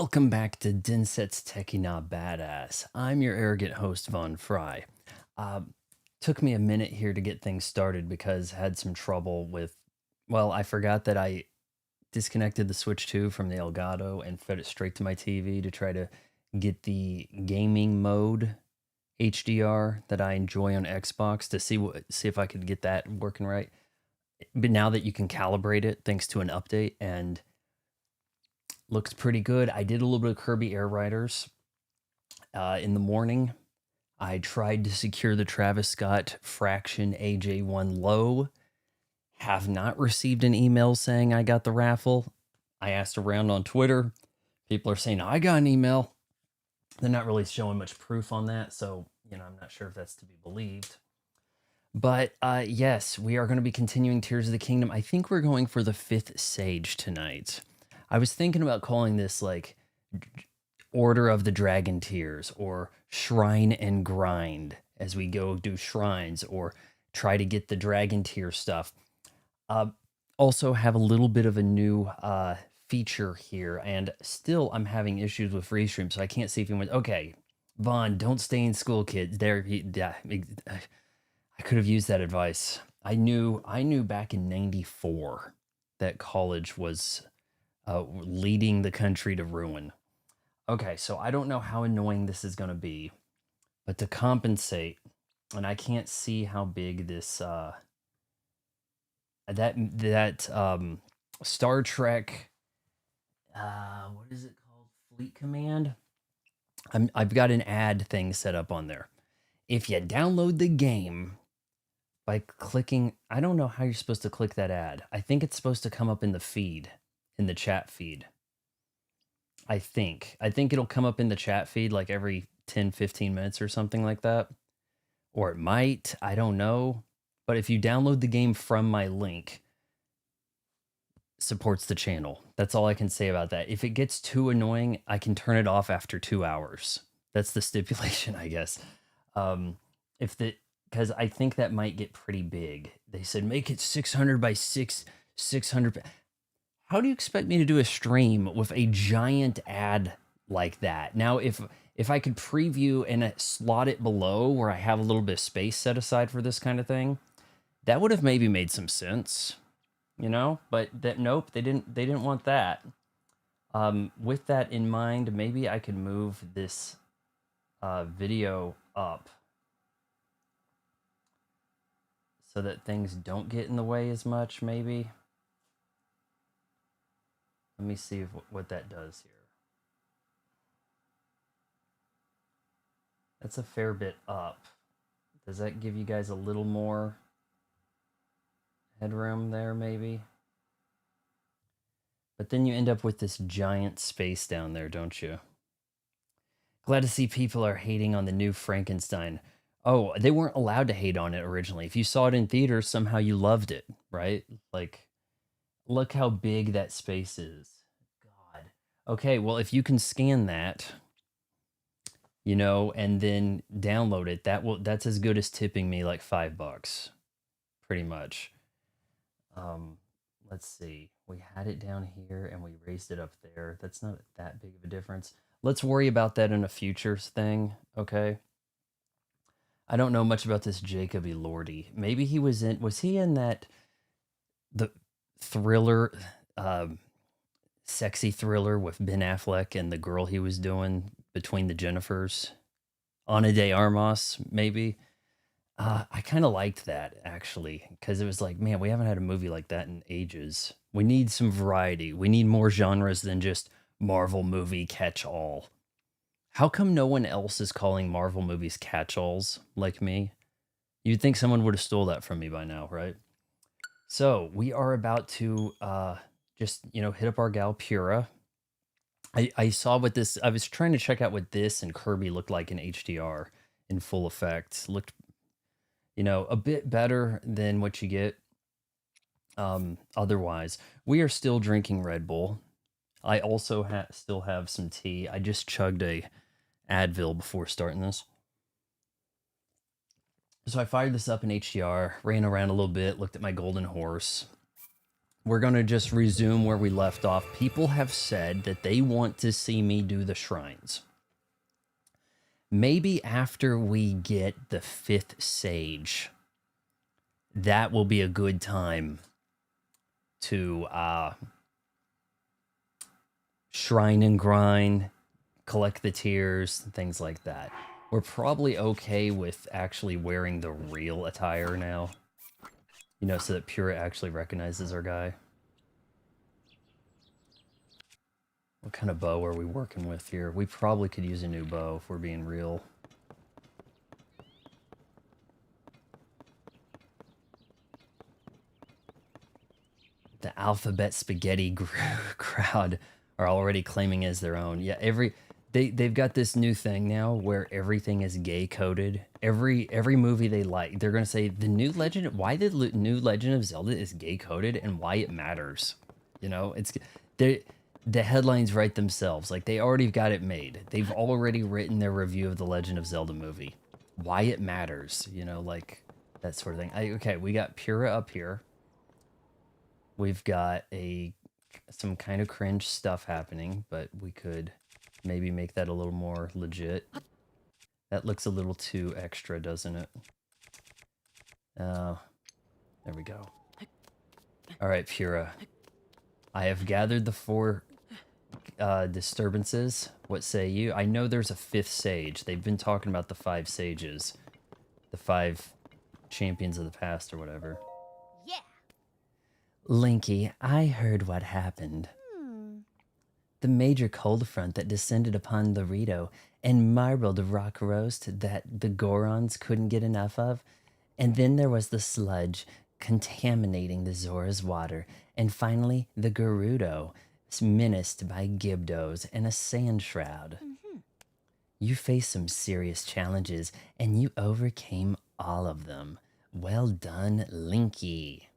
Welcome back to Dinset's Techie Not Badass. I'm your arrogant host, Von Fry. Uh, Took me a minute here to get things started because I had some trouble with, well, I forgot that I disconnected the Switch 2 from the Elgato and fed it straight to my TV to try to get the gaming mode HDR that I enjoy on Xbox to see if I could get that working right. But now that you can calibrate it thanks to an update and looks pretty good. I did a little bit of Kirby Air Riders in the morning. I tried to secure the Travis Scott Fraction AJ1 low. Have not received an email saying I got the raffle. I asked around on Twitter. People are saying I got an email. They're not really showing much proof on that, so I'm not sure if that's to be believed. But yes, we are going to be continuing Tears of the Kingdom. I think we're going for the fifth sage tonight. I was thinking about calling this like Order of the Dragon Tears or Shrine and Grind as we go do shrines or try to get the Dragon Tier stuff. Also have a little bit of a new feature here, and still I'm having issues with Restream, so I can't see if you went, okay, Vaughn, don't stay in school, kids. Yeah, I could have used that advice. I knew back in '94 that college was leading the country to ruin. Okay, so I don't know how annoying this is going to be, but to compensate, and I can't see how big this that Star Trek what is it called? Fleet Command. I've got an ad thing set up on there. If you download the game by clicking, I don't know how you're supposed to click that ad. I think it's supposed to come up in the feed, in the chat feed. I think it'll come up in the chat feed like every 10-15 minutes or something like that. Or it might, I don't know. But if you download the game from my link, supports the channel. That's all I can say about that. If it gets too annoying, I can turn it off after 2 hours. That's the stipulation, I guess. Because I think that might get pretty big. They said make it 600 by 600. How do you expect me to do a stream with a giant ad like that? Now, if I could preview and slot it below where I have a little bit of space set aside for this kind of thing, that would have maybe made some sense, But nope, they didn't want that. With that in mind, maybe I could move this video up so that things don't get in the way as much. Maybe. Let me see what that does here. That's a fair bit up. Does that give you guys a little more headroom there, maybe? But then you end up with this giant space down there, don't you? Glad to see people are hating on the new Frankenstein. Oh, they weren't allowed to hate on it originally. If you saw it in theaters, somehow you loved it, right? Like, look how big that space is. God. Okay, well, if you can scan that, and then download it, that's as good as tipping me like $5, pretty much. Let's see. We had it down here and we raised it up there. That's not that big of a difference. Let's worry about that in a futures thing, okay? I don't know much about this Jacob Elordi. Maybe was he in that the thriller sexy thriller with Ben Affleck and the girl he was doing between the Jennifers? Ana de Armas, maybe. I kind of liked that actually, because it was like, man, we haven't had a movie like that in ages. We need some variety. We need more genres than just Marvel movie catch-all. How come no one else is calling Marvel movies catch-alls like me? You'd think someone would have stole that from me by now, right? So we are about to just hit up our gal Purrah. I saw what this. I was trying to check out what this and Kirby looked like in HDR in full effect. Looked a bit better than what you get otherwise. We are still drinking Red Bull. I also still have some tea. I just chugged a Advil before starting this. So I fired this up in HDR, ran around a little bit, looked at my golden horse. we're going to just resume where we left off. People have said that they want to see me do the shrines. Maybe after we get the 5th sage, that will be a good time to shrine and grind, collect the tears, things like that. We're probably okay with actually wearing the real attire now. You know, so that Purrah actually recognizes our guy. What kind of bow are we working with here? We probably could use a new bow if we're being real. The alphabet spaghetti crowd are already claiming as their own. Yeah, they've got this new thing now where everything is gay coded. Every movie they like, they're gonna say the new Legend. Why the new Legend of Zelda is gay coded and why it matters. You know, the headlines write themselves. Like they already got it made. They've already written their review of the Legend of Zelda movie. Why it matters. You know, like that sort of thing. Okay, we got Purrah up here. We've got some kind of cringe stuff happening, but we could maybe make that a little more legit. That looks a little too extra, doesn't it? There we go. All right, Purrah. I have gathered the 4 disturbances. What say you? I know there's a 5th sage. They've been talking about the 5 sages. The 5 champions of the past or whatever. Yeah. Linky, I heard what happened. The major cold front that descended upon Laredo and marbled rock roast that the Gorons couldn't get enough of. And then there was the sludge contaminating the Zora's water. And finally, the Gerudo, menaced by Gibdos and a sand shroud. You faced some serious challenges, and you overcame all of them. Well done, Linky.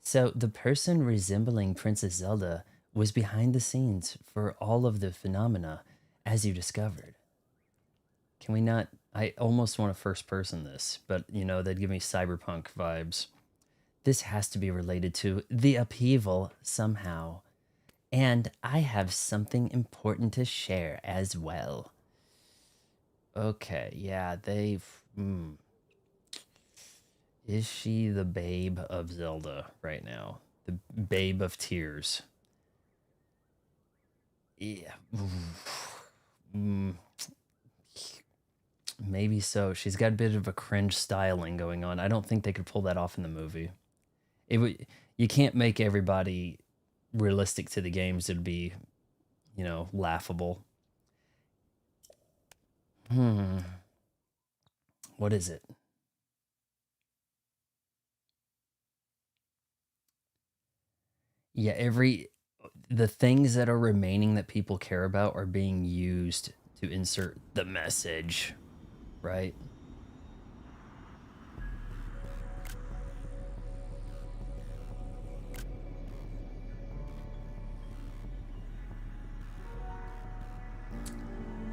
So the person resembling Princess Zelda was behind the scenes for all of the phenomena, as you discovered. Can we not? I almost want to first person this, but you know, they'd give me cyberpunk vibes. This has to be related to the upheaval somehow. And I have something important to share as well. Okay, yeah, they've... Is she the babe of Zelda right now? The babe of tears. Yeah. Maybe so. She's got a bit of a cringe styling going on. I don't think they could pull that off in the movie. You can't make everybody realistic to the games. It'd be, you know, laughable. What is it? Yeah, the things that are remaining that people care about are being used to insert the message, right?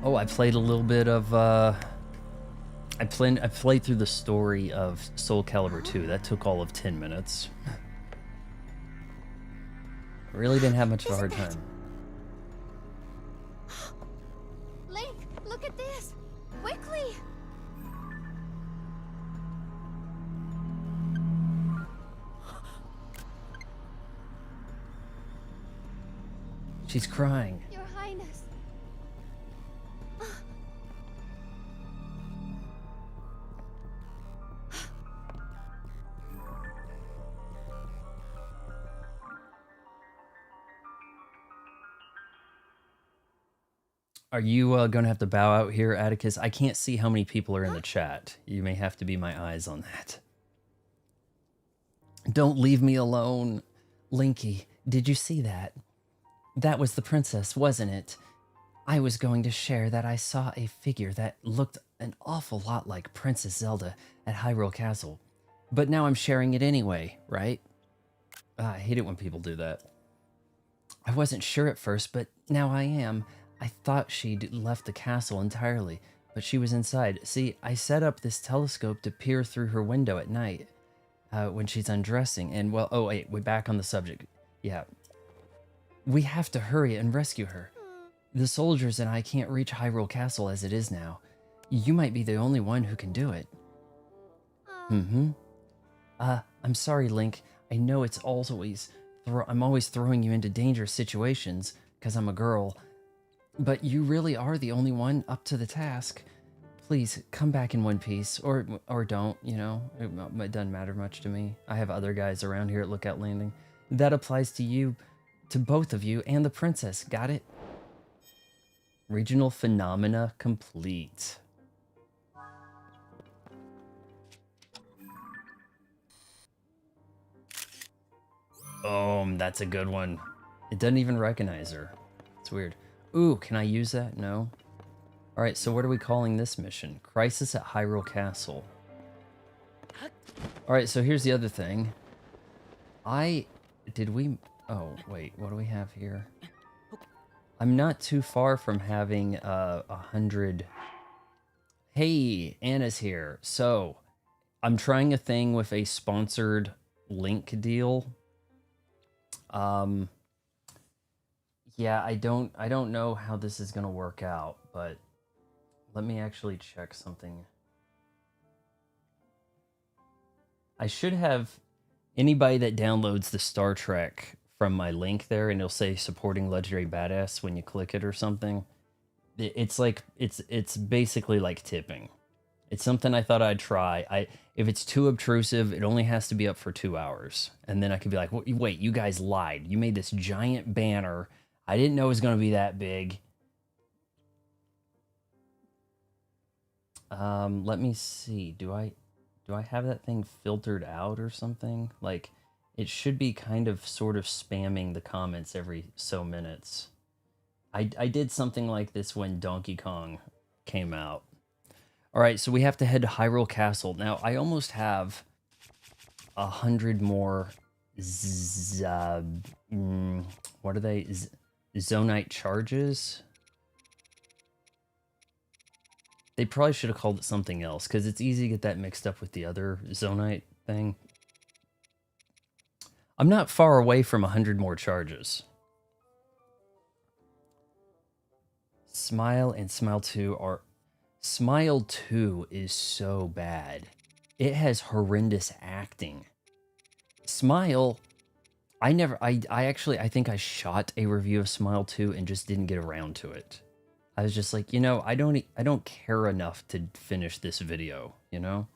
Oh, I played a little bit of I played through the story of Soul Calibur 2. That took all of 10 minutes. I really didn't have much of a hard time. Link, look at this! Quickly! She's crying. Your Highness. Are you going to have to bow out here, Atticus? I can't see how many people are in the chat. You may have to be my eyes on that. Don't leave me alone. Linky, did you see that? That was the princess, wasn't it? I was going to share that I saw a figure that looked an awful lot like Princess Zelda at Hyrule Castle. But now I'm sharing it anyway, right? I hate it when people do that. I wasn't sure at first, but now I am. I thought she'd left the castle entirely, but she was inside. See, I set up this telescope to peer through her window at night. when she's undressing. And well, oh wait, we're back on the subject. Yeah, we have to hurry and rescue her. The soldiers and I can't reach Hyrule Castle as it is now. You might be the only one who can do it. Mm-hmm. I'm sorry, Link. I know it's always I'm always throwing you into dangerous situations because I'm a girl, but you really are the only one up to the task. Please come back in one piece, or don't. You know, it doesn't matter much to me. I have other guys around here at Lookout Landing. That applies to you, to both of you, and the princess. Got it? Regional phenomena complete. That's a good one. It doesn't even recognize her. It's weird. Ooh, can I use that? No. Alright, so what are we calling this mission? Crisis at Hyrule Castle. Alright, so here's the other thing. Oh, wait, what do we have here? I'm not too far from having 100... Hey, Anna's here. So, I'm trying a thing with a sponsored link deal. Yeah, I don't know how this is gonna work out, but let me actually check something. I should have anybody that downloads the Star Trek from my link there, and it'll say supporting Legendary Badass when you click it or something. It's like it's basically like tipping. It's something I thought I'd try. If it's too obtrusive, it only has to be up for 2 hours. And then I could be like, wait, you guys lied. You made this giant banner. I didn't know it was going to be that big. Let me see. Do I have that thing filtered out or something? Like, it should be kind of sort of spamming the comments every so minutes. I did something like this when Donkey Kong came out. All right, so we have to head to Hyrule Castle. Now, I almost have 100 more what are they? Zonite charges? They probably should have called it something else, because it's easy to get that mixed up with the other Zonite thing. I'm not far away from 100 more charges. Smile and Smile 2 are... Smile 2 is so bad. It has horrendous acting. Smile, I think I shot a review of Smile 2 and just didn't get around to it. I was just like, you know, I don't care enough to finish this video, you know?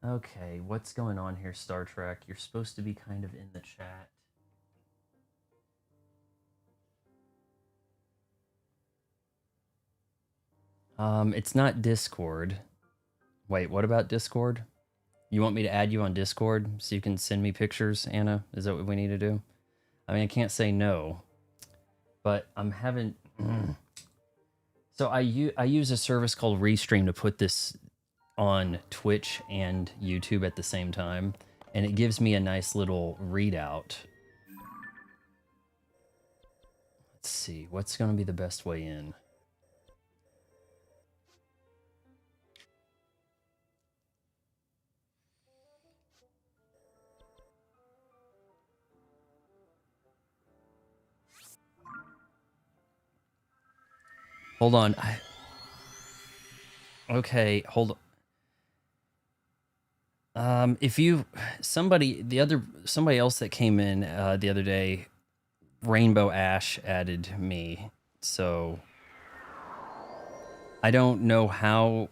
Okay, what's going on here, Star Trek? You're supposed to be kind of in the chat. It's not Discord. Wait, what about Discord? You want me to add you on Discord so you can send me pictures, Anna? Is that what we need to do? I mean, I can't say no, but I'm having... So I use a service called Restream to put this on Twitch and YouTube at the same time, and it gives me a nice little readout. Let's see, what's going to be the best way in? Hold on. Okay, hold on. Somebody else that came in the other day, Rainbow Ash added me, so I don't know how,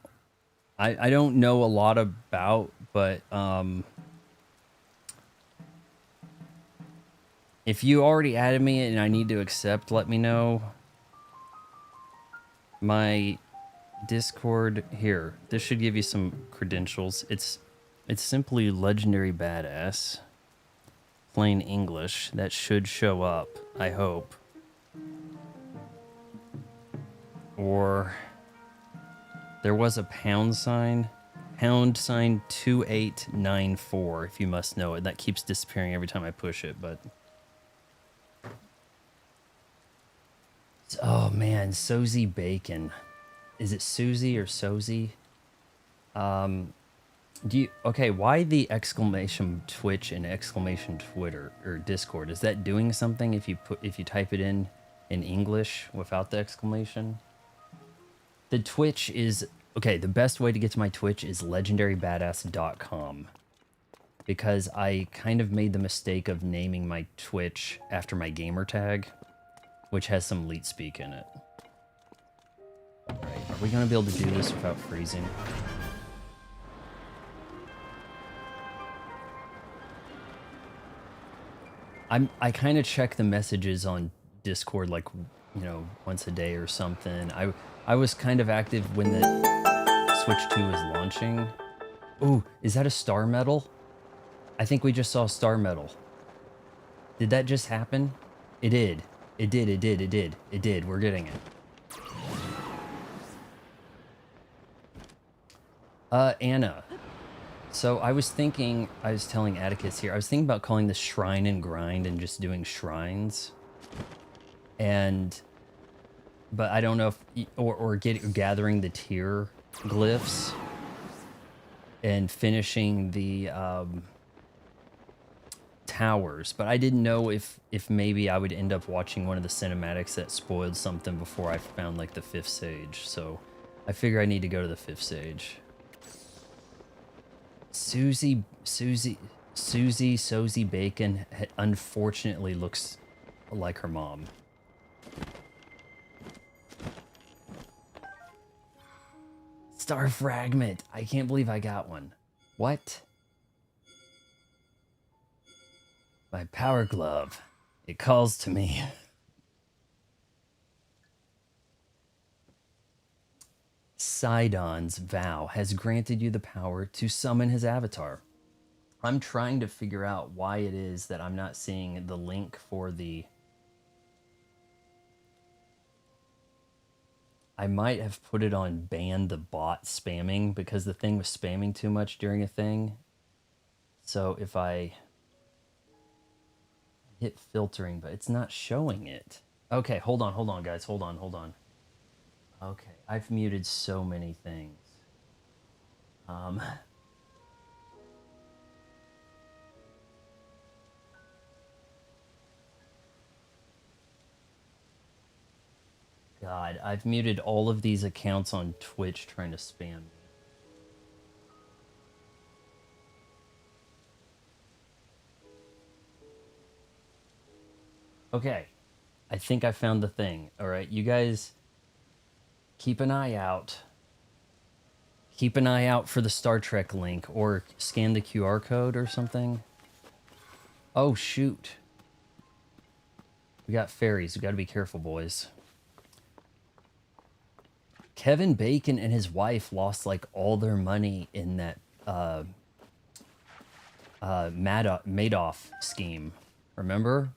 I don't know a lot about, but if you already added me and I need to accept, let me know. My Discord here. This should give you some credentials. It's simply Legendary Badass. Plain English. That should show up, I hope. Or there was a pound sign. Pound sign 2894, if you must know it. That keeps disappearing every time I push it, but... Oh man, Sozy Bacon. Is it Susie or Sozy? Okay, why the exclamation Twitch and exclamation Twitter or Discord? Is that doing something if you type it in English without the exclamation? The Twitch is okay, the best way to get to my Twitch is legendarybadass.com because I kind of made the mistake of naming my Twitch after my gamer tag, which has some leet speak in it. All right, are we going to be able to do this without freezing? I kind of check the messages on Discord like, you know, once a day or something. I was kind of active when the Switch 2 was launching. Ooh, is that a star medal? I think we just saw a star medal. Did that just happen? It did. It did, it did, it did. It did. We're getting it. Anna. So I was telling Atticus here, I was thinking about calling this Shrine and Grind and just doing shrines. But I don't know if, or gathering the tier glyphs and finishing the towers. But I didn't know if maybe I would end up watching one of the cinematics that spoiled something before I found like the 5th sage. So I figure I need to go to the 5th sage. Susie Bacon unfortunately looks like her mom. Star fragment. I can't believe I got one. What? My power glove. It calls to me. Sidon's vow has granted you the power to summon his avatar. I'm trying to figure out why it is that I'm not seeing the link for the... I might have put it on ban the bot spamming because the thing was spamming too much during a thing. So if I hit filtering, but it's not showing it. Okay, hold on, guys. Hold on. Okay, I've muted so many things. God, I've muted all of these accounts on Twitch trying to spam me. Okay, I think I found the thing. All right, you guys keep an eye out. Keep an eye out for the Star Trek link or scan the QR code or something. Oh, shoot. We got fairies. We got to be careful, boys. Kevin Bacon and his wife lost like all their money in that Madoff scheme. Remember?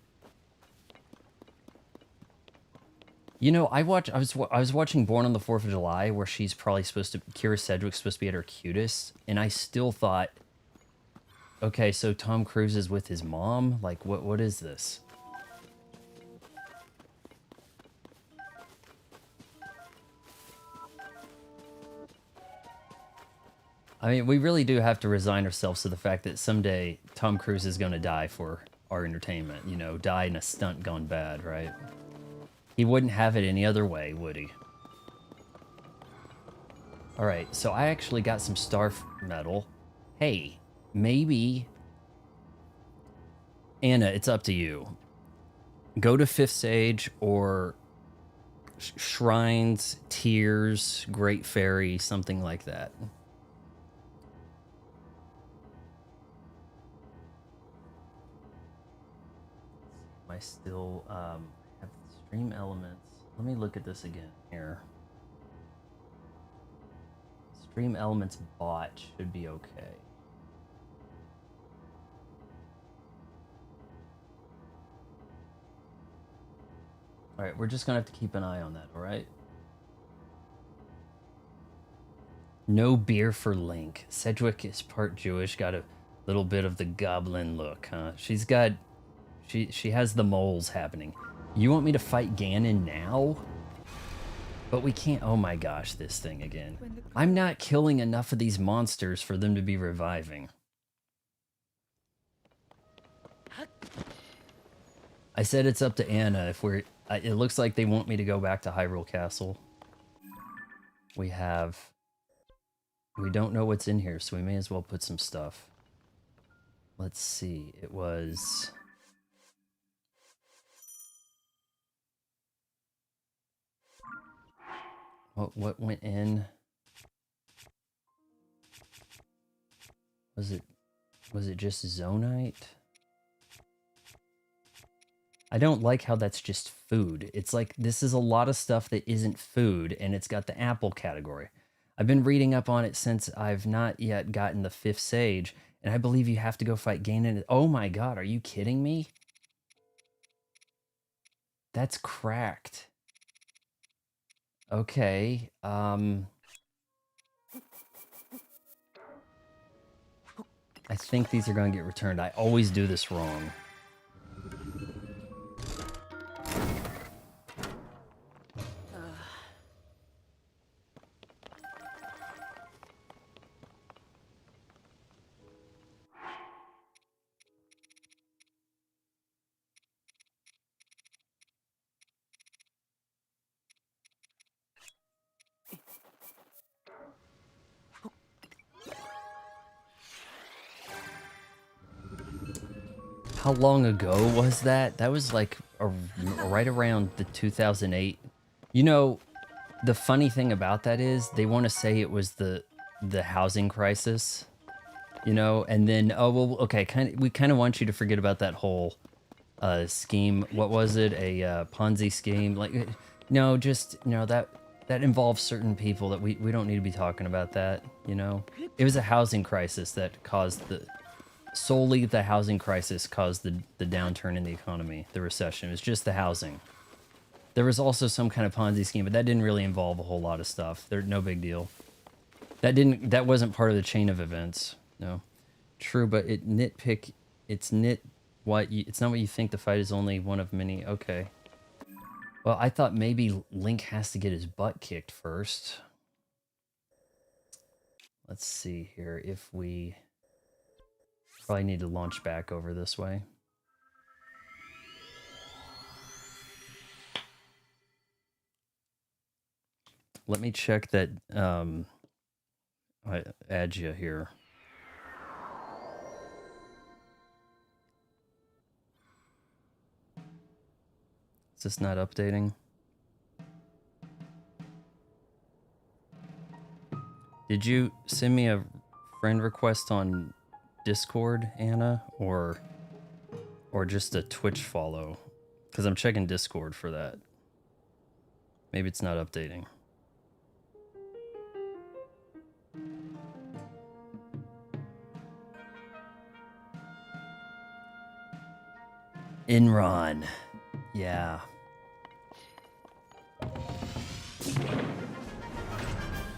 You know, I was watching Born on the 4th of July where she's probably supposed to, Kira Sedgwick's supposed to be at her cutest, and I still thought, okay, so Tom Cruise is with his mom? Like, what is this? I mean, we really do have to resign ourselves to the fact that someday Tom Cruise is going to die for our entertainment. You know, die in a stunt gone bad, right? He wouldn't have it any other way, would he? Alright, so I actually got some star metal. Hey, maybe... Anna, it's up to you. Go to 5th Sage or Shrines, Tears, Great Fairy, something like that. I still have stream elements. Let me look at this again here. Stream elements bot should be okay. All right, we're just gonna have to keep an eye on that, all right? No beer for Link. Sedgwick is part Jewish, got a little bit of the goblin look, huh? She's got... She has the moles happening. You want me to fight Ganon now? But we can't... Oh my gosh, this thing again. I'm not killing enough of these monsters for them to be reviving. I said it's up to Anna if we're... it looks like they want me to go back to Hyrule Castle. We have... We don't know what's in here, so we may as well put some stuff. Let's see. It was... What went in? Was it just Zonite? I don't like how that's just food. It's like this is a lot of stuff that isn't food, and it's got the apple category. I've been reading up on it since I've not yet gotten the 5th Sage, and I believe you have to go fight Ganon. Oh my god, are you kidding me? That's cracked. Okay, I think these are going to get returned. I always do this wrong. How long ago was that? That was like right around the 2008. You know, the funny thing about that is they want to say it was the housing crisis, you know, and then oh well, okay, we kind of want you to forget about that whole scheme. What was it? A Ponzi scheme? Like no, just you know that involves certain people that we don't need to be talking about that, you know. It was a housing crisis that caused solely the housing crisis caused the downturn in the economy, the recession. It was just the housing. There was also some kind of Ponzi scheme, but that didn't really involve a whole lot of stuff. No big deal. That wasn't part of the chain of events. No. True, but it's not what you think. The fight is only one of many. Okay. Well, I thought maybe Link has to get his butt kicked first. Let's see here if we probably need to launch back over this way. Let me check that I add you here. Is this not updating? Did you send me a friend request on Discord, Anna, or just a Twitch follow? Because I'm checking Discord for that. Maybe it's not updating. Enron. Yeah.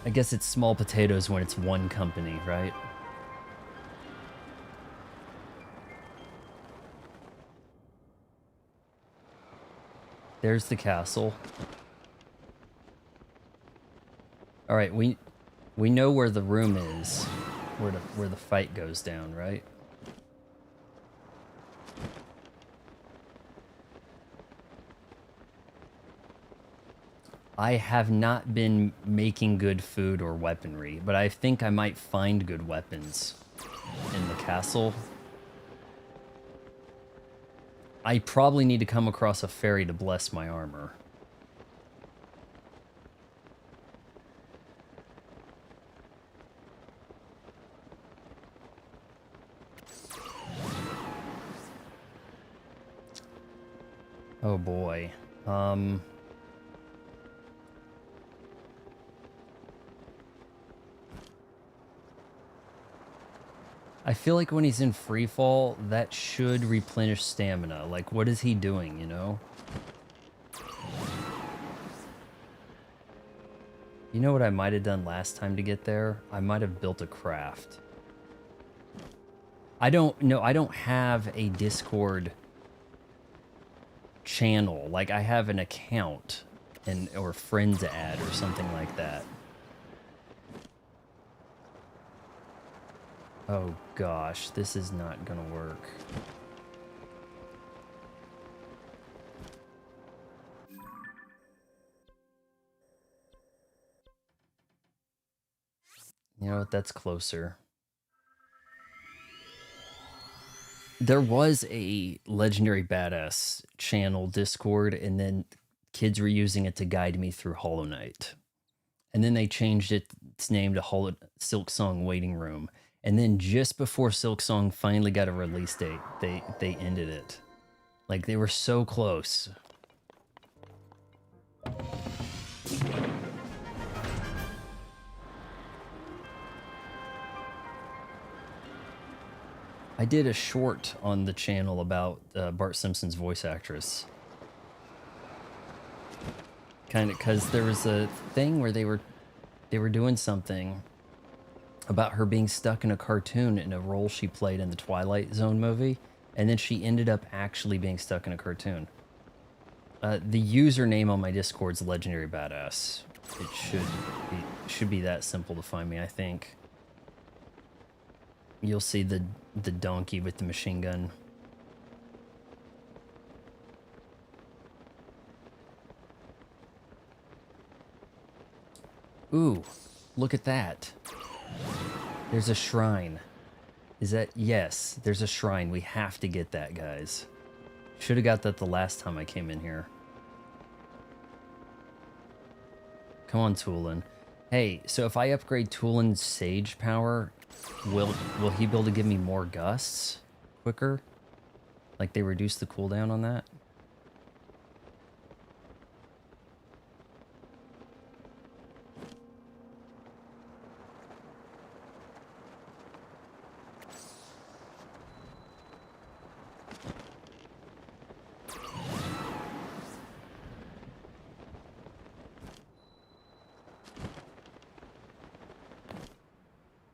I guess it's small potatoes when it's one company, right? There's the castle. All right, we know where the room is, where the fight goes down, right? I have not been making good food or weaponry, but I think I might find good weapons in the castle. I probably need to come across a fairy to bless my armor. Oh boy. I feel like when he's in free fall, that should replenish stamina. Like, what is he doing, you know? You know what I might have done last time to get there? I might have built a craft. I don't have a Discord channel. Like, I have an account, and or friends ad or something like that. Oh gosh, this is not gonna work. You know what, that's closer. There was a Legendary Badass channel Discord, and then kids were using it to guide me through Hollow Knight. And then they changed its name to Silk Song Waiting Room. And then just before Silk Song finally got a release date, they ended it. Like, they were so close. I did a short on the channel about Bart Simpson's voice actress. Kind of, because there was a thing where they were doing something about her being stuck in a cartoon in a role she played in the Twilight Zone movie, and then she ended up actually being stuck in a cartoon. The username on my Discord's Legendary Badass. It should be that simple to find me, I think. You'll see the donkey with the machine gun. Ooh, look at that. There's a shrine. Is that? Yes, there's a shrine. We have to get that, guys. Should have got that the last time I came in here. Come on, Toolin. Hey, so if I upgrade Toolin's Sage power, will he be able to give me more gusts quicker? Like, they reduce the cooldown on that?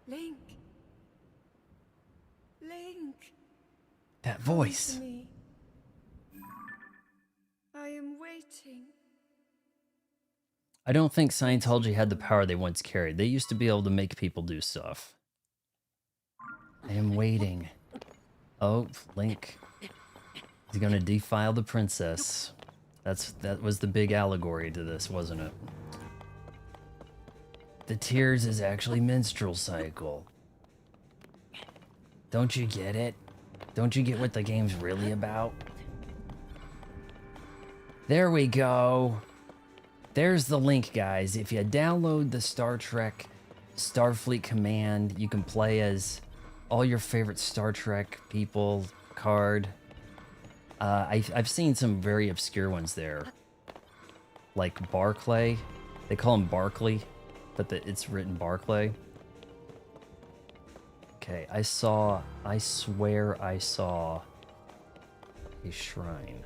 Link. Link. That voice. Come to me. I am waiting. I don't think Scientology had the power they once carried. They used to be able to make people do stuff. I am waiting. Oh, Link. He's gonna defile the princess. That was the big allegory to this, wasn't it? The tears is actually menstrual cycle. Don't you get it? Don't you get what the game's really about? There we go. There's the link, guys. If you download the Star Trek Starfleet Command, you can play as all your favorite Star Trek people card. I've seen some very obscure ones there. Like Barclay. They call him Barkley, but it's written Barclay. Okay, I swear I saw a shrine.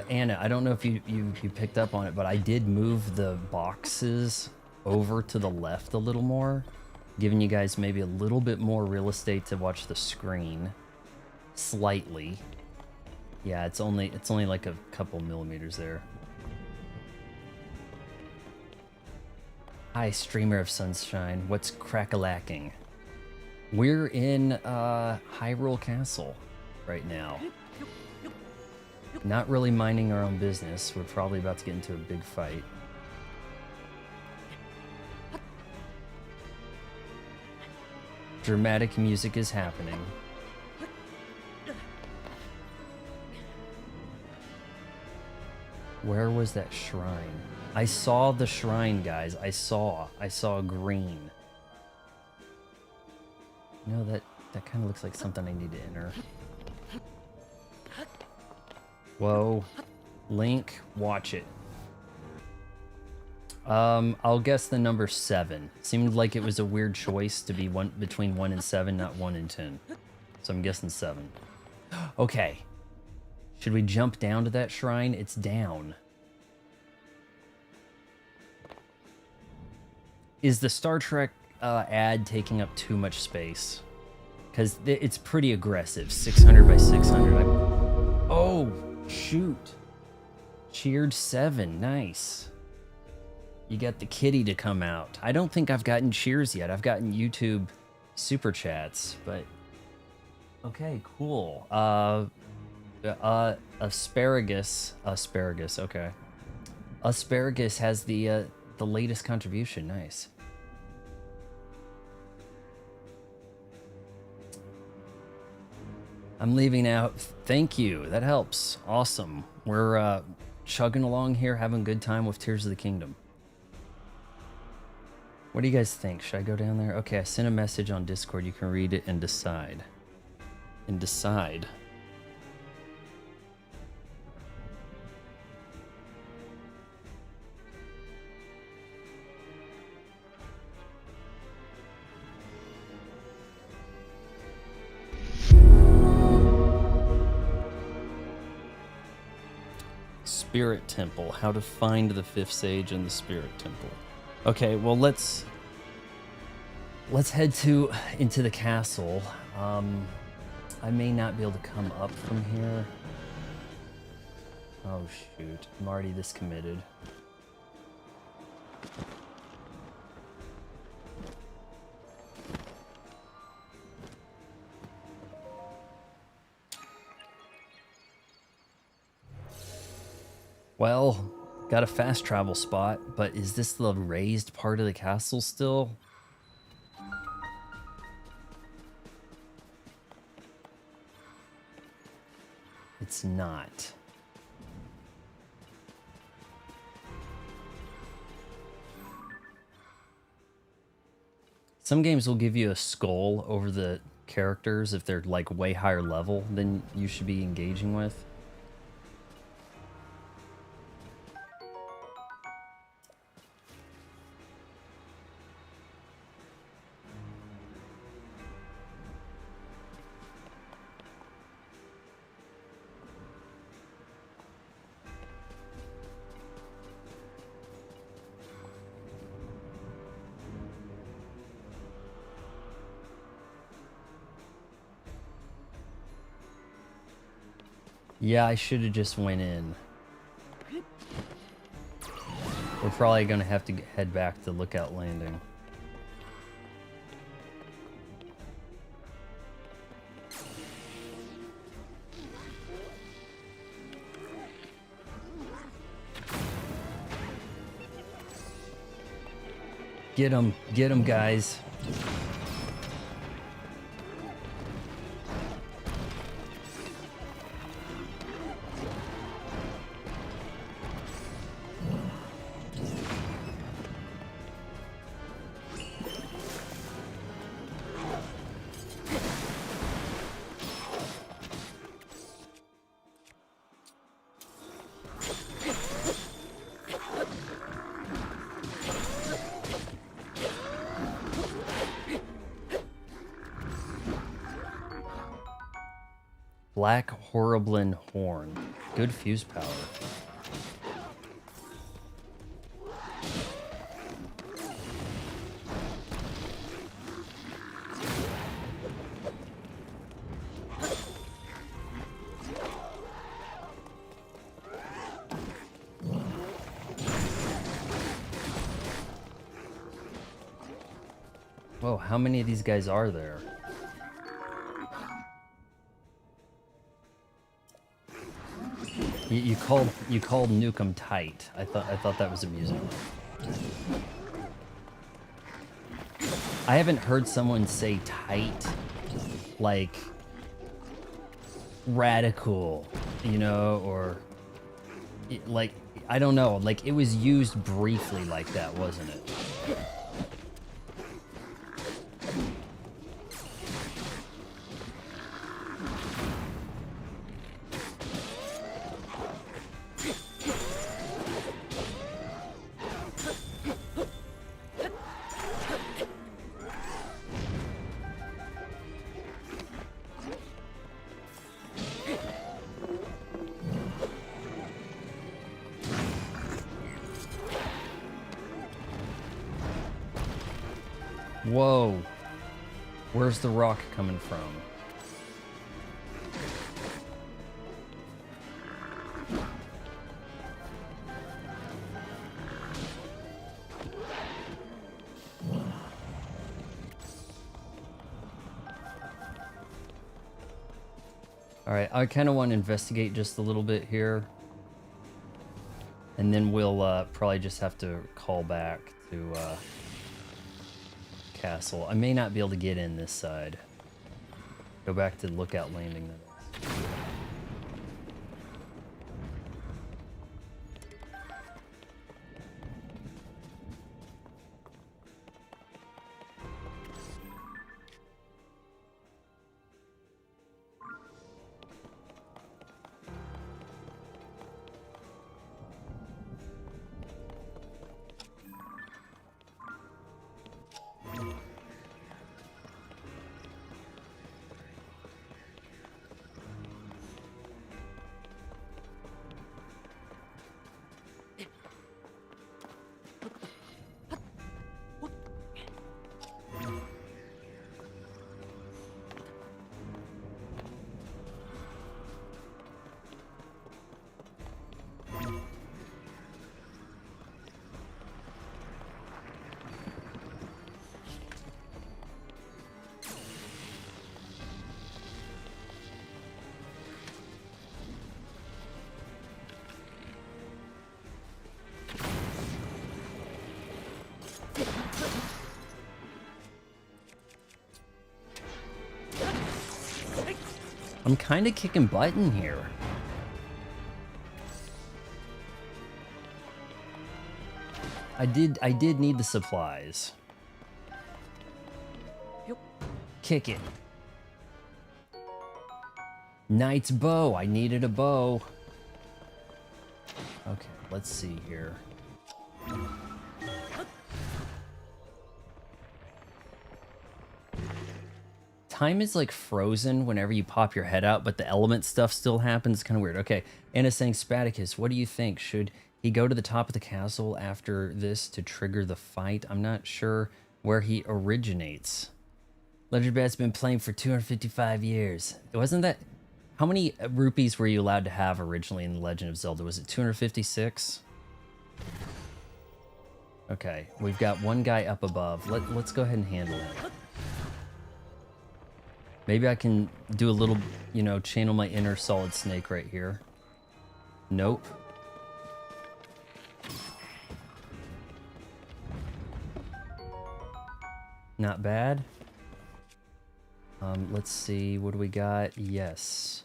Anna, I don't know if you picked up on it, but I did move the boxes over to the left a little more, giving you guys maybe a little bit more real estate to watch the screen. Slightly. Yeah, it's only like a couple millimeters there. Hi, streamer of sunshine. What's crack-a-lacking? We're in Hyrule Castle right now. Not really minding our own business. We're probably about to get into a big fight. Dramatic music is happening. Where was that shrine? I saw the shrine, guys. I saw green. No, that kind of looks like something I need to enter. Whoa. Link, watch it. I'll guess the number 7. Seemed like it was a weird choice to be between 1 and 7, not 1 and 10. So I'm guessing 7. Okay. Should we jump down to that shrine? It's down. Is the Star Trek ad taking up too much space? Because it's pretty aggressive. 600 by 600. Oh, shoot. Cheered 7. Nice. You got the kitty to come out. I don't think I've gotten cheers yet. I've gotten YouTube super chats, but okay, cool. Asparagus, okay. Asparagus has the latest contribution. Nice. I'm leaving out. Thank you. That helps. Awesome. We're chugging along here, having a good time with Tears of the Kingdom. What do you guys think? Should I go down there? Okay, I sent a message on Discord. You can read it and decide. And decide. Spirit Temple. How to find the 5th Sage in the Spirit Temple. Okay, well let's head into the castle. I may not be able to come up from here. Oh shoot, I'm already this committed. Well, got a fast travel spot, but is this the raised part of the castle still? It's not. Some games will give you a skull over the characters if they're like way higher level than you should be engaging with. Yeah, I should have just went in. We're probably gonna have to head back to Lookout Landing. Get 'em, guys. Black Horriblin Horn. Good fuse power. Whoa, how many of these guys are there? You called Nukem tight. I thought that was amusing. I haven't heard someone say tight like radical, you know, or like I don't know, like it was used briefly like that, wasn't it? Whoa. Where's the rock coming from? Alright, I kind of want to investigate just a little bit here. And then we'll probably just have to call back to Castle. I may not be able to get in this side. Go back to Lookout Landing, that is. I'm kind of kicking butt in here. I did need the supplies. Kick it. Knight's bow. I needed a bow. Okay, let's see here. Time is like frozen whenever you pop your head out, but the element stuff still happens. It's kind of weird. Okay, Anna's saying, Spartacus, what do you think? Should he go to the top of the castle after this to trigger the fight? I'm not sure where he originates. Legend Bad's been playing for 255 years. Wasn't that... How many rupees were you allowed to have originally in The Legend of Zelda? Was it 256? Okay, we've got one guy up above. Let's go ahead and handle him. Maybe I can do a little, you know, channel my inner Solid Snake right here. Nope. Not bad. Let's see, what do we got? Yes.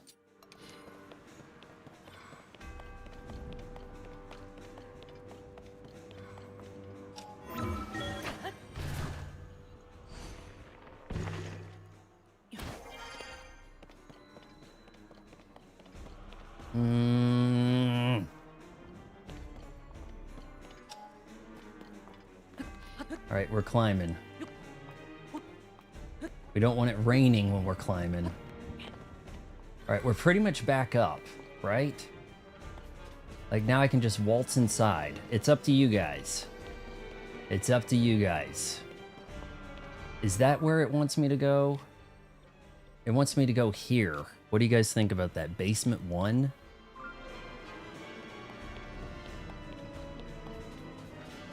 All right, we're climbing. We don't want it raining when we're climbing. All right, we're pretty much back up, right? Like now I can just waltz inside. It's up to you guys. It's up to you guys. Is that where it wants me to go? It wants me to go here. What do you guys think about that? Basement 1?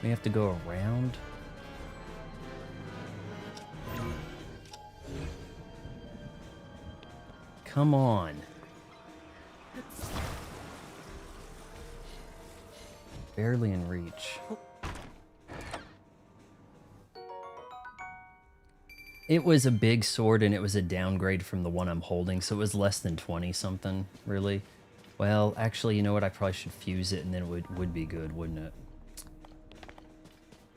We have to go around? Come on. Barely in reach. It was a big sword and it was a downgrade from the one I'm holding, so it was less than 20 something, really. Well, actually, you know what? I probably should fuse it and then it would be good, wouldn't it?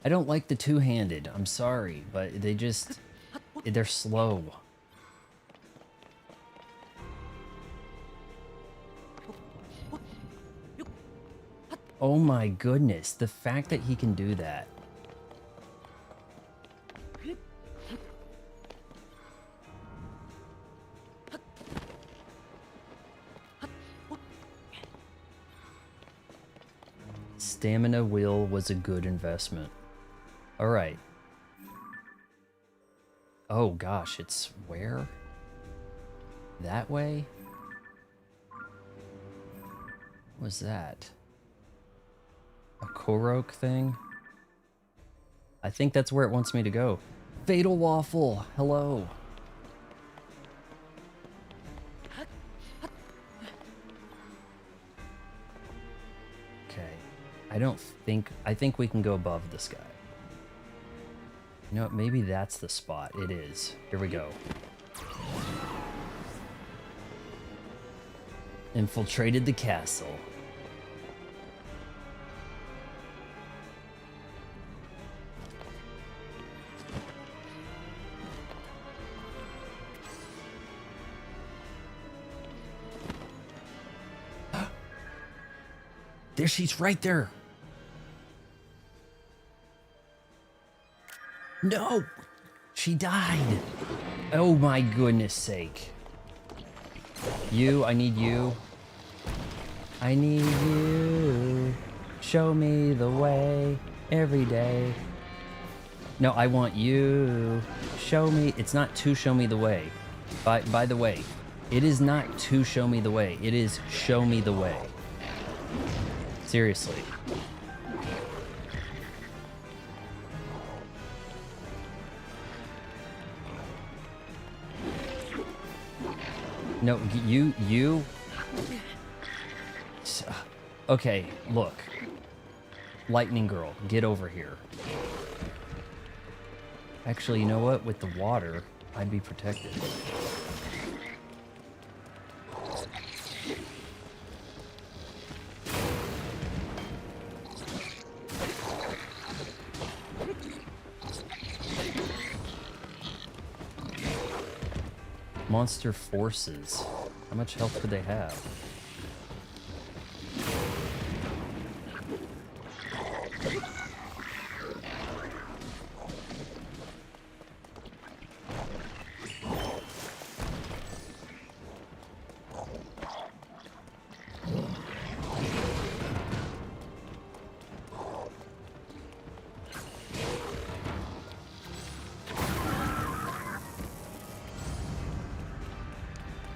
I don't like the two-handed. I'm sorry, but they're slow. Oh my goodness, the fact that he can do that. Stamina wheel was a good investment. All right. Oh gosh, it's where? That way? What was that? A Korok thing? I think that's where it wants me to go. Fatal Waffle, hello. Okay, I think we can go above this guy. You know what, maybe that's the spot. It is. Here we go. Infiltrated the castle. There she's right there. No! She died. Oh my goodness sake. You, I need you. I need you. Show me the way every day. No, I want you. Show me. It's not to show me the way. By the way, it is not to show me the way. It is show me the way. Seriously. No, you. Okay, look. Lightning Girl, get over here. Actually, you know what? With the water, I'd be protected. Monster forces. How much health could they have?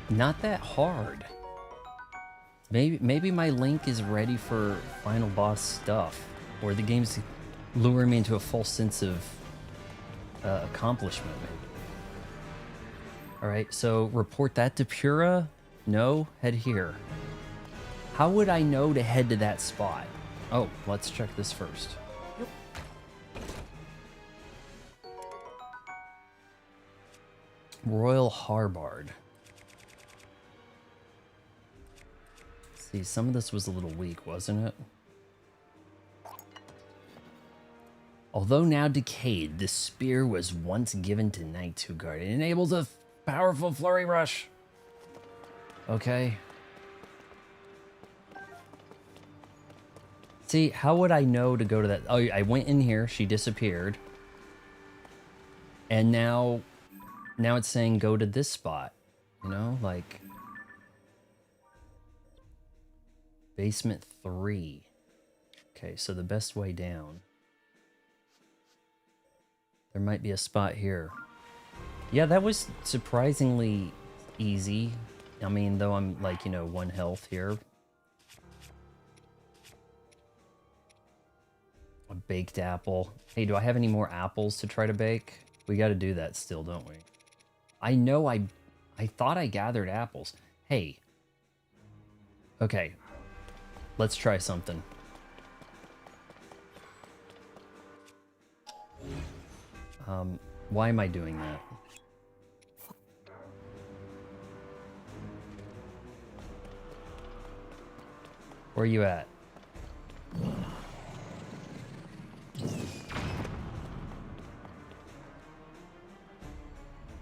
Not that hard. Maybe my Link is ready for final boss stuff, or the game's luring me into a false sense of accomplishment. Maybe. All right, so report that to Purrah. No, head here. How would I know to head to that spot? Oh, let's check this first. Royal Harbard. See, some of this was a little weak, wasn't it? Although now decayed, the spear was once given to knights who guard it. It enables a powerful flurry rush. Okay. See, how would I know to go to that? Oh, I went in here, she disappeared. And now it's saying go to this spot. You know, like... Basement 3. Okay, so the best way down. There might be a spot here. Yeah, that was surprisingly easy. I mean, though I'm like, you know, 1 health here. A baked apple. Hey, do I have any more apples to try to bake? We got to do that still, don't we? I know I thought I gathered apples. Hey. Okay. Let's try something. Why am I doing that? Where are you at?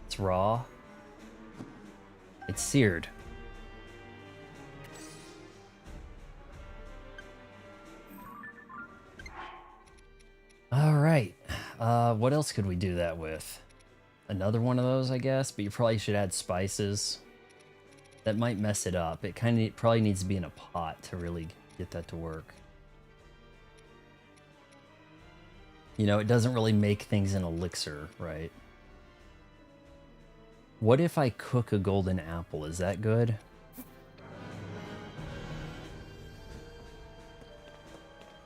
It's raw. It's seared. All right. What else could we do that with? Another one of those, I guess, but you probably should add spices. That might mess it up. It kind of probably needs to be in a pot to really get that to work. You know, it doesn't really make things an elixir, right? What if I cook a golden apple? Is that good?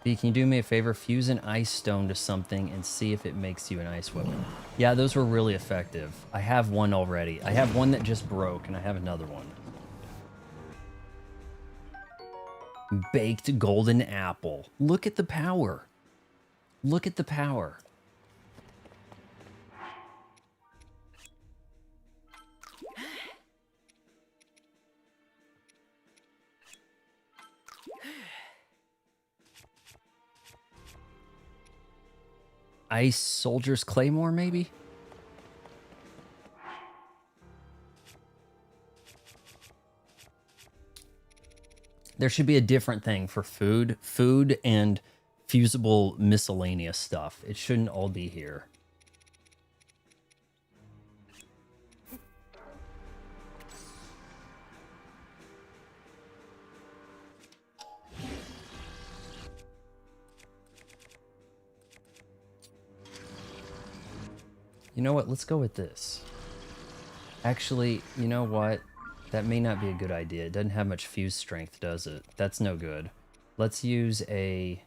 B, can you do me a favor? Fuse an ice stone to something and see if it makes you an ice weapon. Yeah, those were really effective. I have one already. I have one that just broke, and I have another one. Baked golden apple. Look at the power. Look at the power. Ice Soldier's Claymore, maybe? There should be a different thing for food. Food and fusible miscellaneous stuff. It shouldn't all be here. You know what? Let's go with this. Actually, you know what? That may not be a good idea. It doesn't have much fuse strength, does it? That's no good. Let's use a...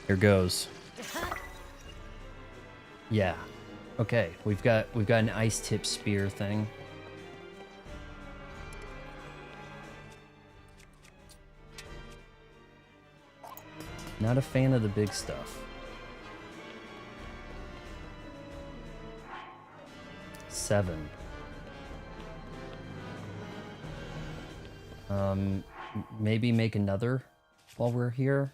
Here goes. Yeah. Okay, we've got an ice tip spear thing. Not a fan of the big stuff. 7. Maybe make another while we're here.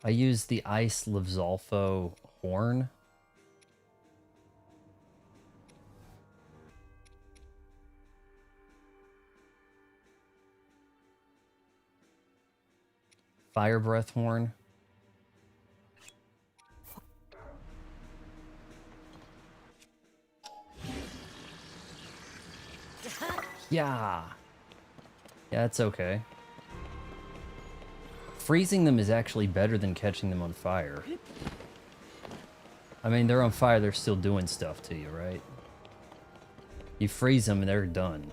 I use the Ice Livzolfo horn. Fire Breath horn. Yeah. Yeah, it's okay. Freezing them is actually better than catching them on fire. I mean, they're on fire, they're still doing stuff to you, right? You freeze them and they're done.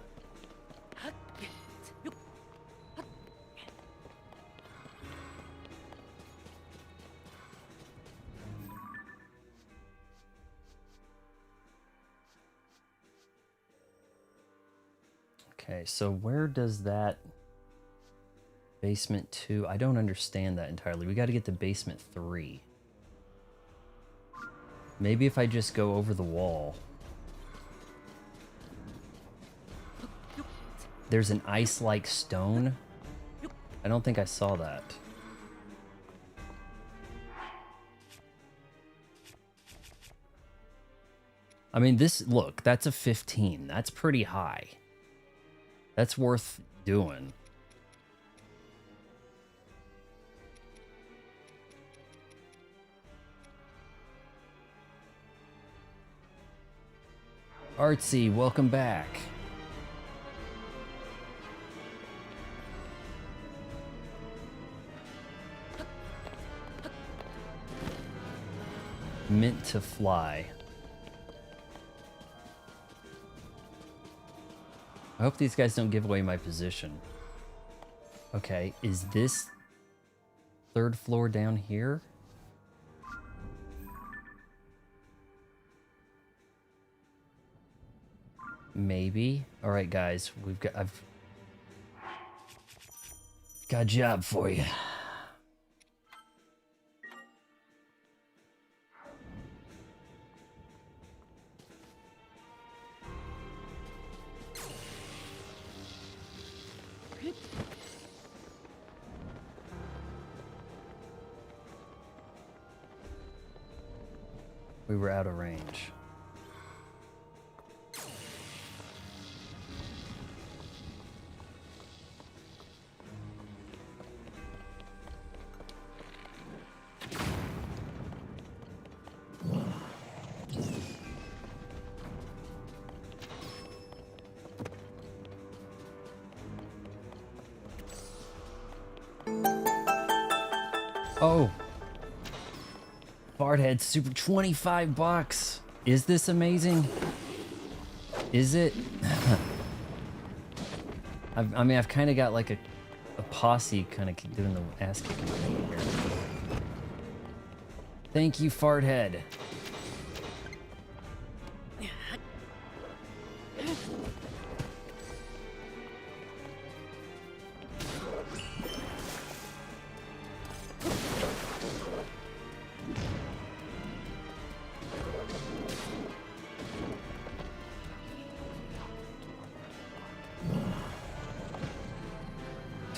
Okay, so where does that basement 2? I don't understand that entirely. We got to get to basement 3. Maybe if I just go over the wall. There's an ice-like stone. I don't think I saw that. I mean, look, that's a 15. That's pretty high. That's worth doing. Artsy, welcome back. Meant to fly. I hope these guys don't give away my position. Okay, is this 3rd floor down here? Maybe. All right, guys, I've got a job for you. We were out of range. Farthead Super 25 bucks. Is this amazing? Is it? I mean, I've kind of got like a posse kind of doing the ass kicking thing here. Thank you, Farthead.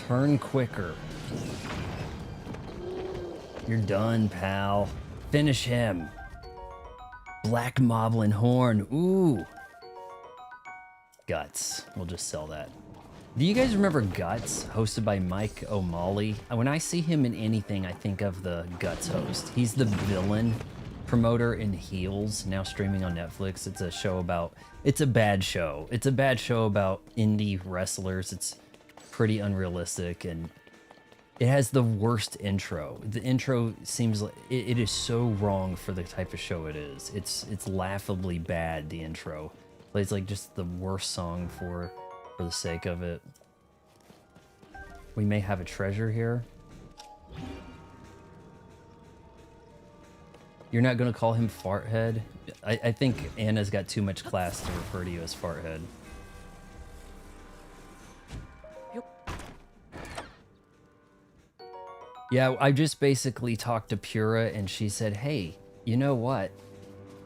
Turn quicker. You're done, pal. Finish him. Black Moblin Horn. Ooh. Guts. We'll just sell that. Do you guys remember Guts, hosted by Mike O'Malley? When I see him in anything, I think of the Guts host. He's the villain promoter in Heels, now streaming on Netflix. It's a show about... It's a bad show. It's a bad show about indie wrestlers. It's pretty unrealistic, and it has the worst intro. The intro seems like it is so wrong for the type of show it is. It's laughably bad. The intro plays like just the worst song for the sake of it. We may have a treasure here. You're not gonna call him Farthead? I think Anna's got too much class to refer to you as Farthead. Yeah, I just basically talked to Purrah and she said, hey, you know what?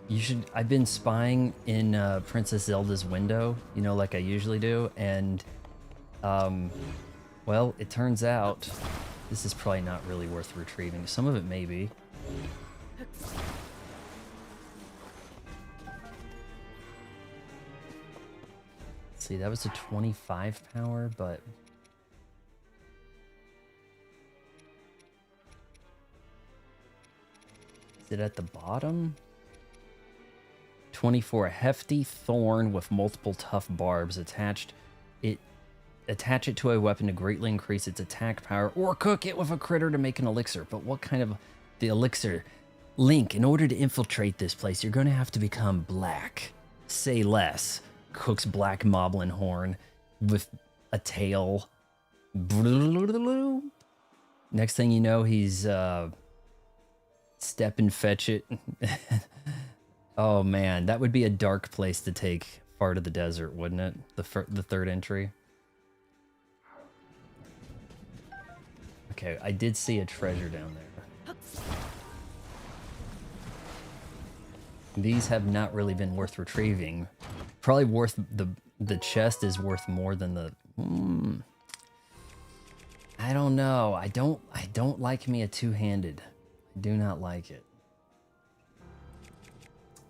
You should, I've been spying in Princess Zelda's window, you know, like I usually do. And, well, it turns out this is probably not really worth retrieving. Some of it may be. See, that was a 25 power, but... Is it at the bottom? 24, a hefty thorn with multiple tough barbs attached. Attach it to a weapon to greatly increase its attack power, or cook it with a critter to make an elixir. But what kind of the elixir? Link, in order to infiltrate this place, you're going to have to become black. Say less. Cooks black moblin horn with a tail. Next thing you know, he's step and fetch it. Oh man, that would be a dark place to take Far to the Desert, wouldn't it? The third entry. Okay, I did see a treasure down there. These have not really been worth retrieving. Probably worth the chest is worth more than the. I don't know. I don't like me a two-handed. I do not like it.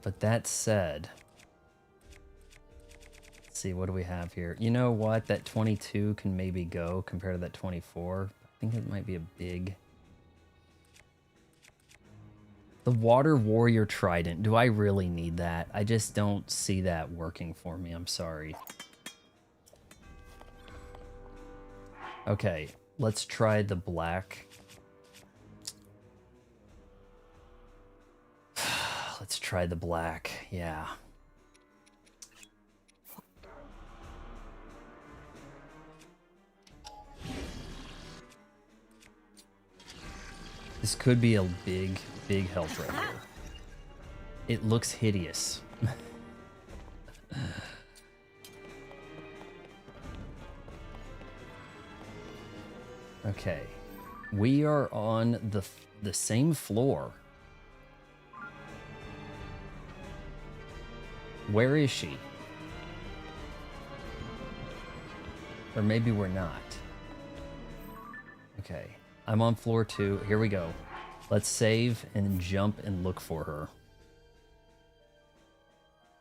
But that said, let's see, what do we have here? You know what? That 22 can maybe go compared to that 24. I think it might be a big... The Water Warrior Trident. Do I really need that? I just don't see that working for me. I'm sorry. Okay, let's try the black. Let's try the black, yeah. This could be a big help right here. It looks hideous. Okay, we are on the same floor. Where is she? Or maybe we're not. Okay, I'm on floor 2. Here we go. Let's save and jump and look for her.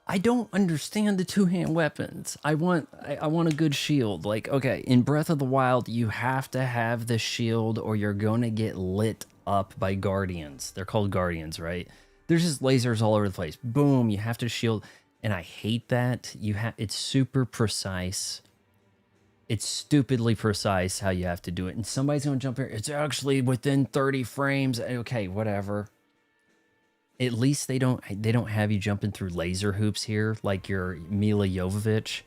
I don't understand the two-hand weapons. I want a good shield. Like, okay, in Breath of the Wild, you have to have the shield or you're gonna get lit up by guardians. They're called guardians, right? There's just lasers all over the place. Boom, you have to shield. And I hate that. It's super precise. It's stupidly precise how you have to do it. And somebody's gonna jump here. It's actually within 30 frames. Okay, whatever. At least they don't have you jumping through laser hoops here like you're Mila Jovovich.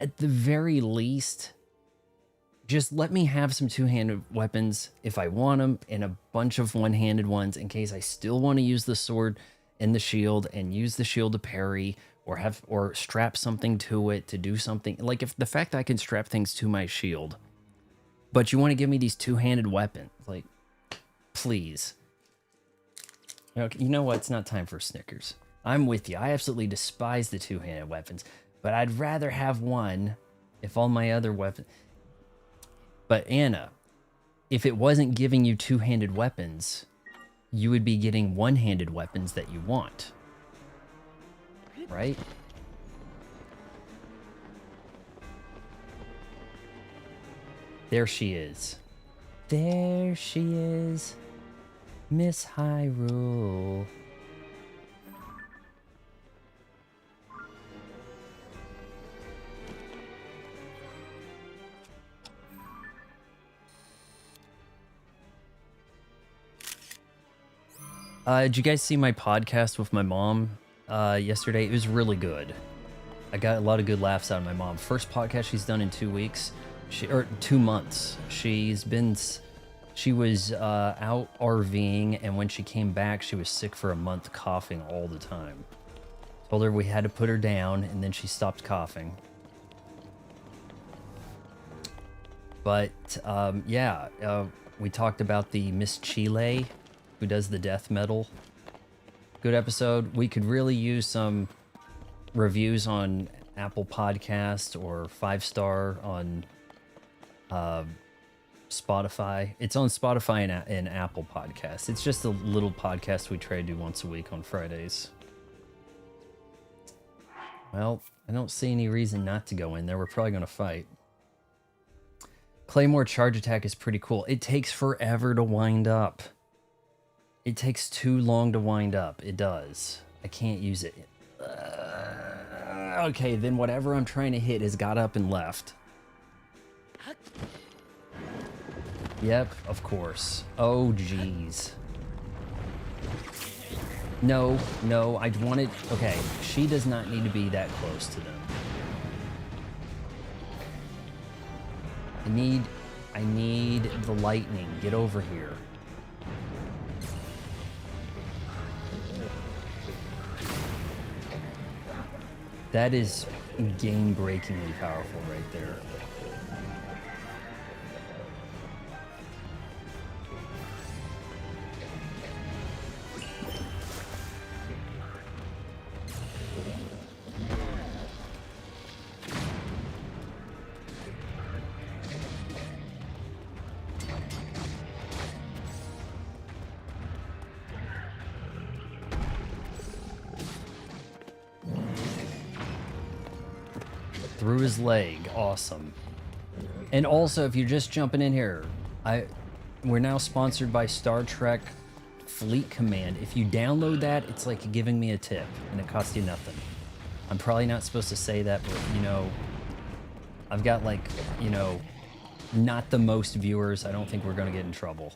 At the very least, just let me have some two-handed weapons if I want them, and a bunch of one-handed ones in case I still want to use the sword and the shield and use the shield to parry or strap something to it to do something. Like, if the fact I can strap things to my shield, but you want to give me these two-handed weapons, like, please. Okay, you know what? It's not time for Snickers. I'm with you. I absolutely despise the two-handed weapons, but I'd rather have one if all my other weapons... But Anna, if it wasn't giving you two-handed weapons, you would be getting one-handed weapons that you want. Right? There she is. There she is. Miss Hyrule. Did you guys see my podcast with my mom yesterday? It was really good. I got a lot of good laughs out of my mom. First podcast she's done in 2 weeks, or 2 months. She was out RVing, and when she came back, she was sick for a month, coughing all the time. Told her we had to put her down, and then she stopped coughing. But yeah, we talked about the Miss Chile, who does the death metal. Good episode. We could really use some reviews on Apple Podcast or 5-star on Spotify. It's on Spotify and Apple Podcasts. It's just a little podcast we try to do once a week on Fridays. Well, I don't see any reason not to go in there. We're probably going to fight. Claymore charge attack is pretty cool. It takes forever to wind up. It takes too long to wind up. It does. I can't use it. Okay, then whatever I'm trying to hit has got up and left. Yep, of course. Oh, jeez. No, no, I wanted... Okay, she does not need to be that close to them. I need the lightning. Get over here. That is game-breakingly powerful right there. Through his leg. Awesome. And also, if you're just jumping in here, we're now sponsored by Star Trek Fleet Command. If you download that, it's like giving me a tip, and it costs you nothing. I'm probably not supposed to say that, but, you know, I've got, like, you know, not the most viewers. I don't think we're going to get in trouble.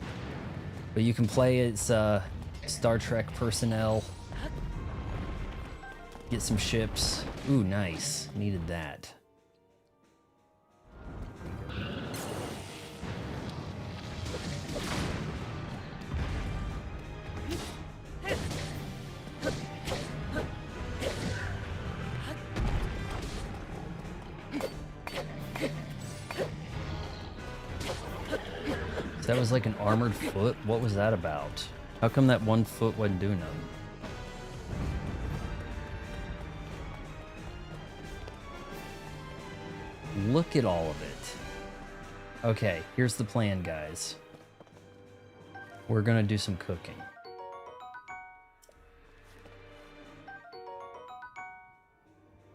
But you can play as Star Trek personnel. Get some ships. Ooh, nice. Needed that. That was like an armored foot? What was that about? How come that one foot wasn't doing nothing? Look at all of it. Okay, here's the plan, guys. We're gonna do some cooking.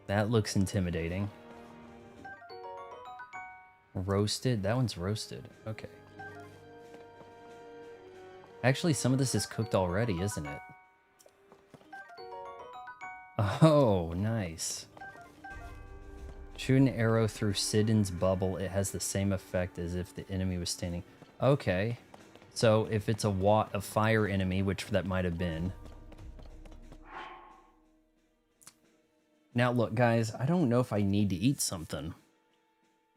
That looks intimidating. Roasted? That one's roasted. Okay. Actually, some of this is cooked already, isn't it? Oh, nice. Shoot an arrow through Sidon's bubble. It has the same effect as if the enemy was standing. Okay. So if it's a fire enemy, which that might have been, Now, look, guys, I don't know if I need to eat something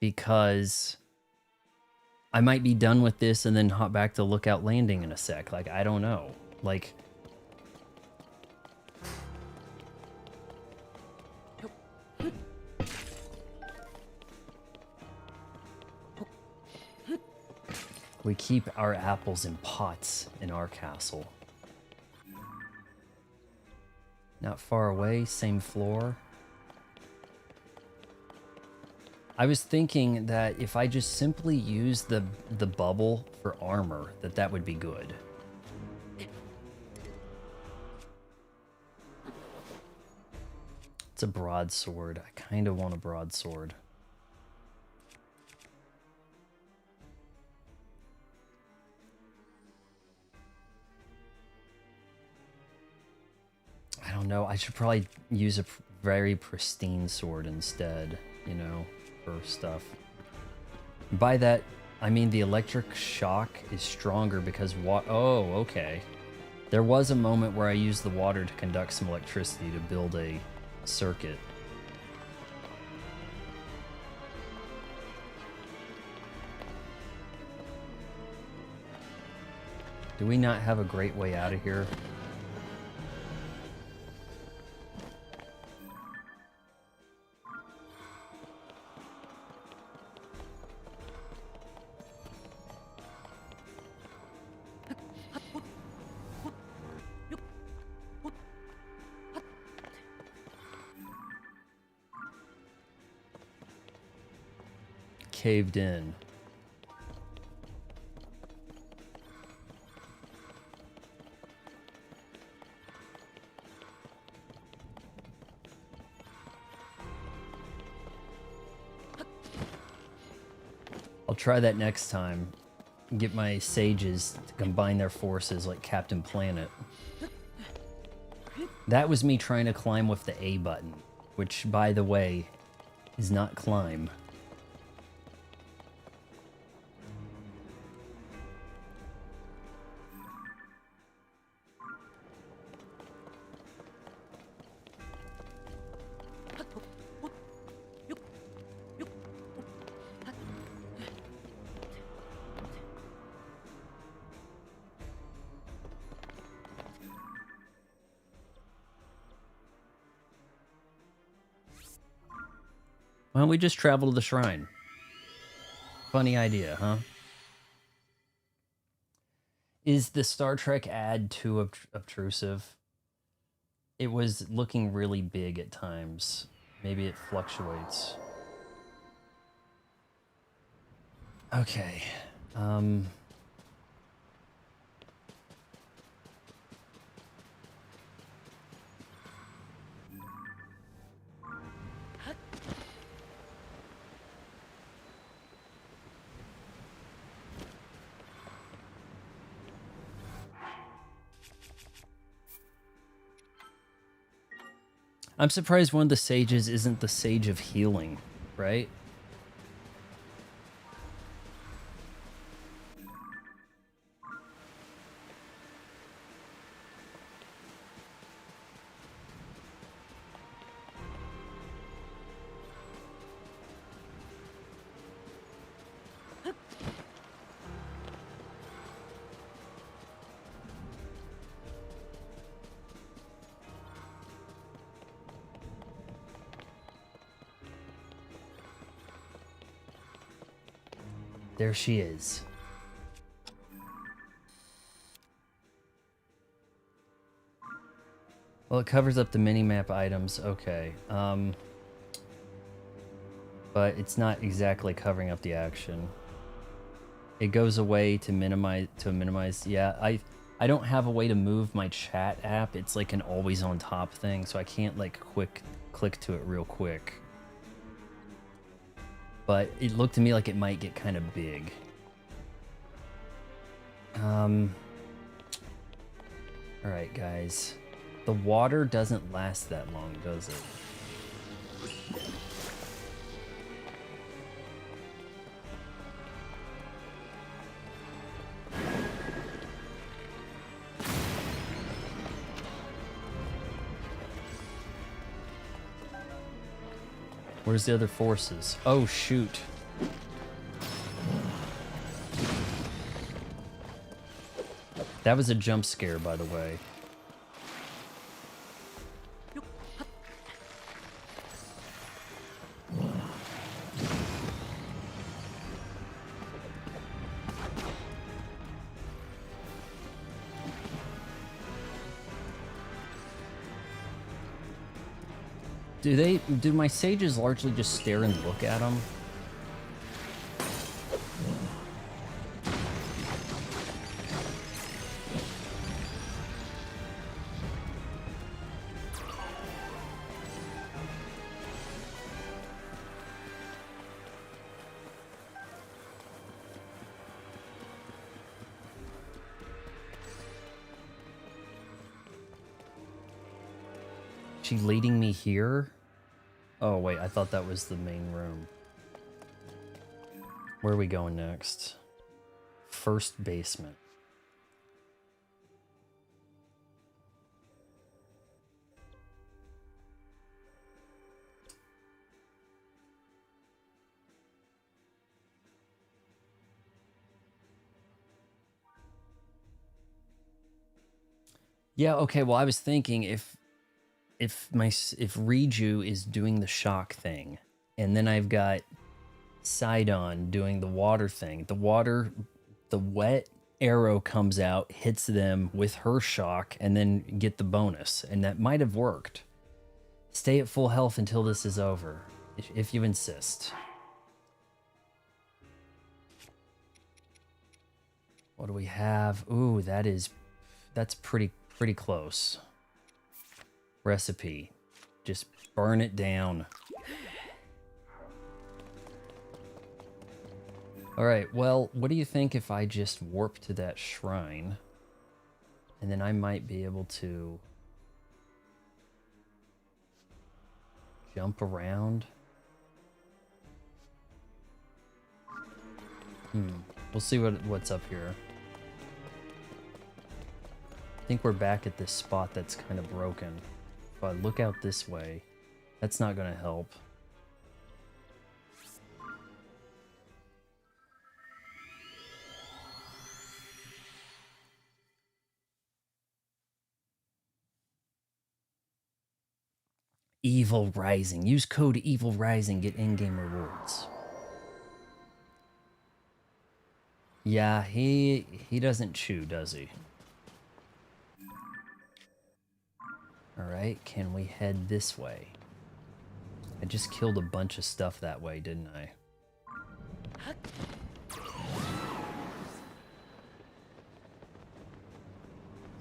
because I might be done with this and then hop back to Lookout Landing in a sec. Like, I don't know. Like, we keep our apples in pots in our castle. Not far away, same floor. I was thinking that if I just simply use the bubble for armor, that would be good. It's a broadsword. I kind of want a broadsword. I don't know. I should probably use a very pristine sword instead, you know, for stuff. By that, I mean the electric shock is stronger because oh, okay. There was a moment where I used the water to conduct some electricity to build a circuit. Do we not have a great way out of here? Caved in. I'll try that next time. Get my sages to combine their forces like Captain Planet. That was me trying to climb with the A button, which, by the way, is not climb. Why don't we just travel to the shrine? Funny idea, huh? Is the Star Trek ad too obtrusive? It was looking really big at times. Maybe it fluctuates. Okay. I'm surprised one of the sages isn't the Sage of Healing, right? There she is. Well, it covers up the mini-map items, okay. But it's not exactly covering up the action. It goes away to minimize, yeah, I don't have a way to move my chat app. It's like an always on top thing, so I can't like click to it real quick. But it looked to me like it might get kind of big. Alright, guys. The water doesn't last that long, does it? Where's the other forces? Oh, shoot. That was a jump scare, by the way. Do my sages largely just stare and look at them? She leading me here? Oh, wait, I thought that was the main room. Where are we going next? First basement. Yeah, okay, well, I was thinking if Riju is doing the shock thing, and then I've got Sidon doing the water thing, the wet arrow comes out, hits them with her shock, and then get the bonus, and that might have worked. Stay at full health until this is over, if you insist. What do we have? Ooh, that's pretty close. Recipe. Just burn it down. Alright, well, what do you think if I just warp to that shrine? And then I might be able to jump around. We'll see what's up here. I think we're back at this spot that's kind of broken. If I look out this way, that's not going to help. Evil Rising. Use code Evil Rising, get in-game rewards. Yeah, he doesn't chew, does he? Alright, can we head this way? I just killed a bunch of stuff that way, didn't I?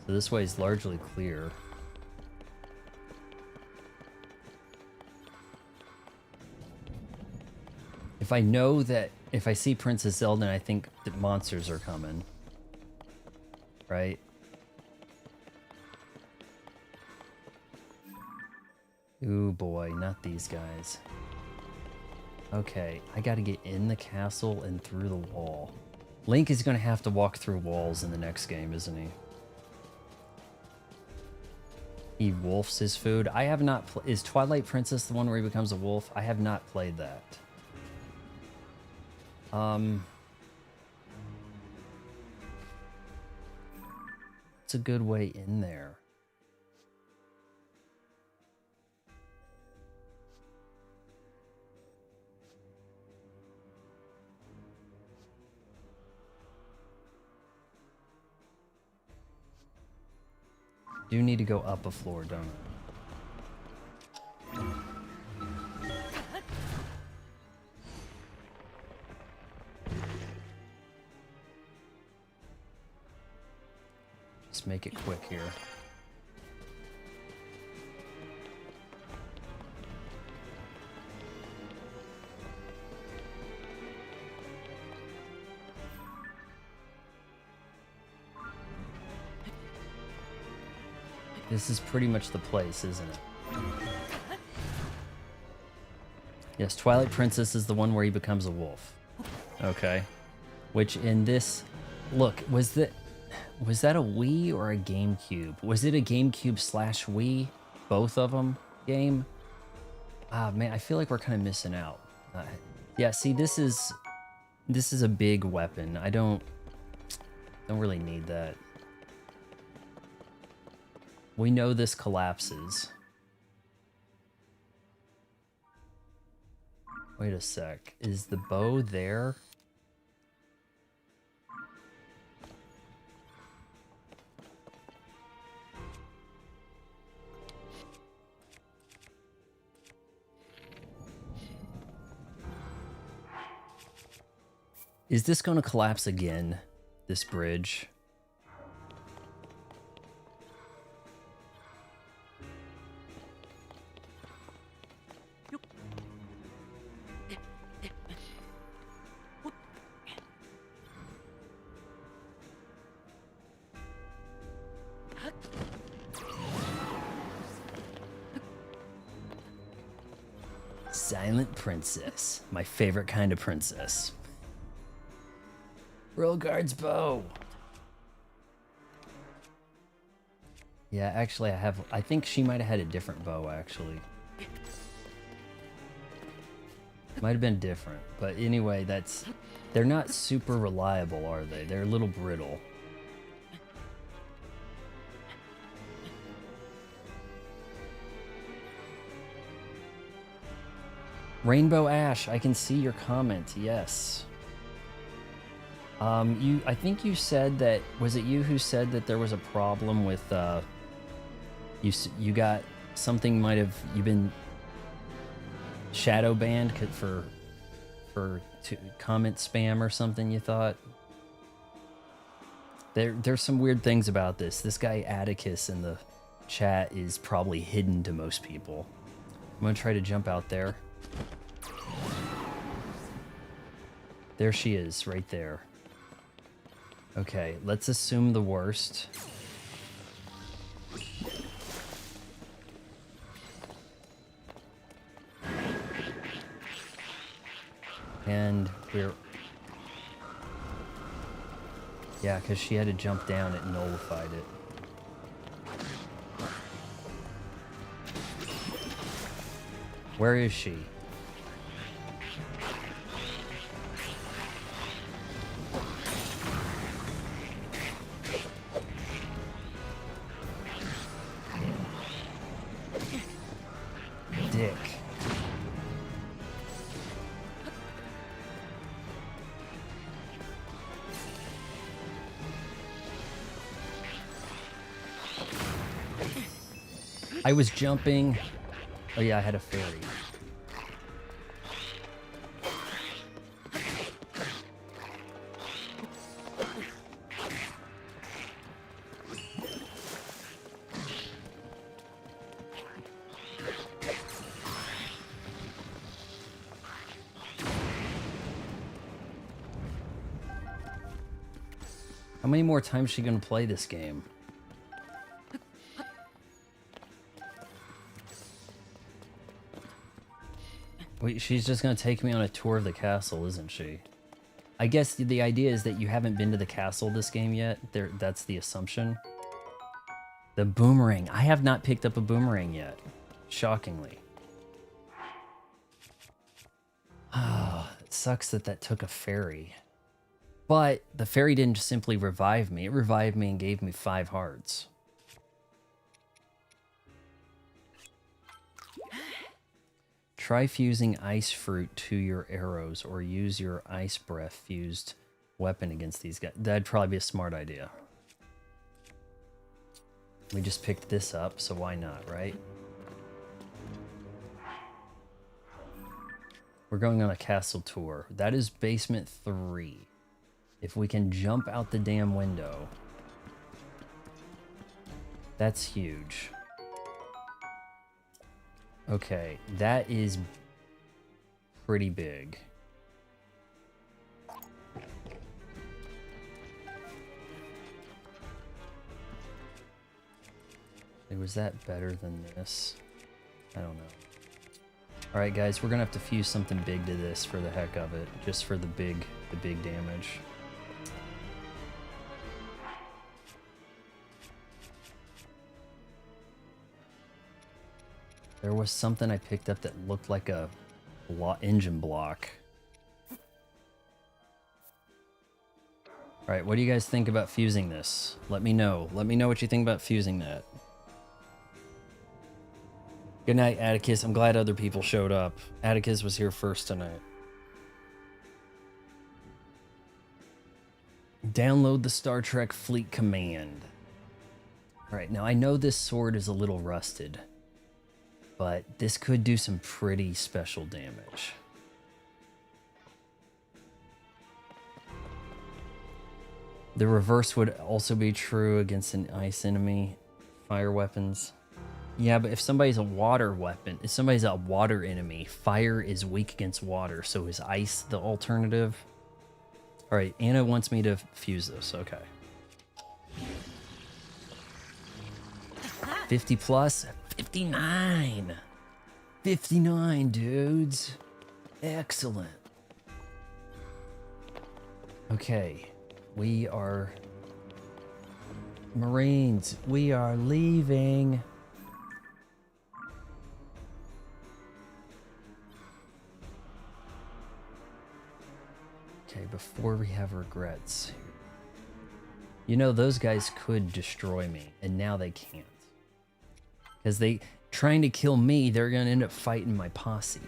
So this way is largely clear. If I know that, if I see Princess Zelda, I think that monsters are coming. Right? Ooh boy, not these guys. Okay, I gotta get in the castle and through the wall. Link is gonna have to walk through walls in the next game, isn't he? He wolfs his food. I have not is Twilight Princess the one where he becomes a wolf? I have not played that. It's a good way in there. Do need to go up a floor, don't I? Just make it quick here. This is pretty much the place, isn't it? Yes, Twilight Princess is the one where he becomes a wolf. Okay. Which in this... Look, was that a Wii or a GameCube? Was it a GameCube / Wii? Both of them game? Ah, man, I feel like we're kind of missing out. Yeah, see, this is a big weapon. I don't really need that. We know this collapses. Wait a sec. Is the bow there? Is this going to collapse again? This bridge? Silent princess. My favorite kind of princess. Royal Guard's bow. Yeah, actually I think she might have had a different bow, actually. Might have been different, but anyway, they're not super reliable, are they? They're a little brittle. Rainbow Ash, I can see your comment, yes. I think you said that, was it you who said that there was a problem with, you got, something might have, you've been shadow banned for comment spam or something, you thought? There's some weird things about this. This guy Atticus in the chat is probably hidden to most people. I'm gonna try to jump out there. There she is, right there. Okay, let's assume the worst. And we're... Yeah, because she had to jump down, it nullified it. Where is she? Dick. I was jumping. Oh yeah, I had a fairy. How many more times is she gonna play this game? Wait, she's just gonna take me on a tour of the castle, isn't she? I guess the idea is that you haven't been to the castle this game yet. That's the assumption. The boomerang. I have not picked up a boomerang yet. Shockingly. Ah, it sucks that took a fairy. But the fairy didn't simply revive me. It revived me and gave me 5 hearts. Try fusing ice fruit to your arrows or use your ice breath fused weapon against these guys. That'd probably be a smart idea. We just picked this up, so why not, right? We're going on a castle tour. That is basement 3. If we can jump out the damn window, that's huge. Okay, that is pretty big. Was that better than this? I don't know. Alright guys, we're gonna have to fuse something big to this for the heck of it. Just for the big damage. There was something I picked up that looked like a engine block. Alright, what do you guys think about fusing this? Let me know. Let me know what you think about fusing that. Good night, Atticus. I'm glad other people showed up. Atticus was here first tonight. Download the Star Trek Fleet Command. Alright, now I know this sword is a little rusted, but this could do some pretty special damage. The reverse would also be true against an ice enemy. Fire weapons. Yeah, but if somebody's a water weapon, if somebody's a water enemy, fire is weak against water, so is ice the alternative? Alright, Anna wants me to fuse this, okay. 50 plus? 59! 59, dudes! Excellent. Okay, we are... Marines, we are leaving. Okay, before we have regrets. You know, those guys could destroy me, and now they can't. Because they, trying to kill me, they're gonna end up fighting my posse.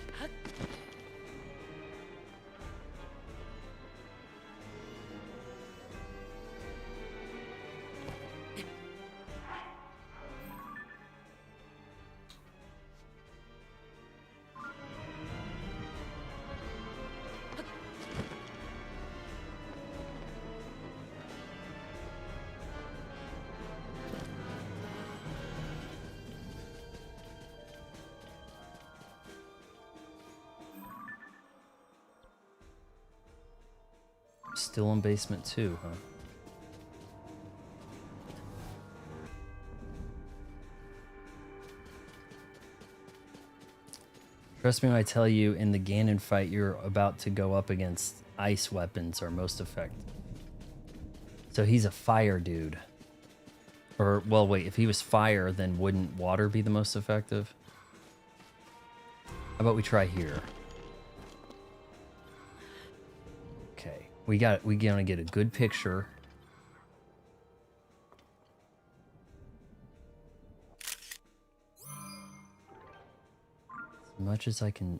Still in basement 2, huh? Trust me when I tell you, in the Ganon fight, you're about to go up against ice weapons are most effective. So he's a fire dude. Or, well, wait, if he was fire, then wouldn't water be the most effective? How about we try here? Okay, we gonna get a good picture. As much as I can,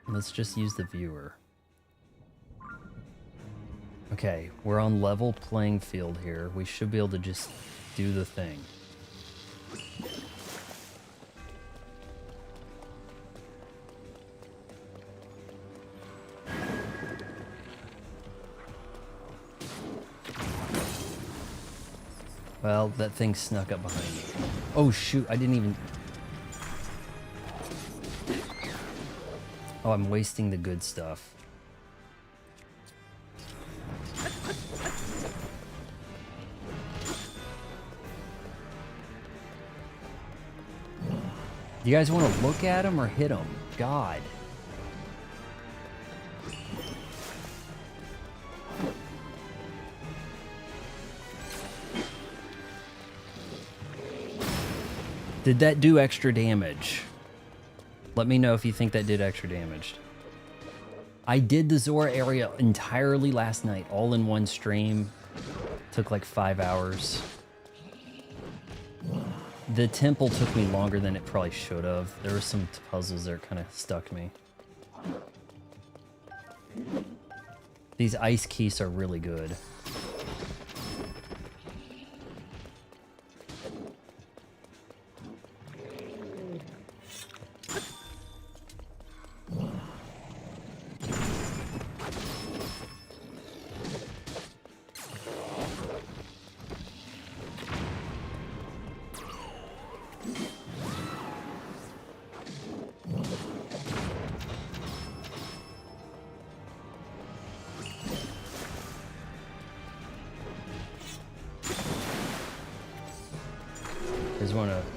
let's just use the viewer. Okay, we're on level playing field here. We should be able to just do the thing. Well, that thing snuck up behind me. Oh shoot, I didn't even... Oh, I'm wasting the good stuff. You guys want to look at him or hit him? God. Did that do extra damage? Let me know if you think that did extra damage. I did the Zora area entirely last night, all in one stream. Took like 5 hours. The temple took me longer than it probably should have. There were some puzzles that kind of stuck me. These ice keys are really good.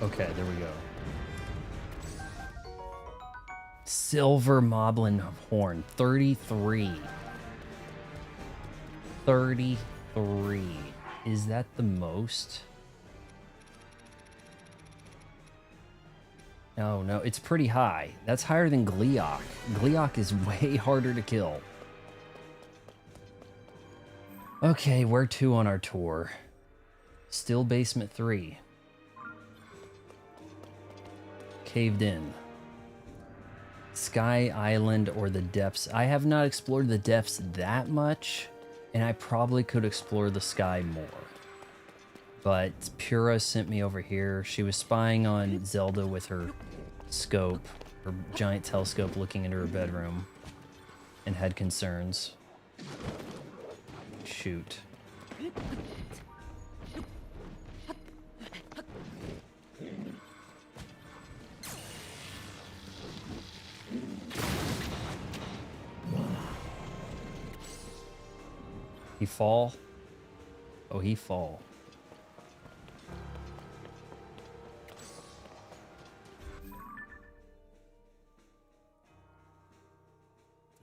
Okay, there we go. Silver Moblin Horn, 33. 33. Is that the most? Oh no, it's pretty high. That's higher than Gleeok. Gleeok is way harder to kill. Okay, where to on our tour? Still basement 3. Caved in. Sky Island or the depths. I have not explored the depths that much, and I probably could explore the sky more. But Purrah sent me over here. She was spying on Zelda with her scope, her giant telescope, looking into her bedroom, and had concerns. Shoot. He fall? Oh, he fall.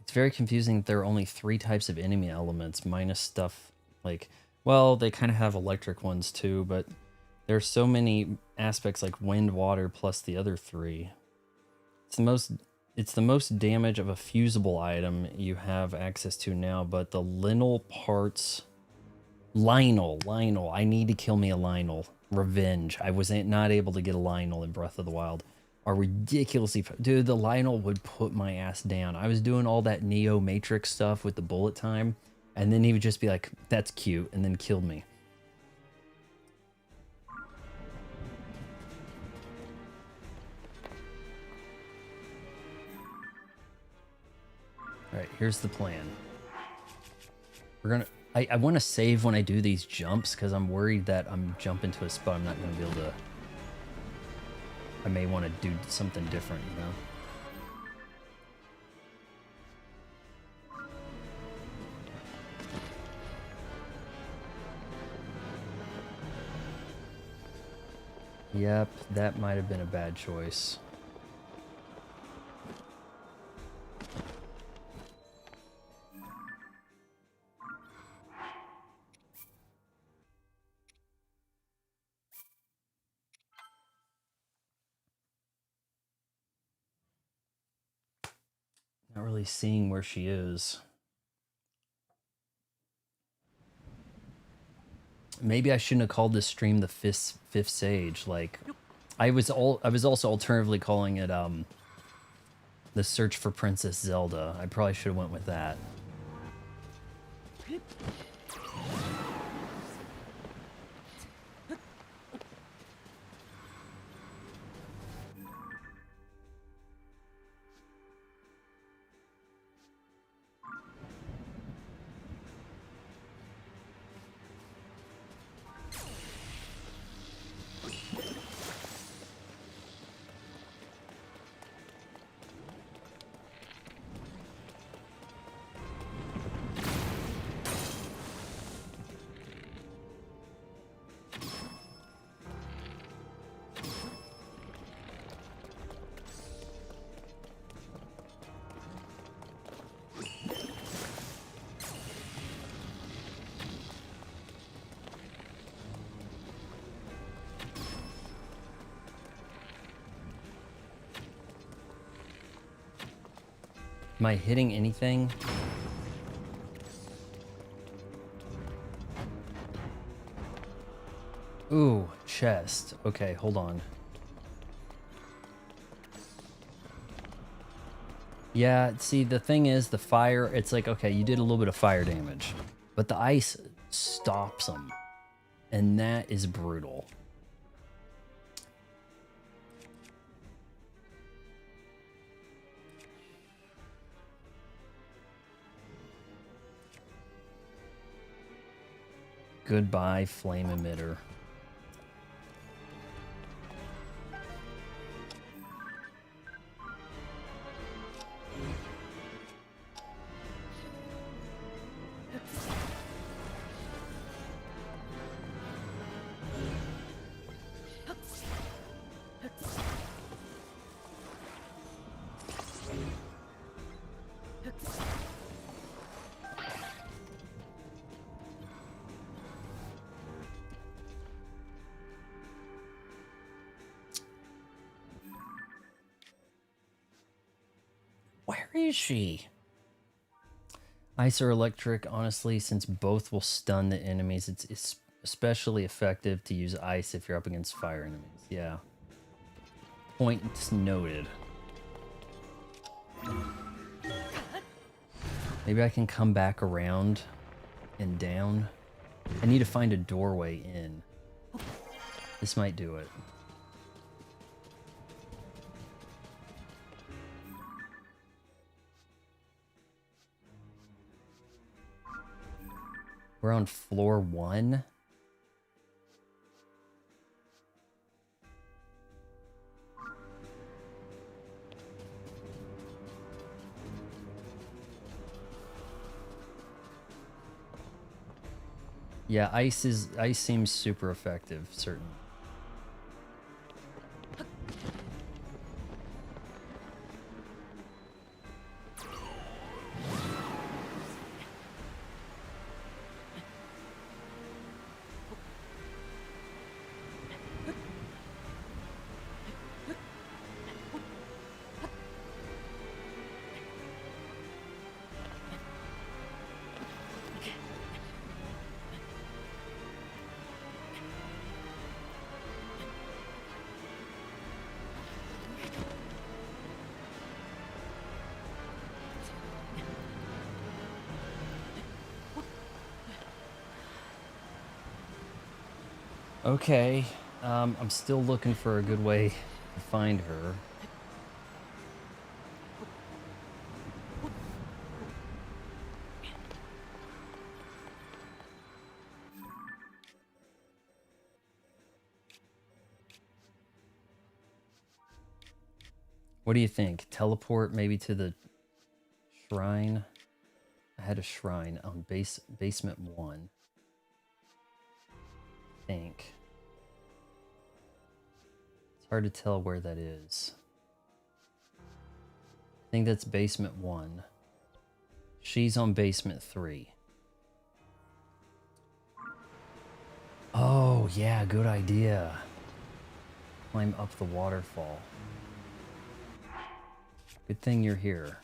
It's very confusing that there are only 3 types of enemy elements, minus stuff like, well, they kind of have electric ones too, but there's so many aspects like wind, water, plus the other 3. It's the most damage of a fusible item you have access to now, but the Lynel parts... Lynel. I need to kill me a Lynel. Revenge. I was not able to get a Lynel in Breath of the Wild. Are ridiculously... Dude, the Lynel would put my ass down. I was doing all that Neo Matrix stuff with the bullet time, and then he would just be like, that's cute, and then killed me. Alright, here's the plan. We're gonna... I want to save when I do these jumps, because I'm worried that I'm jumping to a spot I'm not going to be able to... I may want to do something different, you know? Yep, that might have been a bad choice. Not really seeing where she is. Maybe I shouldn't have called this stream the fifth Sage. Like, I was also alternatively calling it the search for Princess Zelda. I probably should have went with that. Am I hitting anything? Ooh, chest. Okay, hold on. Yeah, see, the thing is, the fire, it's like, okay, you did a little bit of fire damage, but the ice stops them, and that is brutal. Goodbye, flame emitter. is she? Ice or electric, honestly, since both will stun the enemies, it's especially effective to use ice if you're up against fire enemies. Yeah. Points noted. Maybe I can come back around and down. I need to find a doorway in. This might do it. We're on floor 1. Yeah, ice seems super effective, certainly. Okay, I'm still looking for a good way to find her. What do you think? Teleport maybe to the shrine? I had a shrine on basement 1. I think. It's hard to tell where that is. I think that's basement 1. She's on basement 3. Oh, yeah, good idea. Climb up the waterfall. Good thing you're here.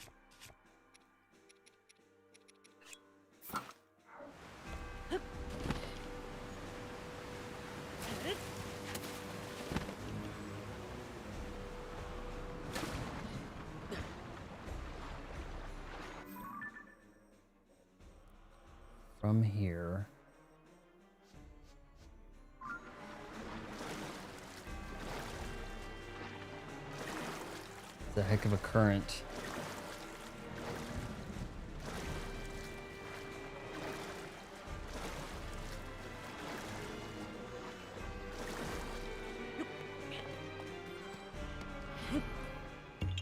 From here. It's a heck of a current.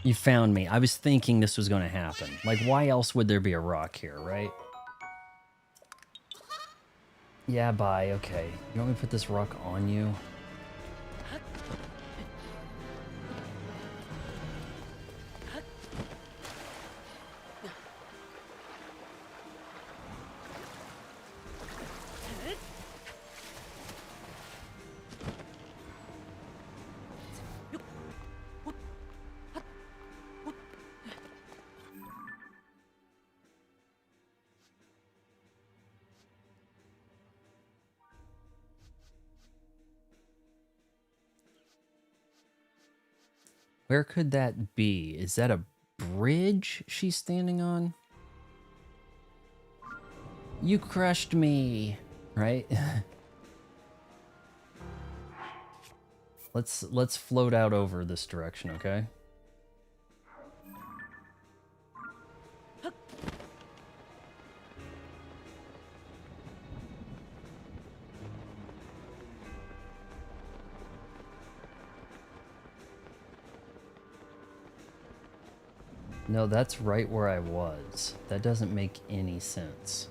You found me. I was thinking this was going to happen. Like, why else would there be a rock here, right? Yeah, bye. Okay. You want me to put this rock on you? Where could that be? Is that a bridge she's standing on? You crushed me, right? Let's float out over this direction, okay? No, that's right where I was. That doesn't make any sense.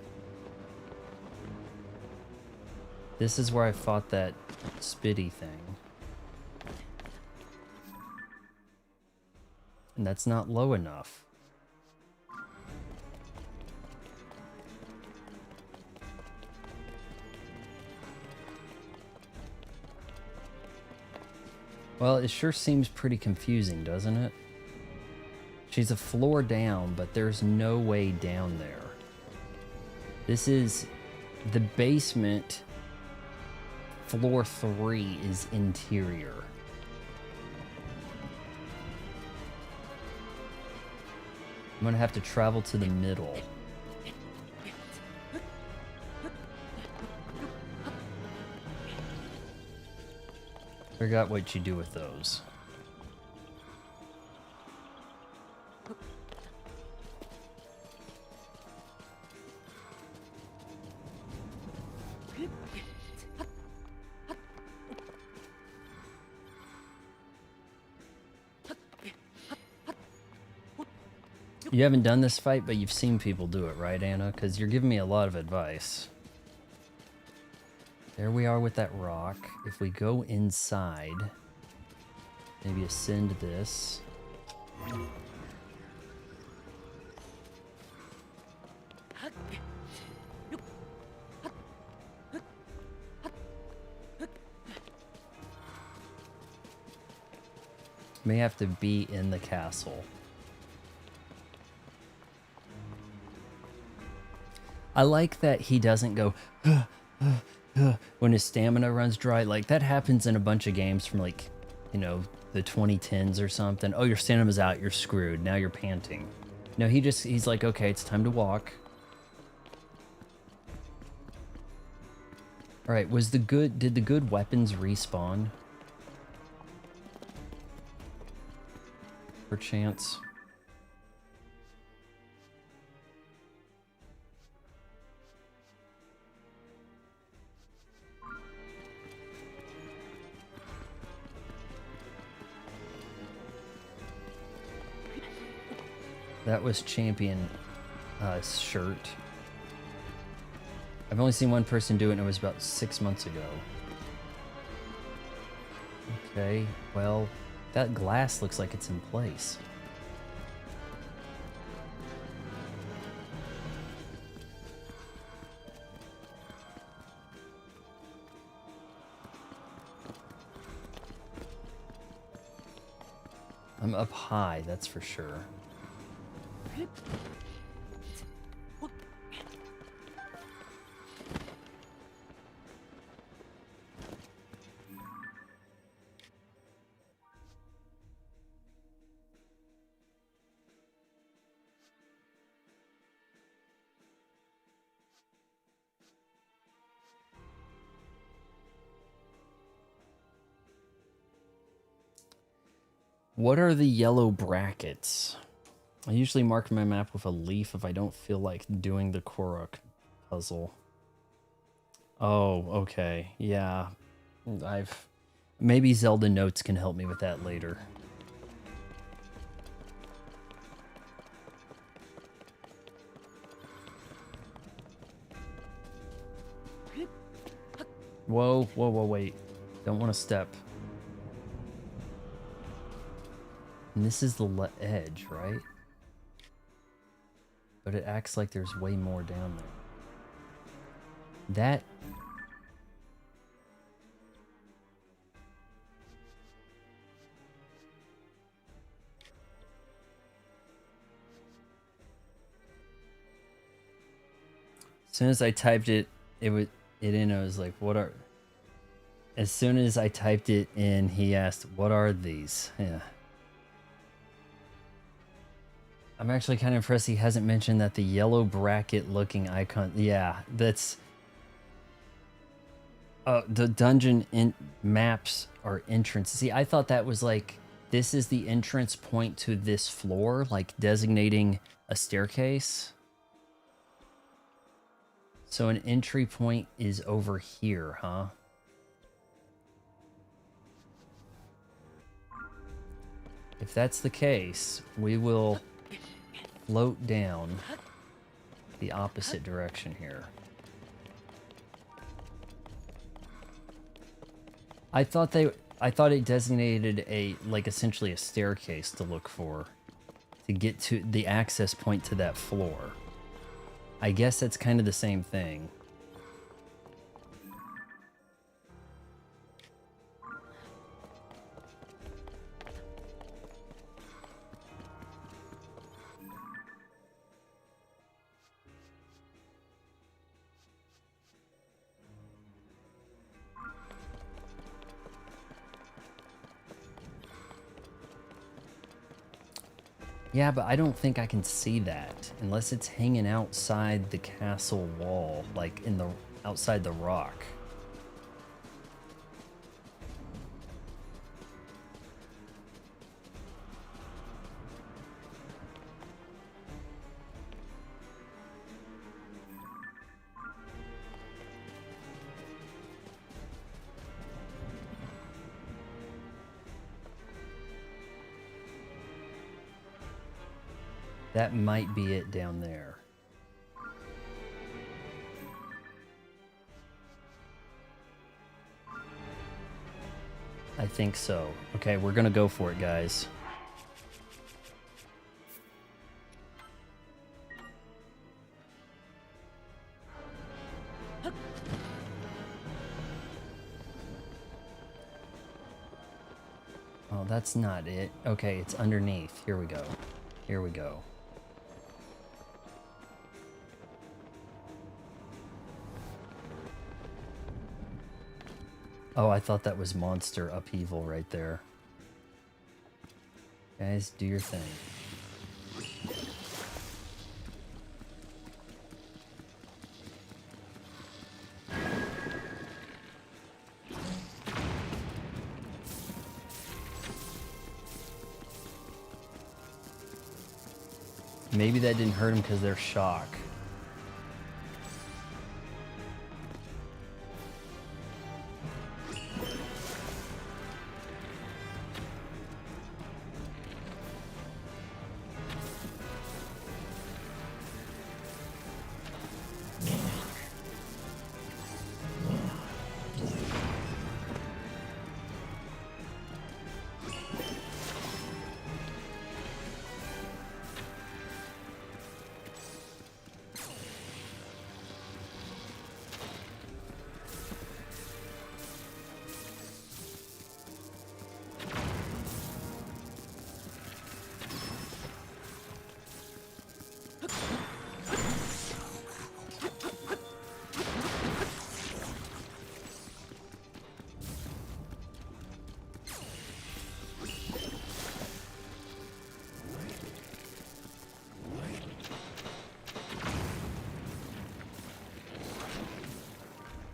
This is where I fought that spitty thing. And that's not low enough. Well, it sure seems pretty confusing, doesn't it? She's a floor down, but there's no way down there. This is the basement. Floor 3 is interior. I'm gonna have to travel to the middle. Forgot what you do with those. You haven't done this fight, but you've seen people do it, right, Anna? Because you're giving me a lot of advice. There we are with that rock. If we go inside, maybe ascend this. May have to be in the castle. I like that he doesn't go when his stamina runs dry. Like, that happens in a bunch of games from, like, you know, the 2010s or something. Oh, your stamina's out, you're screwed. Now you're panting. No, he's like, okay, it's time to walk. All right, did the good weapons respawn? Perchance. That was champion shirt. I've only seen one person do it, and it was about 6 months ago. Okay, well, that glass looks like it's in place. I'm up high, that's for sure. What are the yellow brackets? I usually mark my map with a leaf if I don't feel like doing the Korok puzzle. Oh, okay. Yeah. Maybe Zelda Notes can help me with that later. Whoa, whoa, whoa, wait. Don't want to step. And this is the edge, right? But it acts like there's way more down there. That... As soon as I typed it in, I was like, what are... As soon as I typed it in, he asked, what are these? Yeah. I'm actually kind of impressed he hasn't mentioned that the yellow bracket looking icon. Yeah, that's... the dungeon maps are entrance. See, I thought that was like, this is the entrance point to this floor, like designating a staircase. So an entry point is over here, huh? If that's the case, we will float down the opposite direction here. I thought it designated essentially a staircase to look for to get to the access point to that floor. I guess that's kind of the same thing. Yeah, but I don't think I can see that unless it's hanging outside the castle wall, like in the outside the rock. That might be it down there. I think so. Okay, we're gonna go for it, guys. Oh, that's not it. Okay, it's underneath. Here we go. Here we go. Oh, I thought that was monster upheaval right there. Guys, do your thing. Maybe that didn't hurt them because they're shock.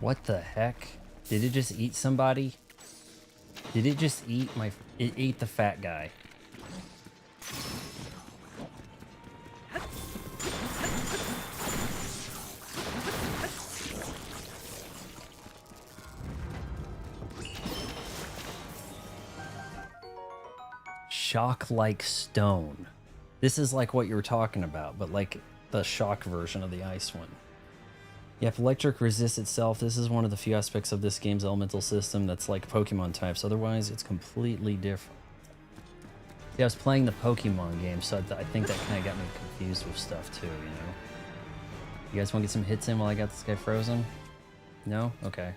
What the heck? Did it just eat somebody? Did it just eat my... It ate the fat guy. Shock like stone. This is like what you were talking about, but like the shock version of the ice one. Yeah, if electric resists itself, this is one of the few aspects of this game's elemental system that's like Pokemon types. Otherwise, it's completely different. Yeah, I was playing the Pokemon game, so I think that kind of got me confused with stuff too, you know? You guys want to get some hits in while I got this guy frozen? No? Okay.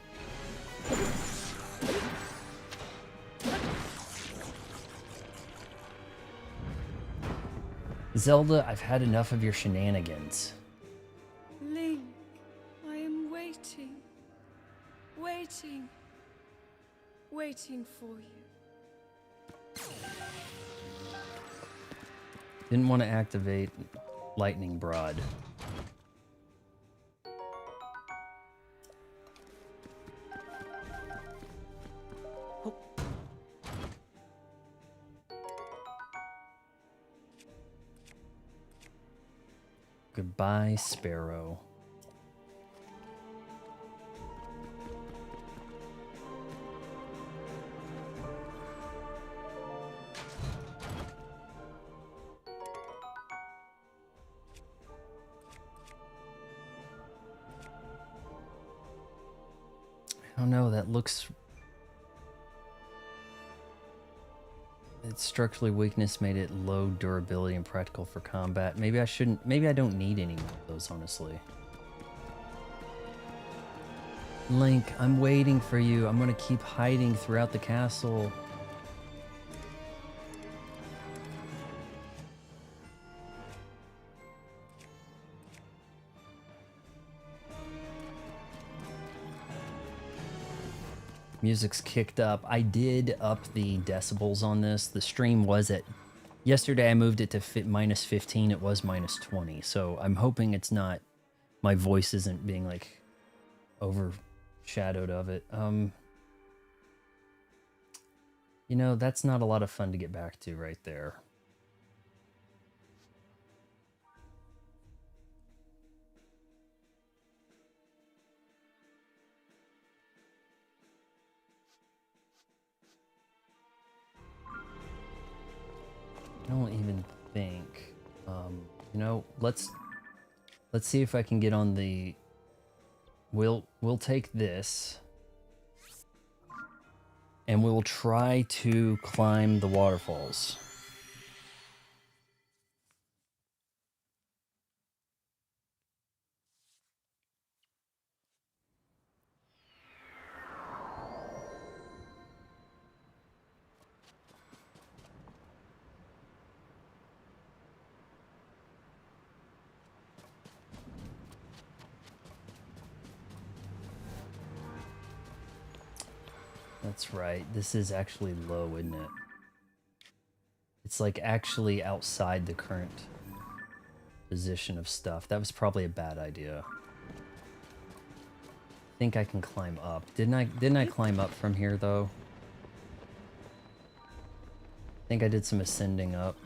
Zelda, I've had enough of your shenanigans. Link, I am waiting. Waiting. Waiting for you. Didn't want to activate Lightning Rod. Goodbye, Sparrow. I don't know, that looks... Its structurally weakness made it low durability and practical for combat. Maybe I shouldn't... Maybe I don't need any of those, honestly. Link, I'm waiting for you. I'm gonna keep hiding throughout the castle. Music's kicked up. I did up the decibels on this. The stream was at... Yesterday I moved it to minus 15. It was minus 20. So I'm hoping it's not, my voice isn't being like overshadowed of it. You know, that's not a lot of fun to get back to right there. I don't even think. You know, let's see if I can get on the. We'll take this, and we'll try to climb the waterfalls. That's right. This is actually low, isn't it? It's like actually outside the current position of stuff. That was probably a bad idea. I think I can climb up. Didn't I climb up from here though? I think I did some ascending up.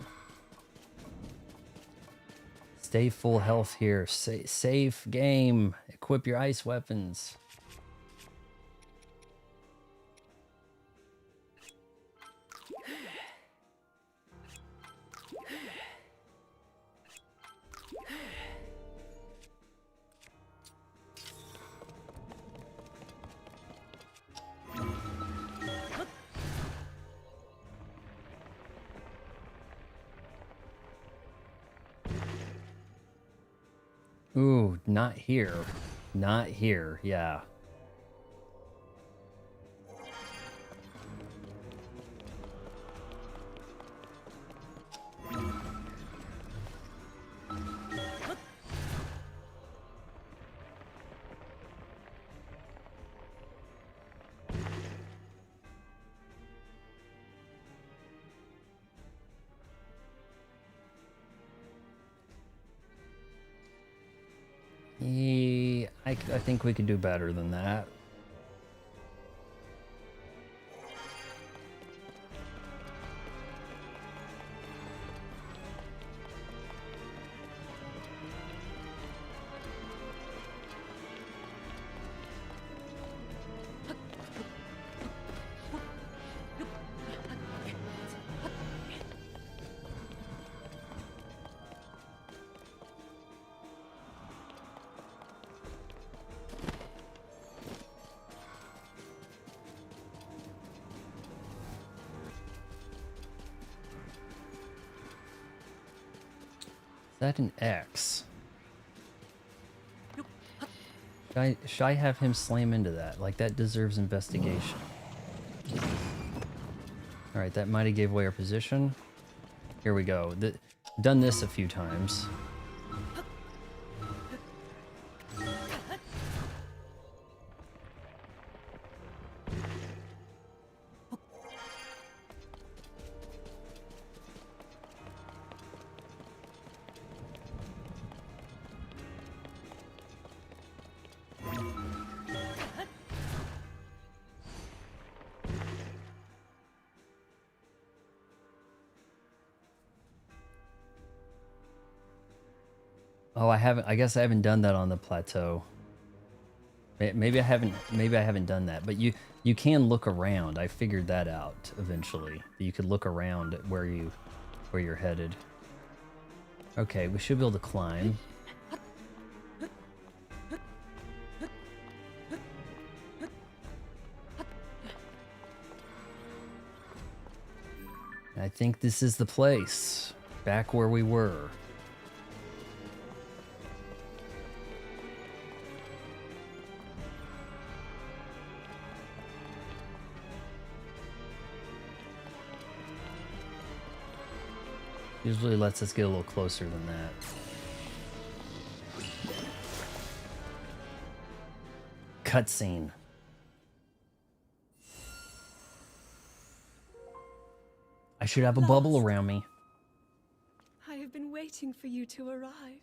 Stay full health here. Safe game. Equip your ice weapons. Ooh, not here. Not here, yeah. I think we could do better than that. Is that an X? Should I have him slam into that? Like, that deserves investigation. Alright, that might have gave away our position. Here we go. Done this a few times. Oh, I guess I haven't done that on the plateau. Maybe I haven't done that, but you can look around. I figured that out eventually. You could look around at where you're headed. Okay, we should be able to climb. I think this is the place. Back where we were. Usually lets us get a little closer than that. Cutscene. I should have a bubble around me. I have been waiting for you to arrive.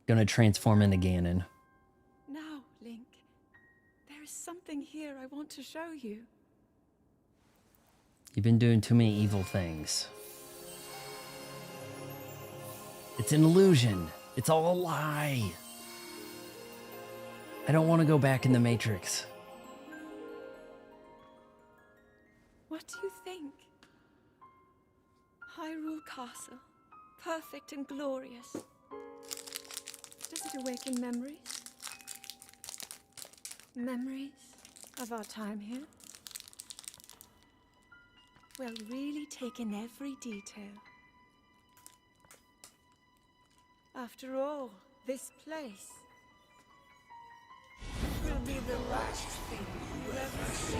Gonna transform into Ganon. Now, Link, there is something here I want to show you. You've been doing too many evil things. It's an illusion. It's all a lie. I don't want to go back in the Matrix. What do you think? Hyrule Castle, perfect and glorious. Does it awaken memories? Memories of our time here? Well, really take in every detail. After all, this place will be the last thing you ever see.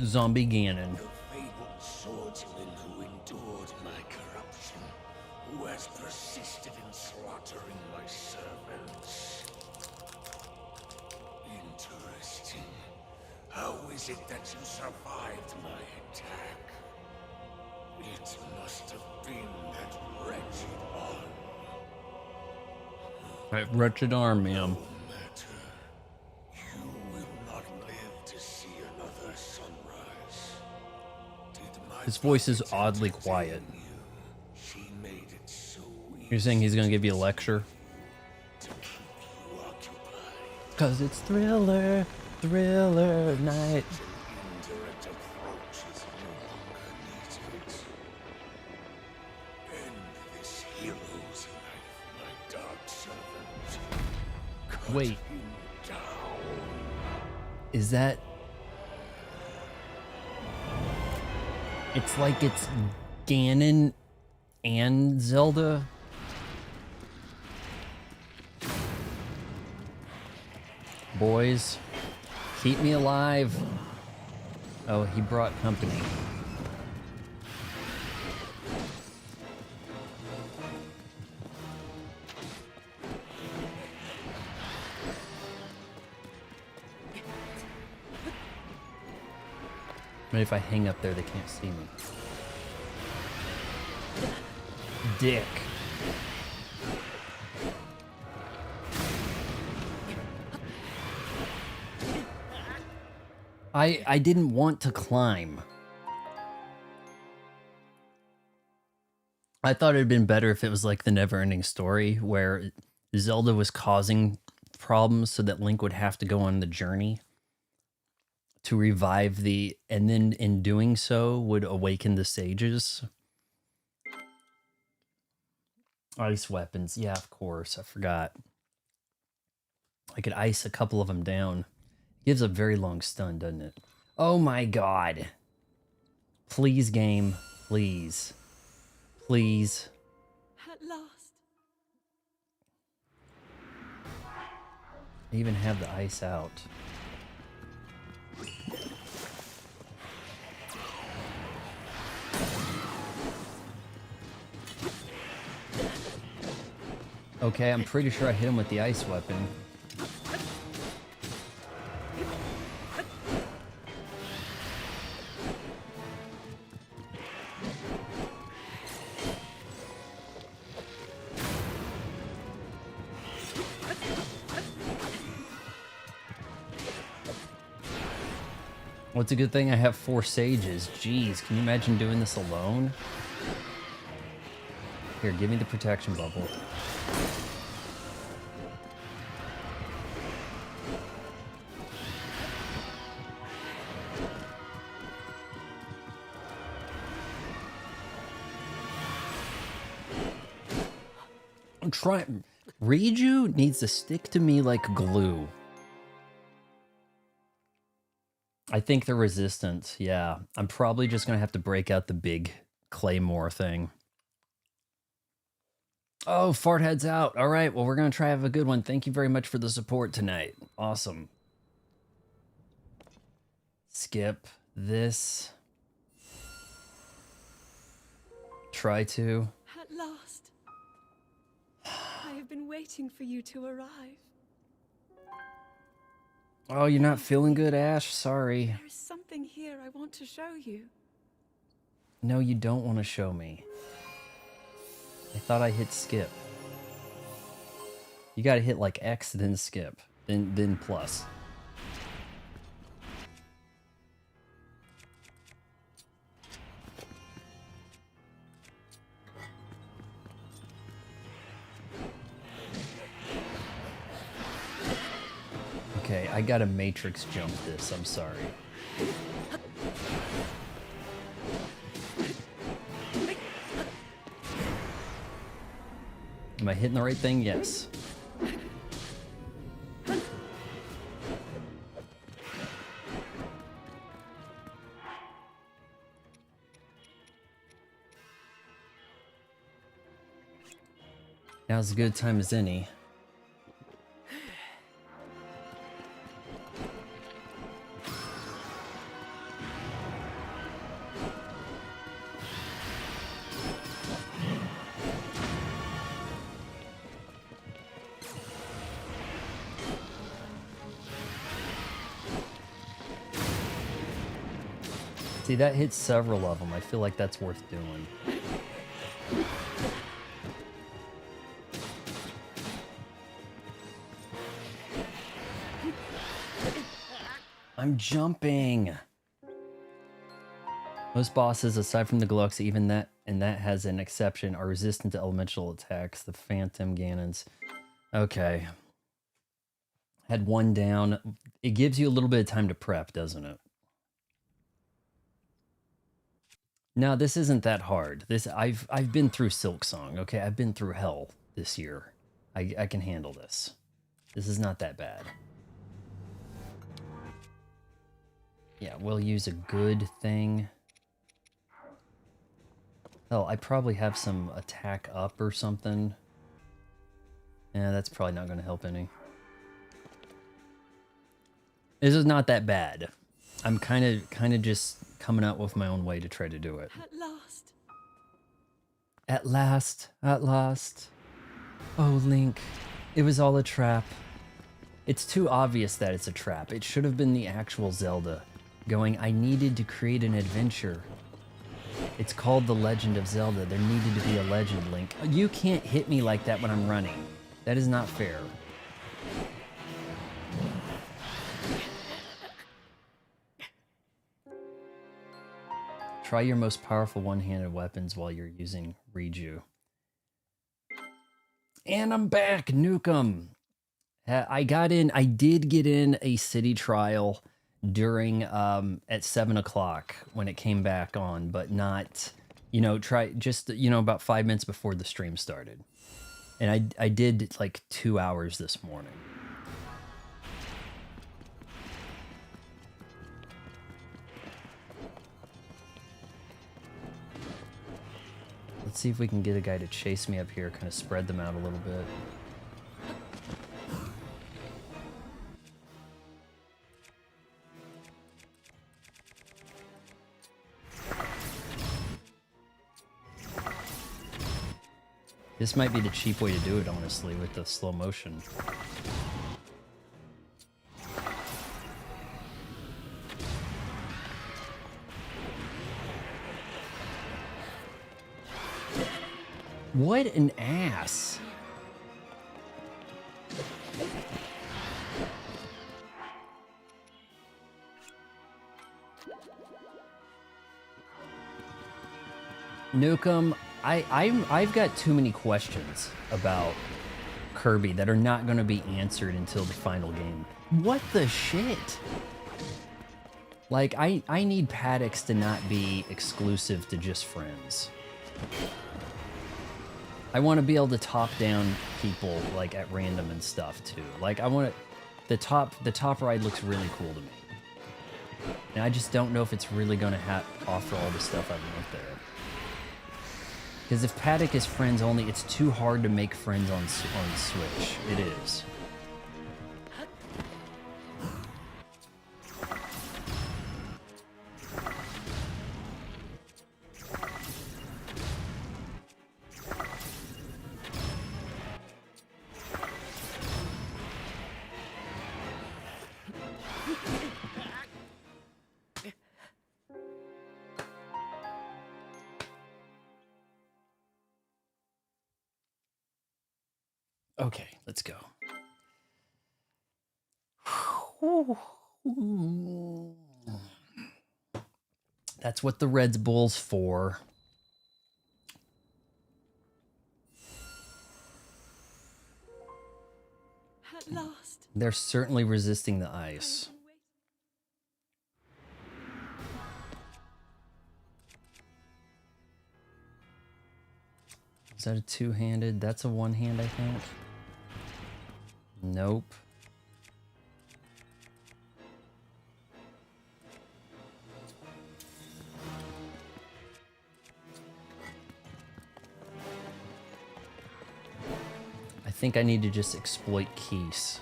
Zombie Ganon. The fabled swordsman who endured my corruption, who has persisted in slaughtering my servants. Interesting. How is it that you survived my attack? It must have been that wretched arm. That wretched arm, ma'am. No matter. You will not live to see another sunrise. Did my His voice is prophet oddly entertain quiet. you? She made it so You're saying he's gonna give you a lecture? to keep you occupied. Cause it's thriller night. Indirect approach is no longer needed. End this hero's life, my dark servant. Cut Wait. him down. Is that... It's like it's Ganon and Zelda? Boys, keep me alive. Oh, he brought company. Maybe if I hang up there, they can't see me. Dick. I didn't want to climb. I thought it'd been better if it was like the Never-Ending Story, where Zelda was causing problems so that Link would have to go on the journey to revive the, and then in doing so would awaken the sages. Ice weapons, yeah, of course, I forgot. I could ice a couple of them down. Gives a very long stun, doesn't it? Oh my god. Please, game, please. Please. At last. I even have the ice out. Okay, I'm pretty sure I hit him with the ice weapon. Well, it's a good thing I have 4 sages. Jeez, can you imagine doing this alone? Here, give me the protection bubble. I'm trying. Riju needs to stick to me like glue. I think the resistance, yeah. I'm probably just going to have to break out the big claymore thing. Oh, fart head's out. All right, well, we're going to try to have a good one. Thank you very much for the support tonight. Awesome. Skip this. Try to. At last. I have been waiting for you to arrive. Oh, you're not feeling good, Ash? Sorry. There is something here I want to show you. No, you don't want to show me. I thought I hit skip. You gotta hit like X, then skip, then plus. Okay, I gotta matrix jump this, I'm sorry. Am I hitting the right thing? Yes. Now's as good a time as any. See, that hits several of them. I feel like that's worth doing. I'm jumping. Most bosses, aside from the Glucks, even that, and that has an exception, are resistant to elemental attacks. The Phantom Ganons. Okay. Had one down. It gives you a little bit of time to prep, doesn't it? No, this isn't that hard. I've been through Silksong, okay? I've been through hell this year. I can handle this. This is not that bad. Yeah, we'll use a good thing. Oh, I probably have some attack up or something. Yeah, that's probably not going to help any. This is not that bad. I'm kind of just coming out with my own way to try to do it. At last. At last, at last. Oh, Link, it was all a trap. It's too obvious that it's a trap. It should have been the actual Zelda going, I needed to create an adventure. It's called The Legend of Zelda. There needed to be a legend, Link. You can't hit me like that when I'm running. That is not fair. Try your most powerful one-handed weapons while you're using Riju. And I'm back, nuke 'em. I did get in a city trial during, at 7 o'clock when it came back on, but not, you know, about 5 minutes before the stream started. And I did like 2 hours this morning. Let's see if we can get a guy to chase me up here, kind of spread them out a little bit. This might be the cheap way to do it, honestly, with the slow motion. What an ass. Nukem, I've got too many questions about Kirby that are not going to be answered until the final game. What the shit? Like, I need Paddocks to not be exclusive to just friends. I want to be able to top down people like at random and stuff too. Like I want the top ride looks really cool to me. And I just don't know if it's really going to offer all the stuff I want there. Because if Paddock is friends only, it's too hard to make friends on Switch. It is. Okay, let's go. That's what the Red Bull's for. At last. They're certainly resisting the ice. Is that a two-handed? That's a one-hand, I think. Nope. I think I need to just exploit Keys.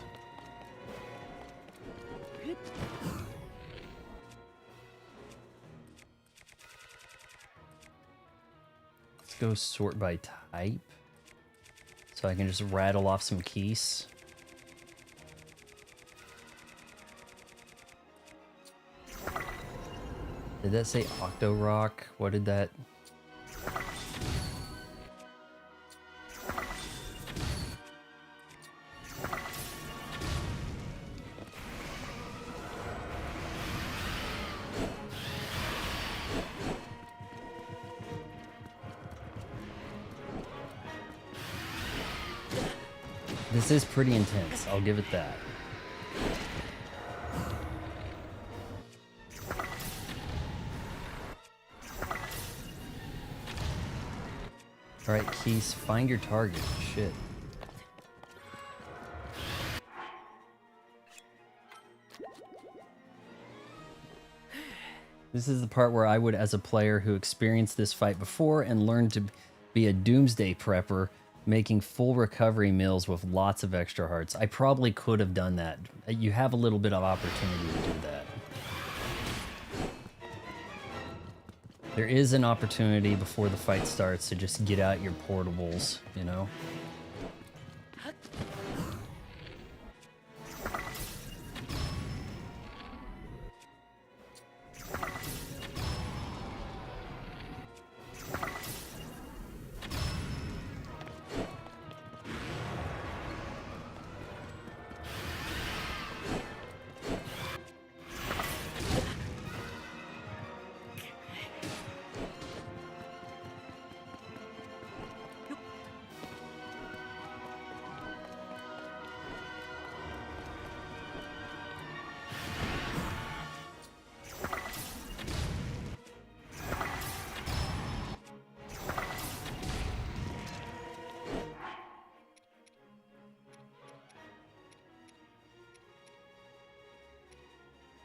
Let's go sort by type. So I can just rattle off some keys. Did that say Octo Rock? What did that... This is pretty intense, I'll give it that. Alright, Keys, find your target. Shit. This is the part where I would, as a player who experienced this fight before and learned to be a doomsday prepper, making full recovery meals with lots of extra hearts. I probably could have done that. You have a little bit of opportunity to do that. There is an opportunity before the fight starts to just get out your portables, you know?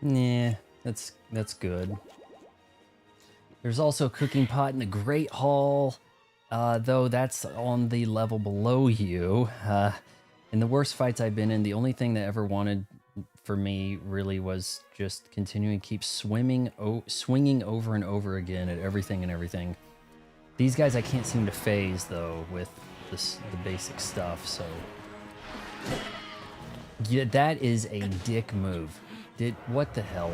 Nah, that's good. There's also a cooking pot in the Great Hall, though that's on the level below you. In the worst fights I've been in, the only thing that ever wanted for me really was just continuing to keep swinging over and over again at everything and everything. These guys I can't seem to phase though with the basic stuff, so yeah, that is a dick move. What the hell?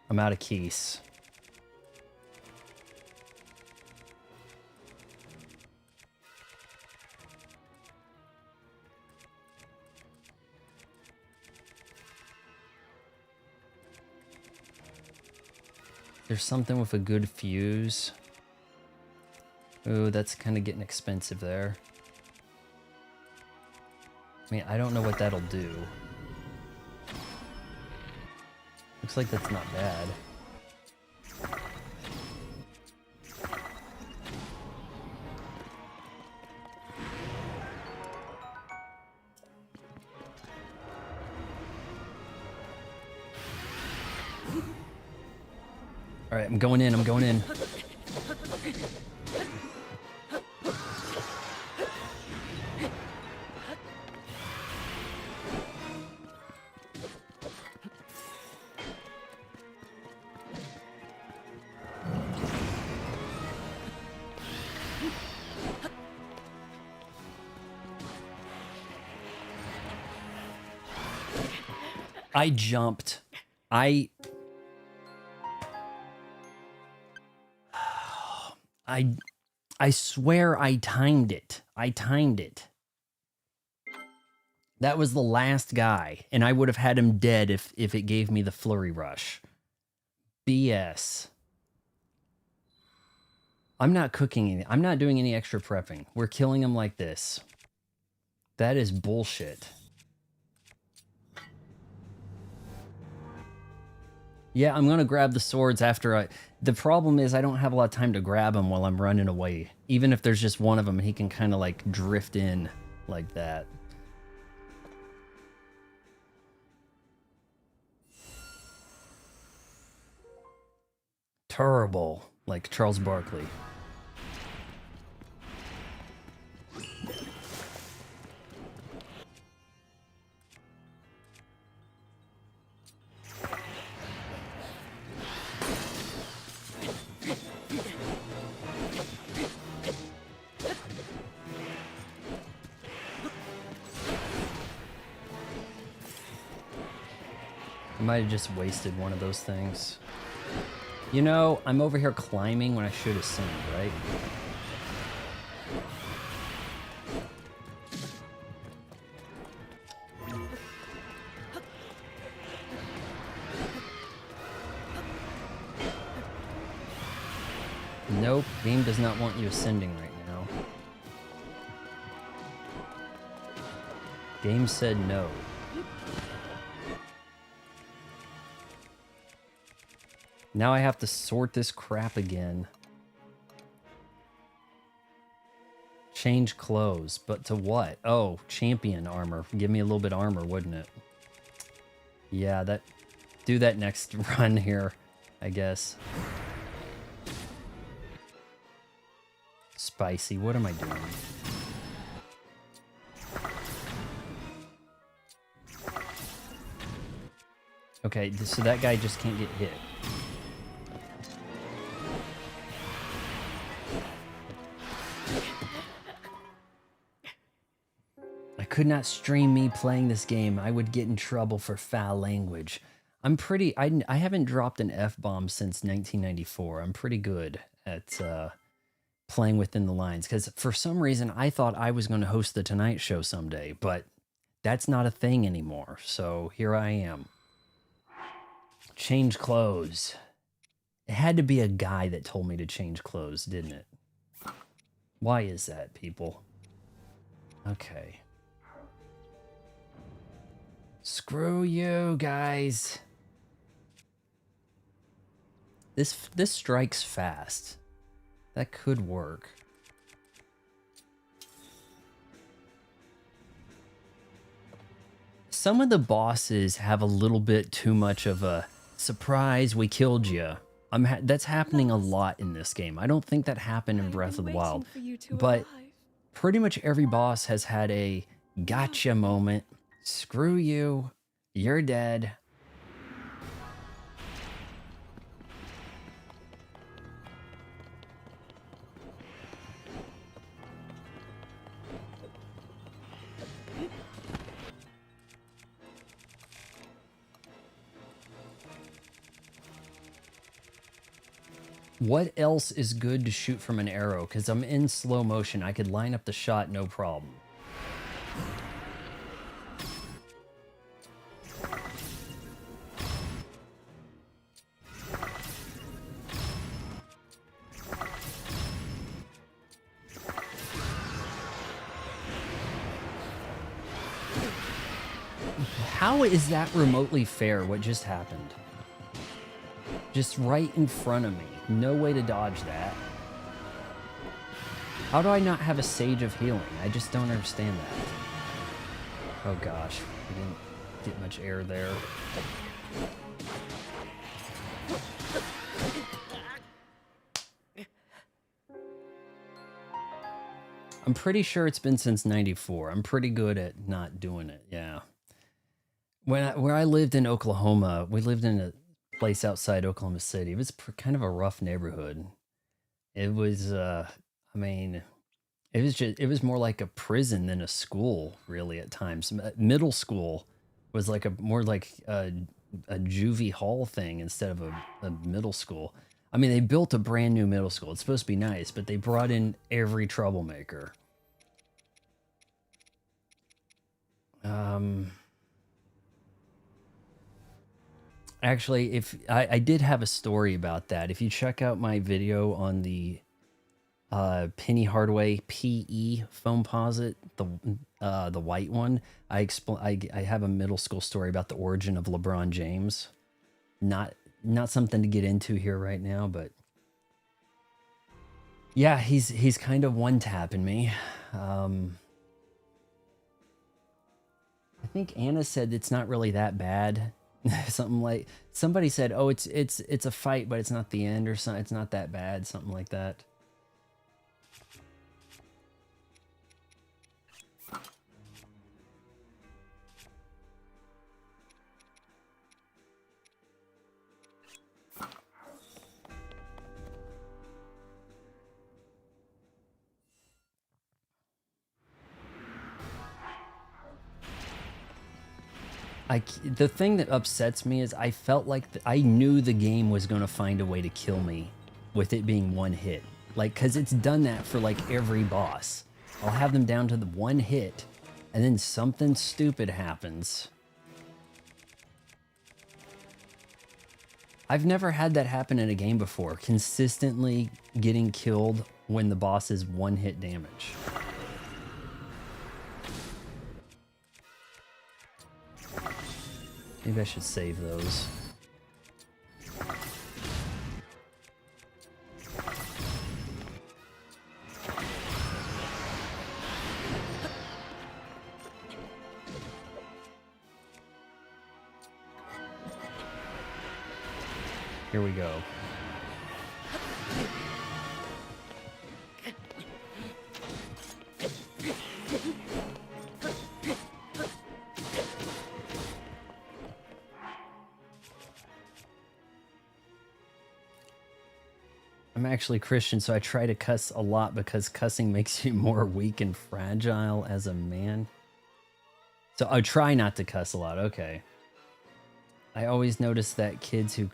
I'm out of keys. There's something with a good fuse. Ooh, that's kind of getting expensive there. I mean, I don't know what that'll do. Looks like that's not bad. All right, I'm going in, I'm going in. I jumped. I I I swear I timed it. I timed it. That was the last guy, and I would have had him dead if it gave me the flurry rush. BS. I'm not cooking any. I'm not doing any extra prepping. We're killing him like this. That is bullshit. Yeah, I'm gonna grab the swords after I... The problem is I don't have a lot of time to grab him while I'm running away. Even if there's just one of them, he can kind of like drift in like that. Terrible, like Charles Barkley. I might have just wasted one of those things. You know, I'm over here climbing when I should have singed, right? Nope, game does not want you ascending right now. Game said no. Now I have to sort this crap again. Change clothes, but to what? Oh, champion armor. Give me a little bit of armor, wouldn't it? Yeah, that... Do that next run here, I guess. Spicy, what am I doing? Okay, so that guy just can't get hit. I could not stream me playing this game. I would get in trouble for foul language. I'm pretty... I haven't dropped an F-bomb since 1994. I'm pretty good at playing within the lines. Because for some reason, I thought I was going to host The Tonight Show someday. But that's not a thing anymore. So here I am. Change clothes. It had to be a guy that told me to change clothes, didn't it? Why is that, people? Okay. Screw you, guys. This strikes fast. That could work. Some of the bosses have a little bit too much of a surprise, we killed you. That's happening a lot in this game. I don't think that happened in Breath of the Wild. But pretty much every boss has had a gotcha moment. Screw you. You're dead. What else is good to shoot from an arrow? Because I'm in slow motion. I could line up the shot, no problem. How is that remotely fair, what just happened? Just right in front of me. No way to dodge that. How do I not have a Sage of Healing? I just don't understand that. Oh gosh, I didn't get much air there. I'm pretty sure it's been since '94. I'm pretty good at not doing it, yeah. Where I lived in Oklahoma, we lived in a place outside Oklahoma City. It was kind of a rough neighborhood. It was, I mean, it was more like a prison than a school, really, at times. Middle school was like a more like a juvie hall thing instead of a middle school. I mean, they built a brand new middle school. It's supposed to be nice, but they brought in every troublemaker. Actually, if I did have a story about that. If you check out my video on the Penny Hardaway PE foam posit, the white one, I have a middle school story about the origin of LeBron James. Not something to get into here right now, but yeah, he's kind of one tapping me. I think Anna said it's not really that bad. Something like somebody said, "Oh, it's a fight, but it's not the end," or something. It's not that bad, something like that. The thing that upsets me is I felt like I knew the game was going to find a way to kill me with it being one hit. Like, because it's done that for like every boss. I'll have them down to the one hit, and then something stupid happens. I've never had that happen in a game before, consistently getting killed when the boss is one hit damage. Maybe I should save those. Here we go. I'm actually Christian, so I try to cuss a lot because cussing makes you more weak and fragile as a man. So I try not to cuss a lot. Okay. I always notice that kids who...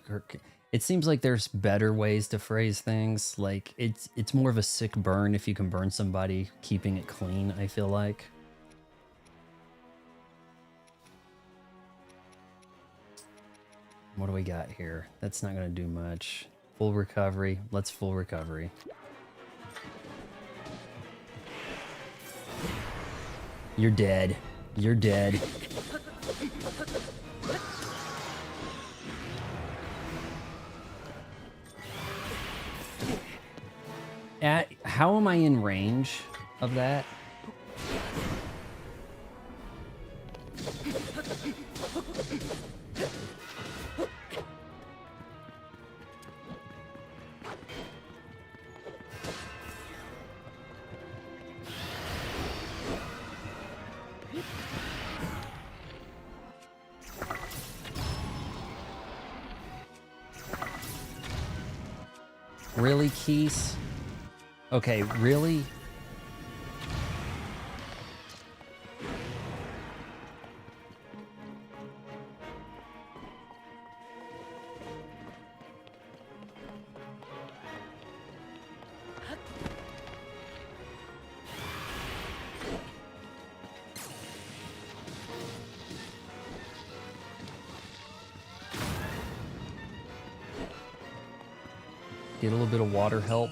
It seems like there's better ways to phrase things. Like, it's more of a sick burn if you can burn somebody, keeping it clean, I feel like. What do we got here? That's not going to do much. Full recovery. Let's full recovery. You're dead. You're dead. How am I in range of that? Really, Keese? Okay, really? Get a little bit of water help.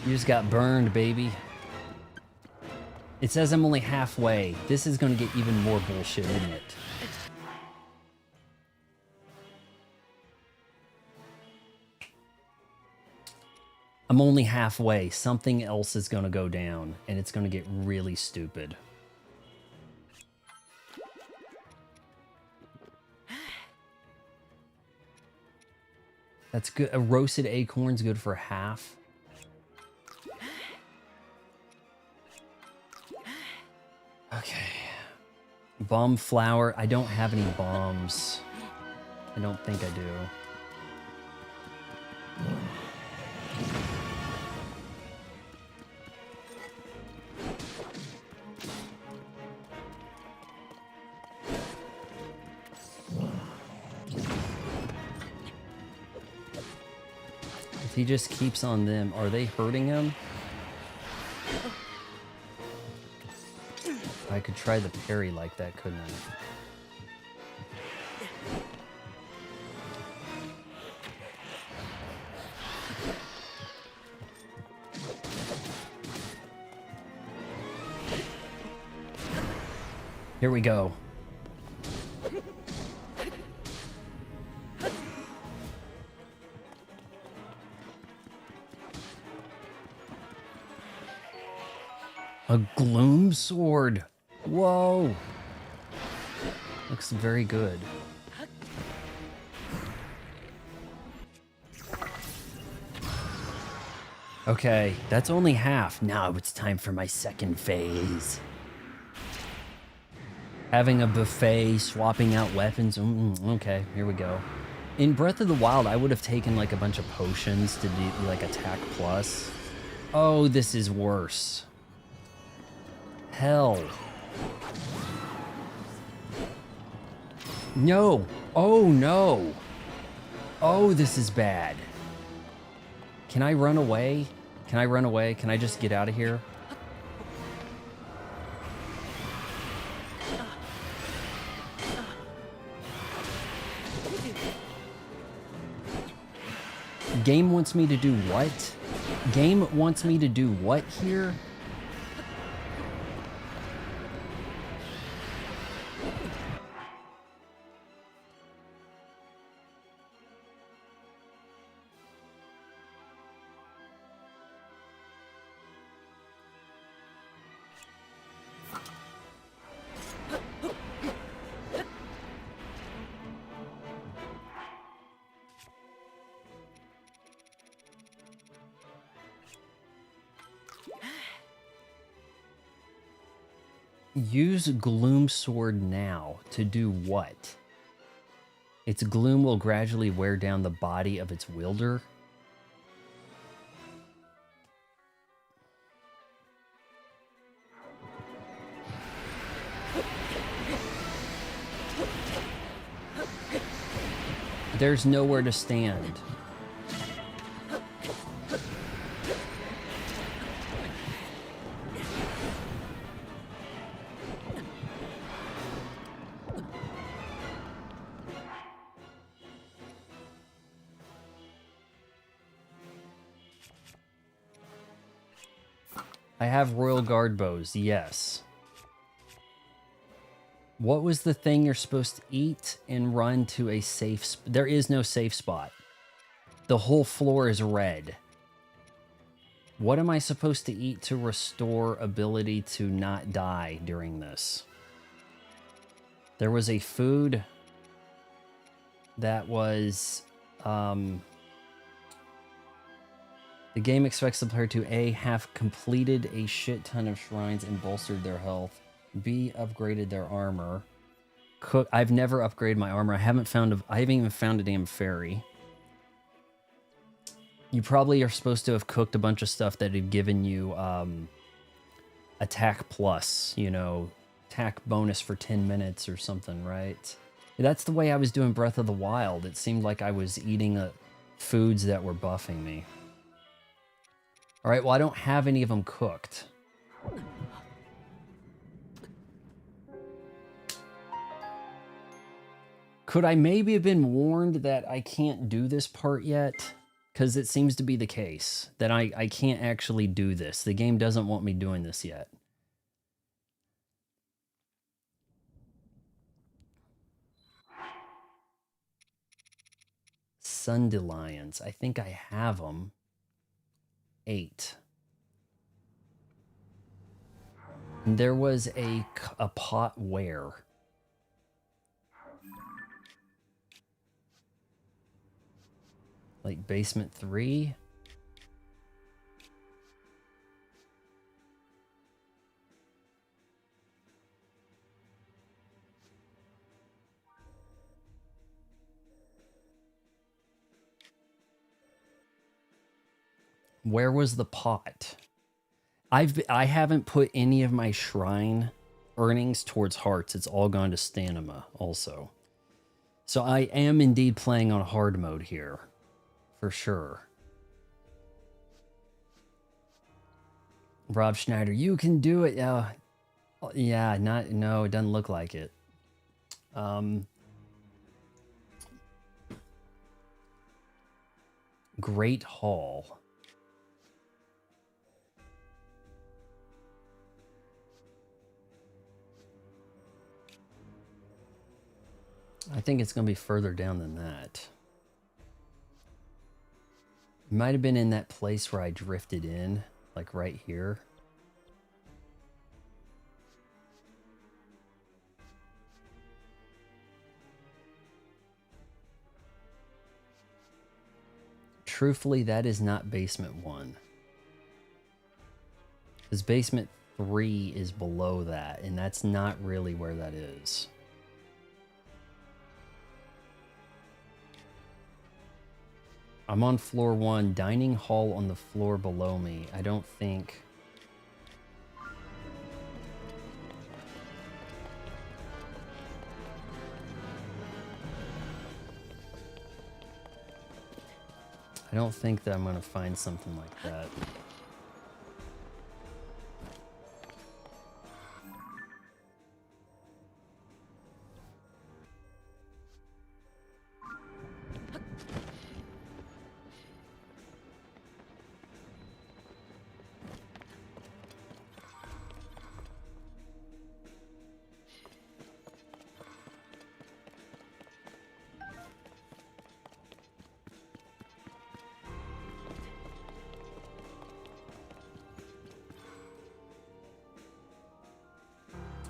You just got burned, baby. It says I'm only halfway. This is going to get even more bullshit, isn't it? I'm only halfway. Something else is going to go down, and it's going to get really stupid. That's good. A roasted acorn's good for half. Okay. Bomb flower. I don't have any bombs. I don't think I do. If he just keeps on them, are they hurting him? I could try the parry like that, couldn't I? Here we go. A gloom sword. Whoa. Looks very good. Okay, that's only half. Now it's time for my second phase. Having a buffet, swapping out weapons. Okay, here we go. In Breath of the Wild, I would have taken like a bunch of potions to do like attack plus. Oh, this is worse. Hell. No. Oh, no. Oh, this is bad. Can I run away? Can I run away? Can I just get out of here? Game wants me to do what? Game wants me to do what here? Use Gloom Sword now to do what? Its gloom will gradually wear down the body of its wielder. There's nowhere to stand. I have Royal Guard bows, yes. What was the thing you're supposed to eat and run to a safe There is no safe spot. The whole floor is red. What am I supposed to eat to restore ability to not die during this? There was a food that was... The game expects the player to A, have completed a shit ton of shrines and bolstered their health, B, upgraded their armor. I've never upgraded my armor. I haven't even found a damn fairy. You probably are supposed to have cooked a bunch of stuff that had given you attack plus, you know, attack bonus for 10 minutes or something, right? That's the way I was doing Breath of the Wild. It seemed like I was eating foods that were buffing me. All right, well, I don't have any of them cooked. Could I maybe have been warned that I can't do this part yet? Because it seems to be the case, that I can't actually do this. The game doesn't want me doing this yet. Sundelions. I think I have them. 8. And there was a pot where? Like basement 3? Where was the pot? I haven't put any of my shrine earnings towards hearts. It's all gone to stamina also. So I am indeed playing on hard mode here. For sure. Rob Schneider, you can do it. Yeah, no, it doesn't look like it. Great Hall. I think it's going to be further down than that. It might have been in that place where I drifted in, like right here. Truthfully, that is not basement 1. Because basement 3 is below that, and that's not really where that is. I'm on floor 1, dining hall on the floor below me. I don't think... I don't think that I'm going to find something like that.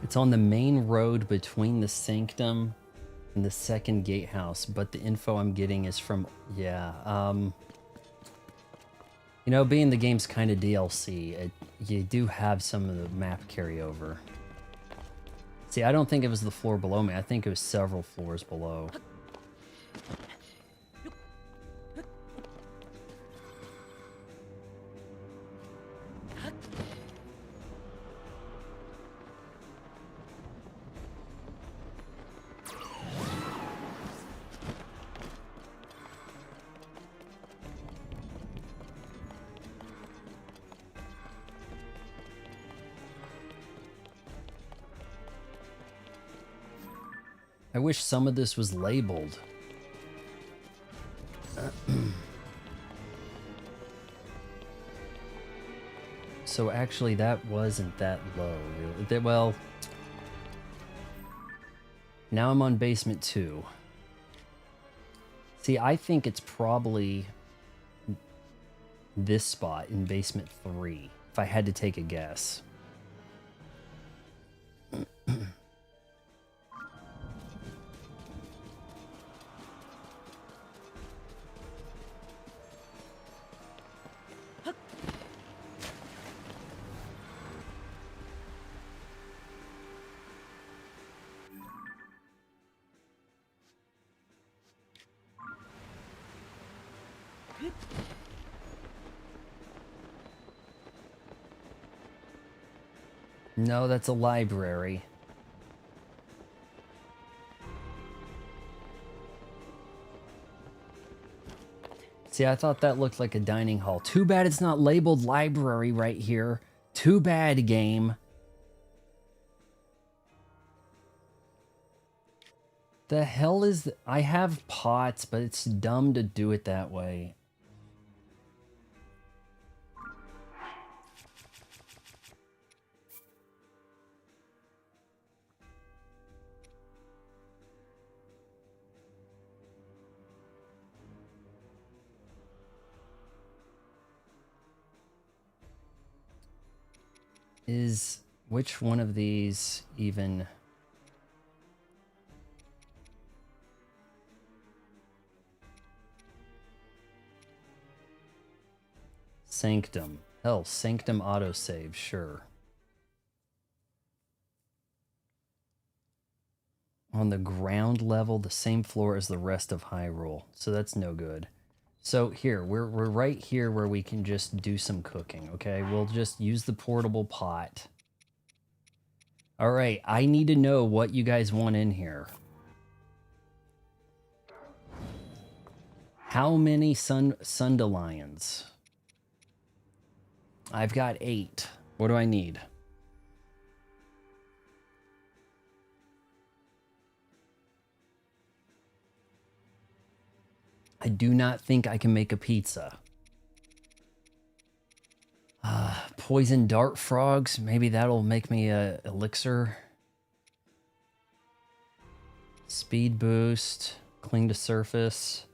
It's on the main road between the sanctum and the second gatehouse, but the info I'm getting is from, yeah, you know, being the game's kind of DLC, you do have some of the map carryover. See, I don't think it was the floor below me. I think it was several floors below. I wish some of this was labeled. So actually that wasn't that low, really. Well, now I'm on basement 2. See, I think it's probably this spot in basement 3, if I had to take a guess. No, that's a library. See, I thought that looked like a dining hall. Too bad it's not labeled library right here. Too bad, game. The hell is... I have pots, but it's dumb to do it that way. Is which one of these even... Sanctum. Hell, Sanctum autosave, sure. On the ground level, the same floor as the rest of Hyrule. So that's no good. So here, we're right here where we can just do some cooking, okay? We'll just use the portable pot. All right, I need to know what you guys want in here. How many Sundelions? I've got 8. What do I need? I do not think I can make a pizza. Poison dart frogs. Maybe that'll make me a elixir. Speed boost. Cling to surface.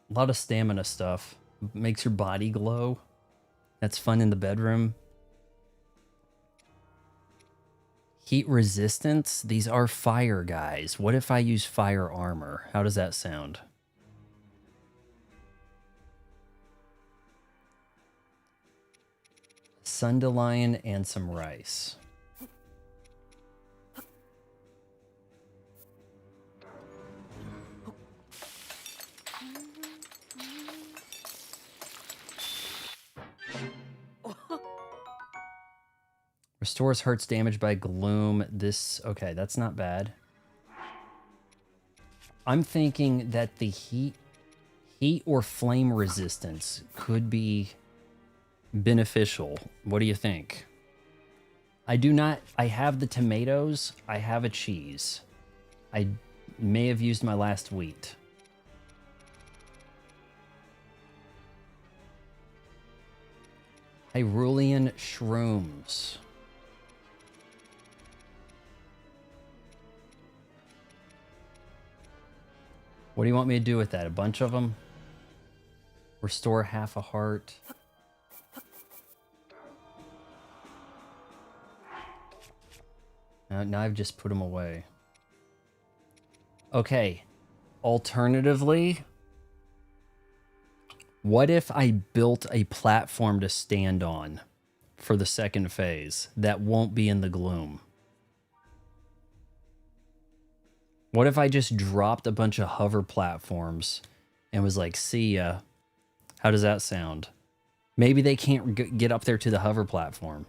A lot of stamina stuff. Makes your body glow. That's fun in the bedroom. Heat resistance. These are fire guys. What if I use fire armor? How does that sound? Sundelion and some rice. Restores hurts damage by gloom. This, okay, that's not bad. I'm thinking that the heat or flame resistance could be beneficial. What do you think? I have the tomatoes. I have a cheese. I may have used my last wheat. Hyrulean shrooms. What do you want me to do with that? A bunch of them? Restore half a heart. Now I've just put them away. Okay. Alternatively, what if I built a platform to stand on for the second phase that won't be in the gloom? What if I just dropped a bunch of hover platforms and was like, see ya? How does that sound? Maybe they can't get up there to the hover platform.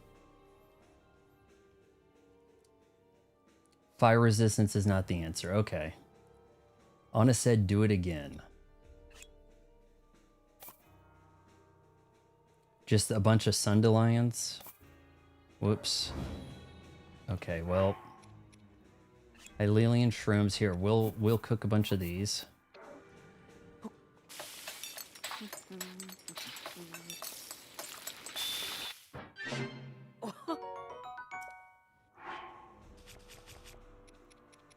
Fire resistance is not the answer. Okay. Anna said do it again. Just a bunch of Sundelions? Whoops. Okay, well... Hylian shrooms here. We'll cook a bunch of these.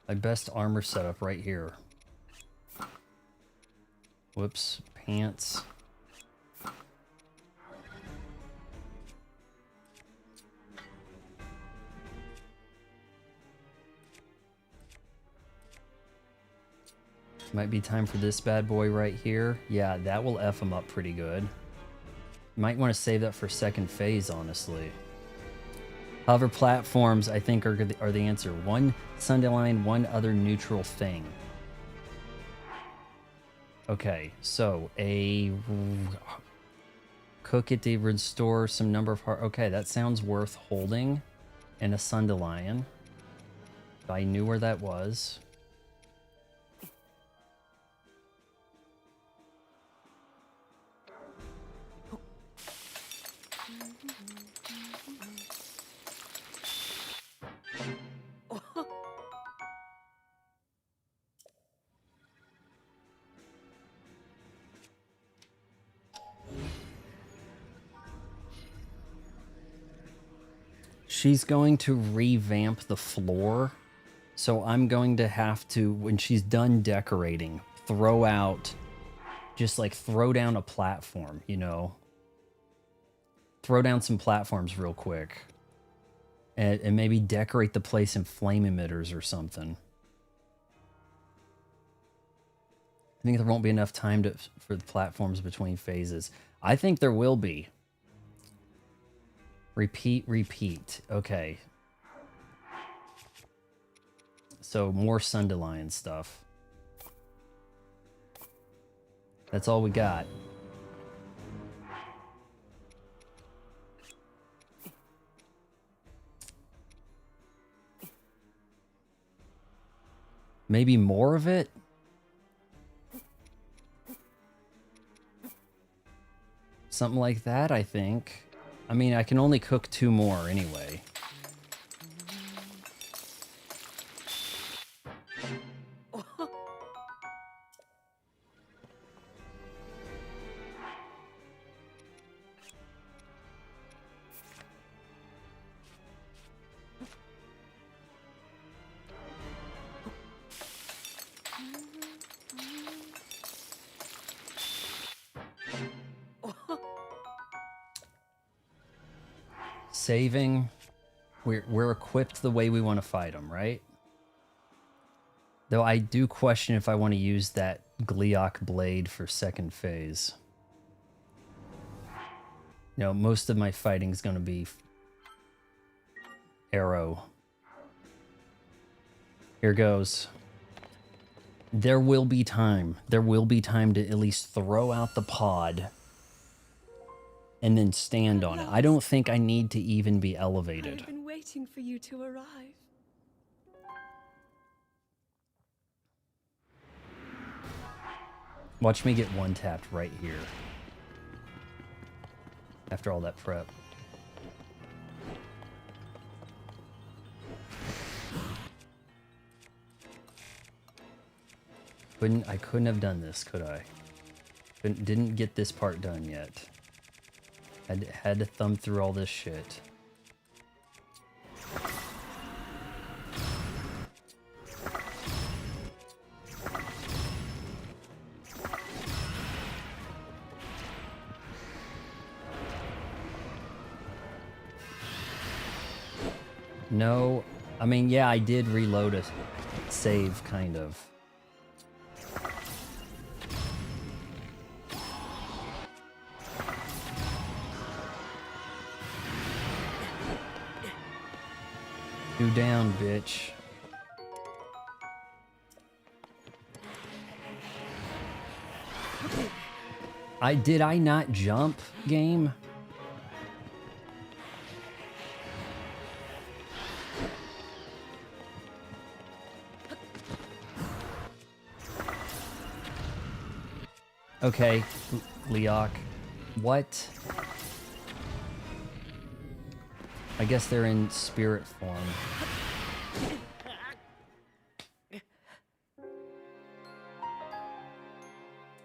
My best armor setup right here. Whoops, pants. Might be time for this bad boy right here. Yeah, that will F him up pretty good. Might want to save that for second phase, honestly. Hover platforms, I think, are the answer. One Sundelion, one other neutral thing. Okay, so a... Cook it to restore some number of heart. Okay, that sounds worth holding. And a Sundelion. If I knew where that was. She's going to revamp the floor, so I'm going to have to, when she's done decorating, throw out, just like throw down a platform, you know? Throw down some platforms real quick. And maybe decorate the place in flame emitters or something. I think there won't be enough time for the platforms between phases. I think there will be. Repeat, repeat. Okay. So more Sundelion stuff. That's all we got. Maybe more of it? Something like that, I think. I mean, I can only cook 2 more anyway. Saving. We're equipped the way we want to fight them, right? Though I do question if I want to use that Gleeok blade for second phase. You know, most of my fighting is going to be arrow. Here goes. There will be time. There will be time to at least throw out the pod and then stand on it. I don't think I need to even be elevated. I've been waiting for you to arrive. Watch me get one tapped right here. After all that prep. I couldn't have done this, could I? Didn't get this part done yet. Had to thumb through all this shit. No, I mean, yeah, I did reload a save, kind of. You down, bitch. Did I not jump, game? Okay, Leok. What? I guess they're in spirit form.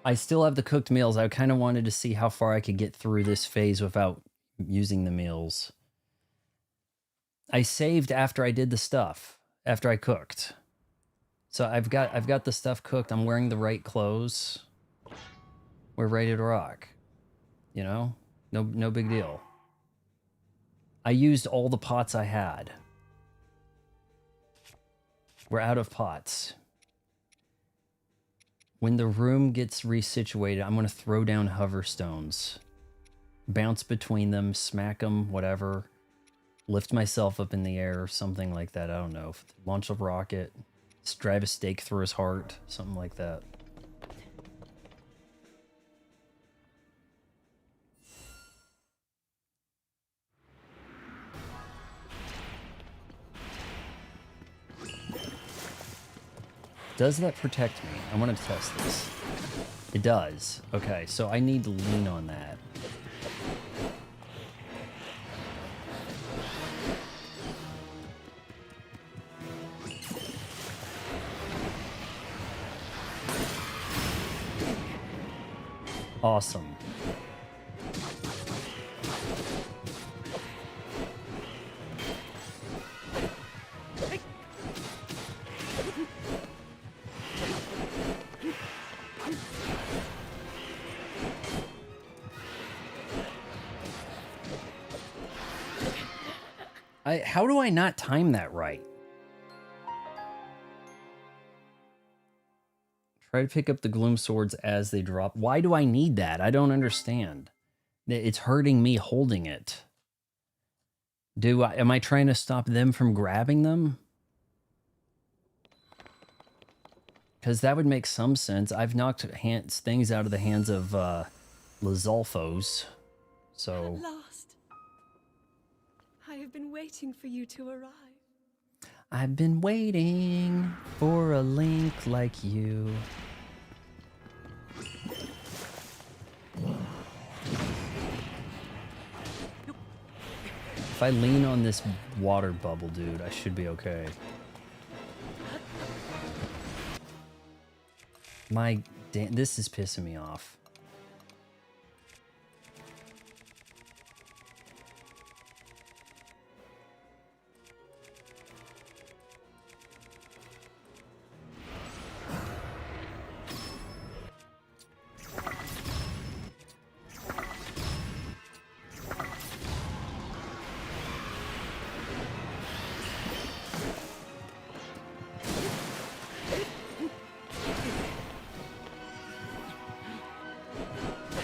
I still have the cooked meals. I kind of wanted to see how far I could get through this phase without using the meals. I saved after I did the stuff, after I cooked. So I've got the stuff cooked. I'm wearing the right clothes. We're ready to rock. You know? No big deal. I used all the pots I had. We're out of pots. When the room gets resituated, I'm going to throw down hover stones. Bounce between them, smack them, whatever. Lift myself up in the air, something like that. I don't know. Launch a rocket. Drive a stake through his heart. Something like that. Does that protect me? I want to test this. It does. Okay, so I need to lean on that. Awesome. How do I not time that right? Try to pick up the gloom swords as they drop. Why do I need that? I don't understand. It's hurting me holding it. Am I trying to stop them from grabbing them? Because that would make some sense. I've knocked things out of the hands of Lizalfos. So... At last. I have been waiting for you to arrive. I've been waiting for a Link like you. If I lean on this water bubble, dude, I should be okay. This is pissing me off.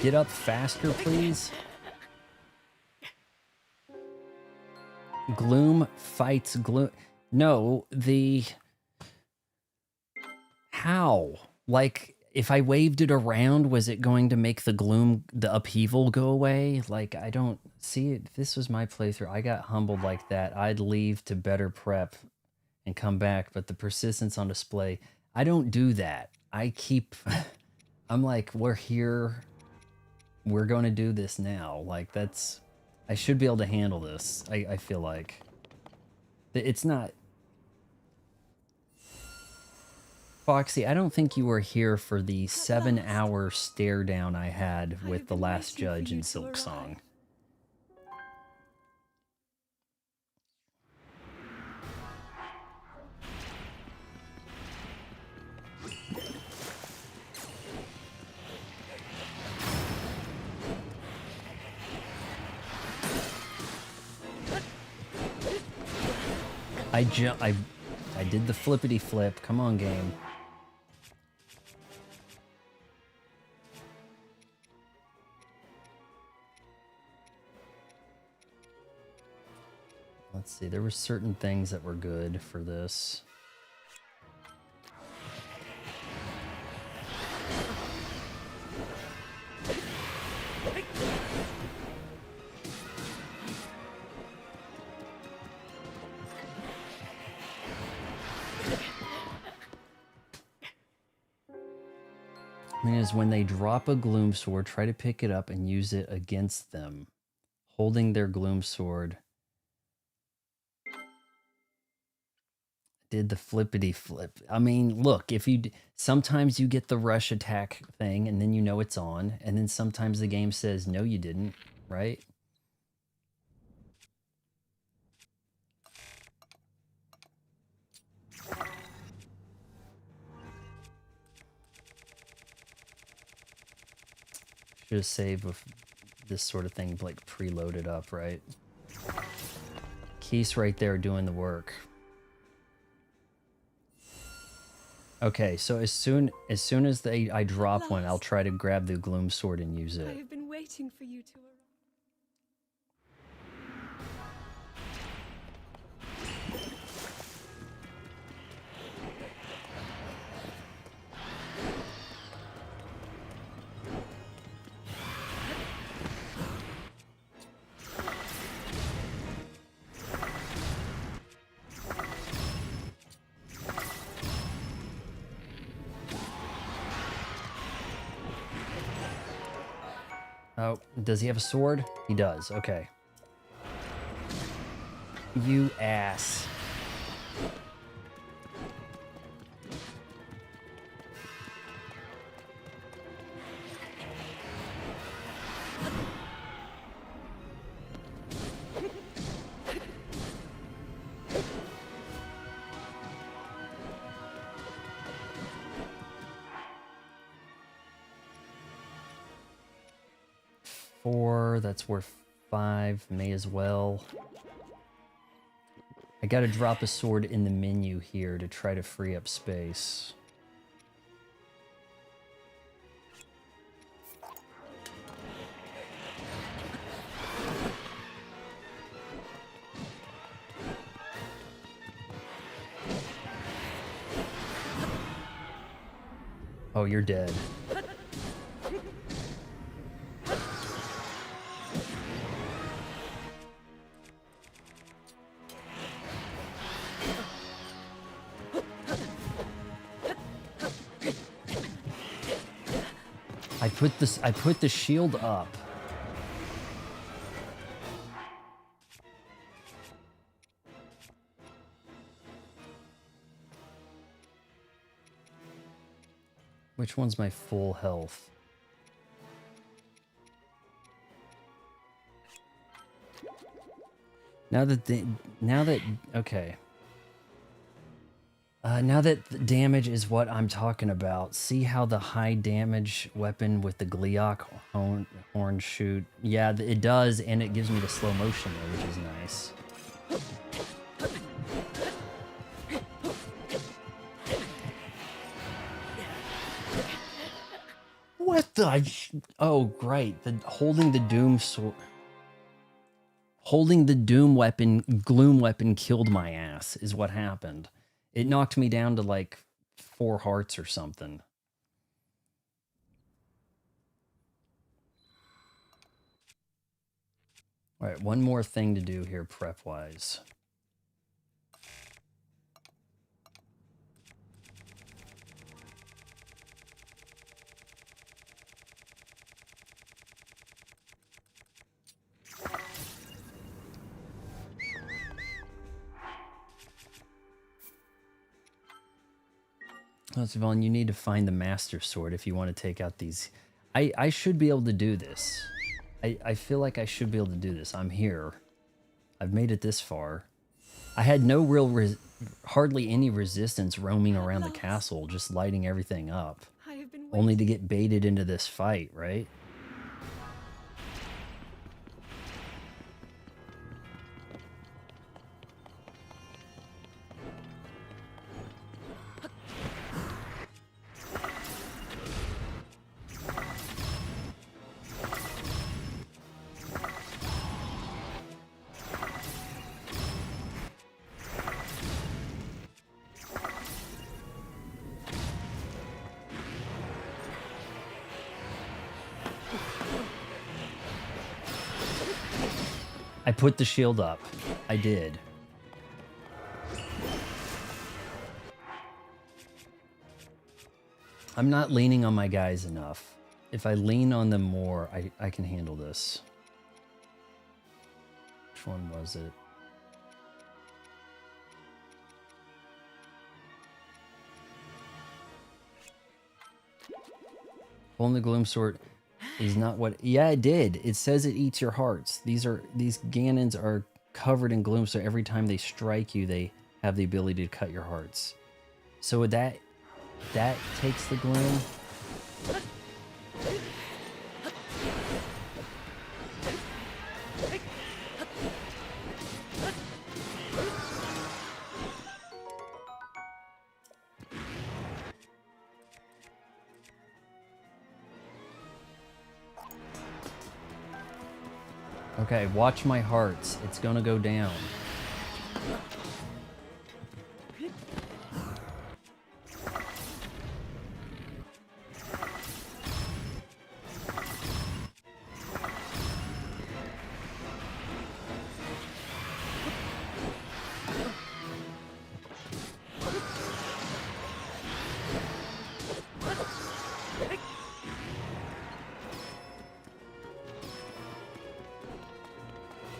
Get up faster, please. Gloom fights gloom. No, how? Like, if I waved it around, was it going to make the upheaval go away? Like, I don't see it. If this was my playthrough, I got humbled like that, I'd leave to better prep and come back. But the persistence on display, I don't do that. I'm like, we're here. We're going to do this now. Like, I should be able to handle this. I feel like. It's not... Foxy, I don't think you were here for the 7-hour stare down I had with the last judge in Silksong. I did the flippity flip. Come on, game. Let's see. There were certain things that were good for this. Is when they drop a gloom sword, try to pick it up and use it against them, holding their gloom sword. Did the flippity flip. I mean, look, sometimes you get the rush attack thing and then you know it's on, and then sometimes the game says no you didn't, right? Should have saved with this sort of thing, like preloaded up, right? Keith's right there doing the work. Okay, so as soon as I drop one, I'll try to grab the gloom sword and use it. I have been waiting for you to arrive. Oh, does he have a sword? He does, okay. You ass. That's worth 5, may as well. I gotta drop a sword in the menu here to try to free up space. Oh, you're dead. I put the shield up. Which one's my full health? Now that okay. Now that the damage is what I'm talking about, see how the high damage weapon with the Gleeok horn shoot, yeah, it does, and it gives me the slow motion there, which is nice. What the? Oh, great! Holding the Doom sword, holding the Doom weapon, Gloom weapon, killed my ass. Is what happened. It knocked me down to like 4 hearts or something. All right, one more thing to do here prep-wise. Let's Vaughn, you need to find the Master Sword if you want to take out these. I should be able to do this. I feel like I should be able to do this. I'm here. I've made it this far. I had no real, hardly any resistance roaming around the castle, just lighting everything up. Only to get baited into this fight, right? I put the shield up. I did. I'm not leaning on my guys enough. If I lean on them more, I can handle this. Which one was it? Pulling the Gloom Sword is not what... Yeah, it did. It says it eats your hearts. These Ganons are covered in gloom, so every time they strike you, they have the ability to cut your hearts. So with that takes the gloom. Okay, watch my hearts. It's gonna go down.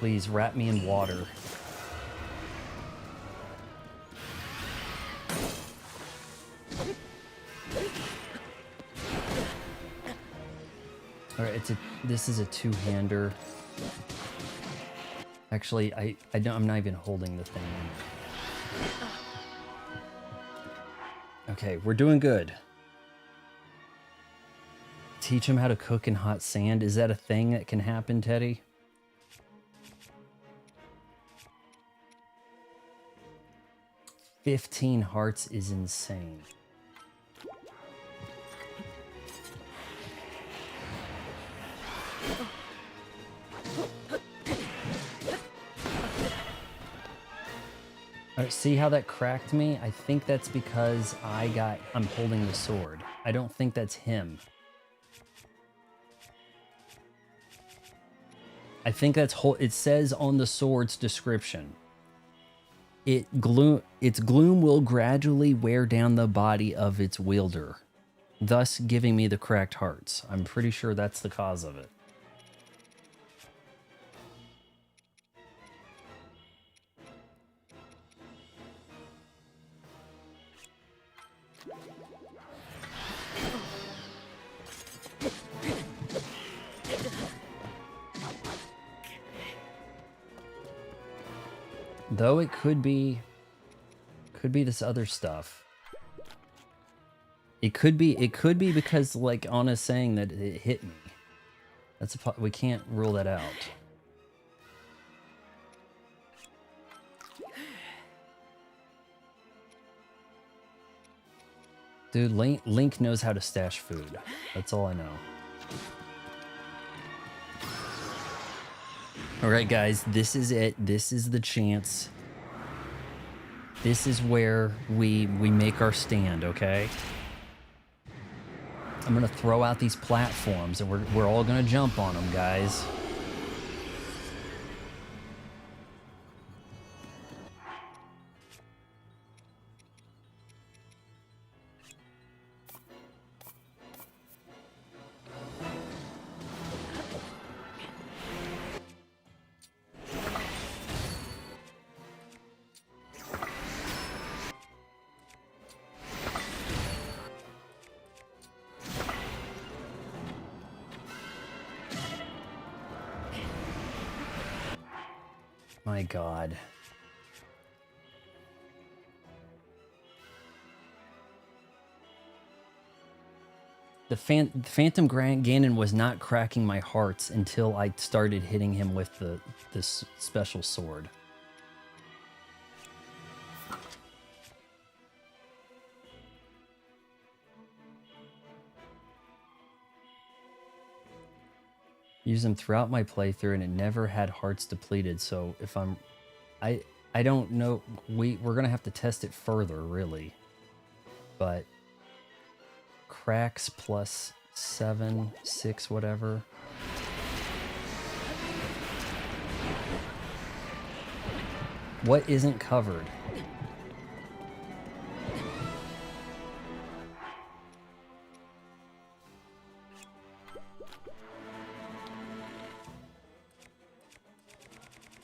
Please wrap me in water. All right, this is a two-hander. Actually, I'm not even holding the thing. Okay, we're doing good. Teach him how to cook in hot sand. Is that a thing that can happen, Teddy? $15 hearts is insane. All right, see how that cracked me? I think that's because I'm holding the sword. I don't think that's him. I think that's it says on the sword's description. Its gloom will gradually wear down the body of its wielder, thus giving me the cracked hearts. I'm pretty sure that's the cause of it. Though it could be this other stuff. It could be because like Anna's saying that it hit me. That's we can't rule that out. Dude, Link knows how to stash food. That's all I know. All right, guys, this is it. This is the chance. This is where we make our stand, okay? I'm gonna throw out these platforms, and we're all gonna jump on them, guys. My God. The Phantom Ganon was not cracking my hearts until I started hitting him with this special sword. Use them throughout my playthrough, and it never had hearts depleted. So if I don't know. We're gonna have to test it further, really. But cracks plus 7, 6, whatever. What isn't covered?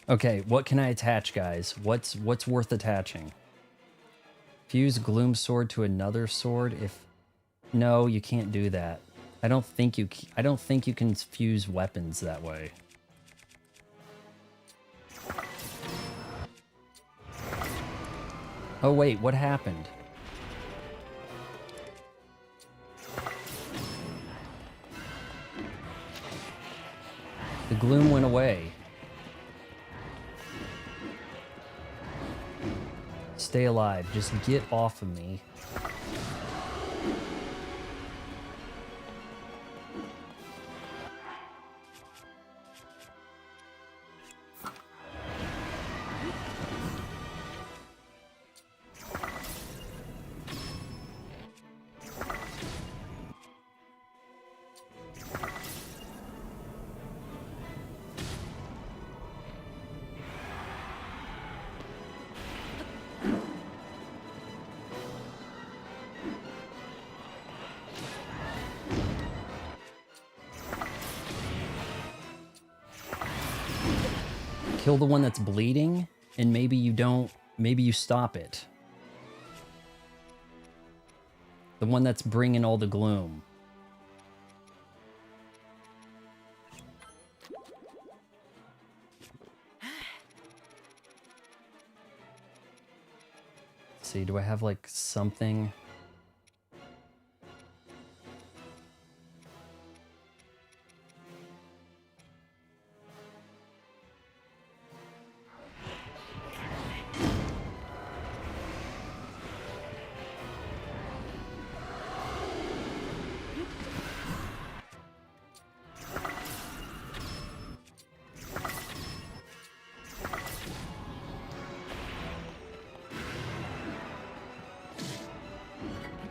Okay, what can I attach, guys? What's worth attaching? Fuse Gloom Sword to another sword. No, you can't do that. I don't think you can fuse weapons that way. Oh wait, what happened? The gloom went away. Stay alive. Just get off of me. Kill the one that's bleeding, and maybe you stop it. The one that's bringing all the gloom. Let's see, do I have like something?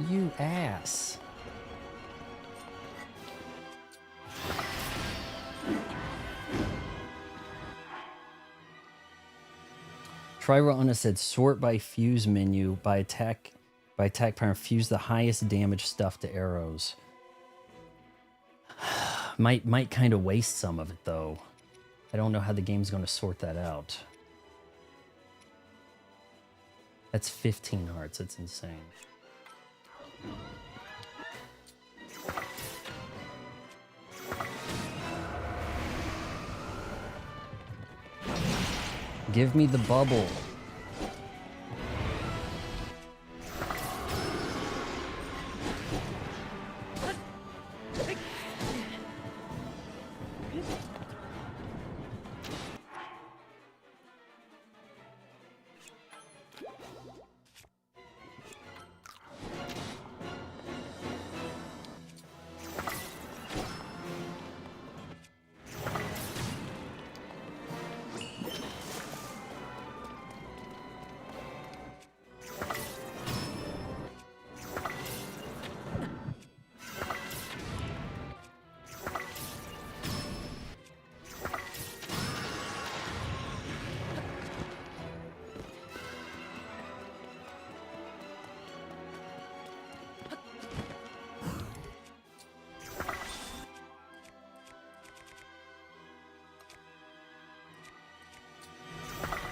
You ass. Trirana said sort by fuse menu by attack power. Fuse the highest damage stuff to arrows. Might kind of waste some of it though. I don't know how the game's going to sort that out. That's 15 hearts. That's insane. Give me the bubble.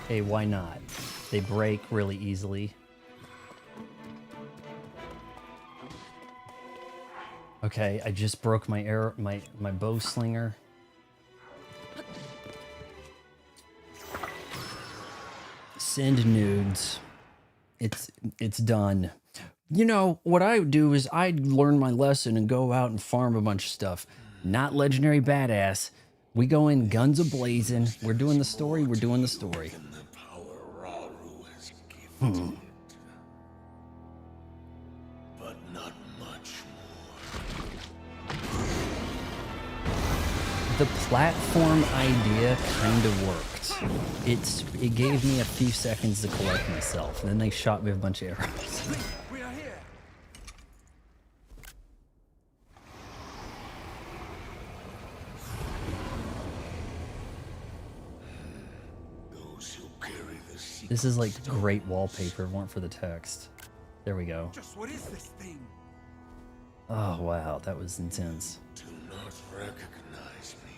Hey, why not? They break really easily. Okay, I just broke my arrow, my bow slinger. Send nudes. It's done. You know, what I would do is I'd learn my lesson and go out and farm a bunch of stuff. Not legendary badass. We go in guns a-blazing. We're doing the story. We're doing the story. But not much more. The platform idea kind of worked. It gave me a few seconds to collect myself, and then they shot me with a bunch of arrows. We are here. Those who carry the secret. This is like great wallpaper if it weren't for the text. There we go. Just what is this thing? Oh wow, that was intense. Do not recognize me.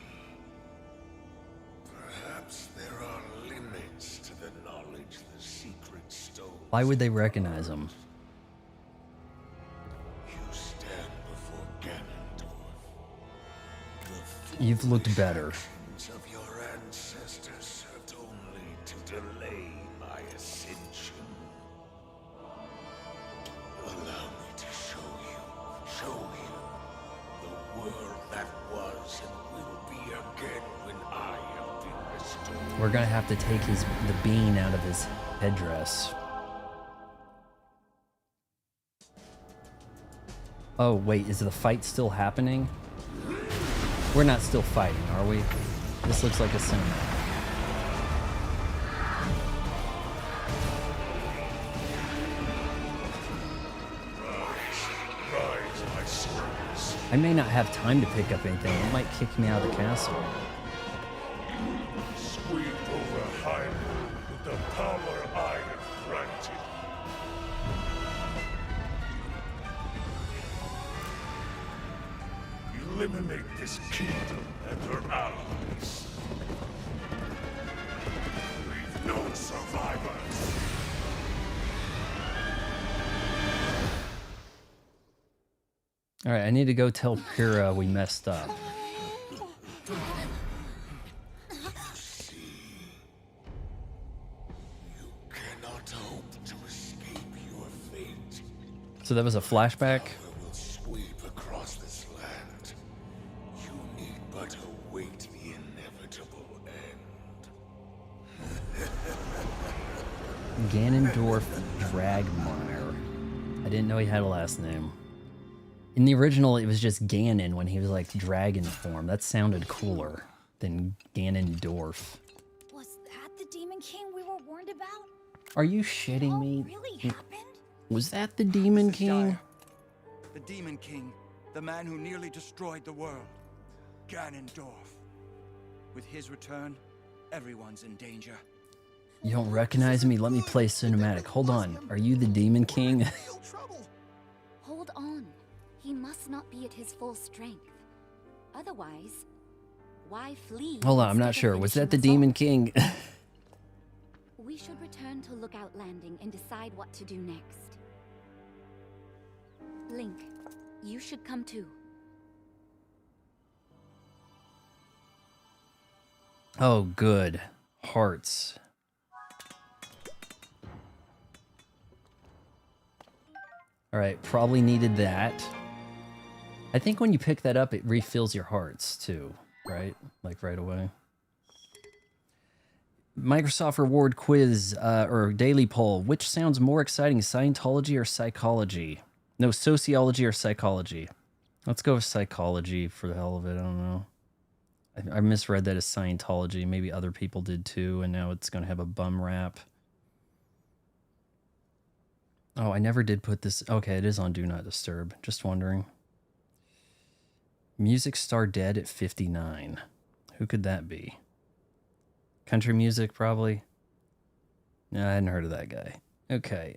Perhaps there are limits to the knowledge the secret stone. Why would they recognize him? You stand before Ganondorf. You've looked better. The of your ancestors served only to delay my ascension. Allow me to show you the world that was and will be again when I have been restored. We're gonna have to take the bean out of his headdress. Oh wait, is the fight still happening? We're not still fighting, are we? This looks like a cinematic. Rise, my sons. I may not have time to pick up anything. It might kick me out of the castle. Sweep over Hyrule with the power I have granted. Eliminate this kingdom and her allies. Leave no survivors. All right, I need to go tell Purrah we messed up. See, you cannot hope to escape your fate. So that was a flashback? Power will sweep across this land. You need but await the inevitable end. Ganondorf Dragmire. I didn't know he had a last name. In the original, it was just Ganon when he was like dragon form. That sounded cooler than Ganondorf. Was that the Demon King we were warned about? Are you shitting me? Really happened? Was that the Demon King? The Demon King, the man who nearly destroyed the world. Ganondorf. With his return, everyone's in danger. You don't recognize me? Let me play cinematic. Hold on. Are you the Demon King? Real trouble. Hold on. He must not be at his full strength. Otherwise, why flee? Hold on, I'm not instead of sure. Was that the finishing Demon assault? King? We should return to Lookout Landing and decide what to do next. Link, you should come too. Oh, good. Hearts. Alright, probably needed that. I think when you pick that up, it refills your hearts too, right? Like right away. Microsoft reward quiz or daily poll. Which sounds more exciting, Scientology or psychology? No, sociology or psychology. Let's go with psychology for the hell of it. I don't know. I misread that as Scientology. Maybe other people did too, and now it's going to have a bum rap. Oh, I never did put this. Okay, it is on Do Not Disturb. Just wondering. Music Star dead at 59. Who could that be? Country music, probably. No, I hadn't heard of that guy. Okay.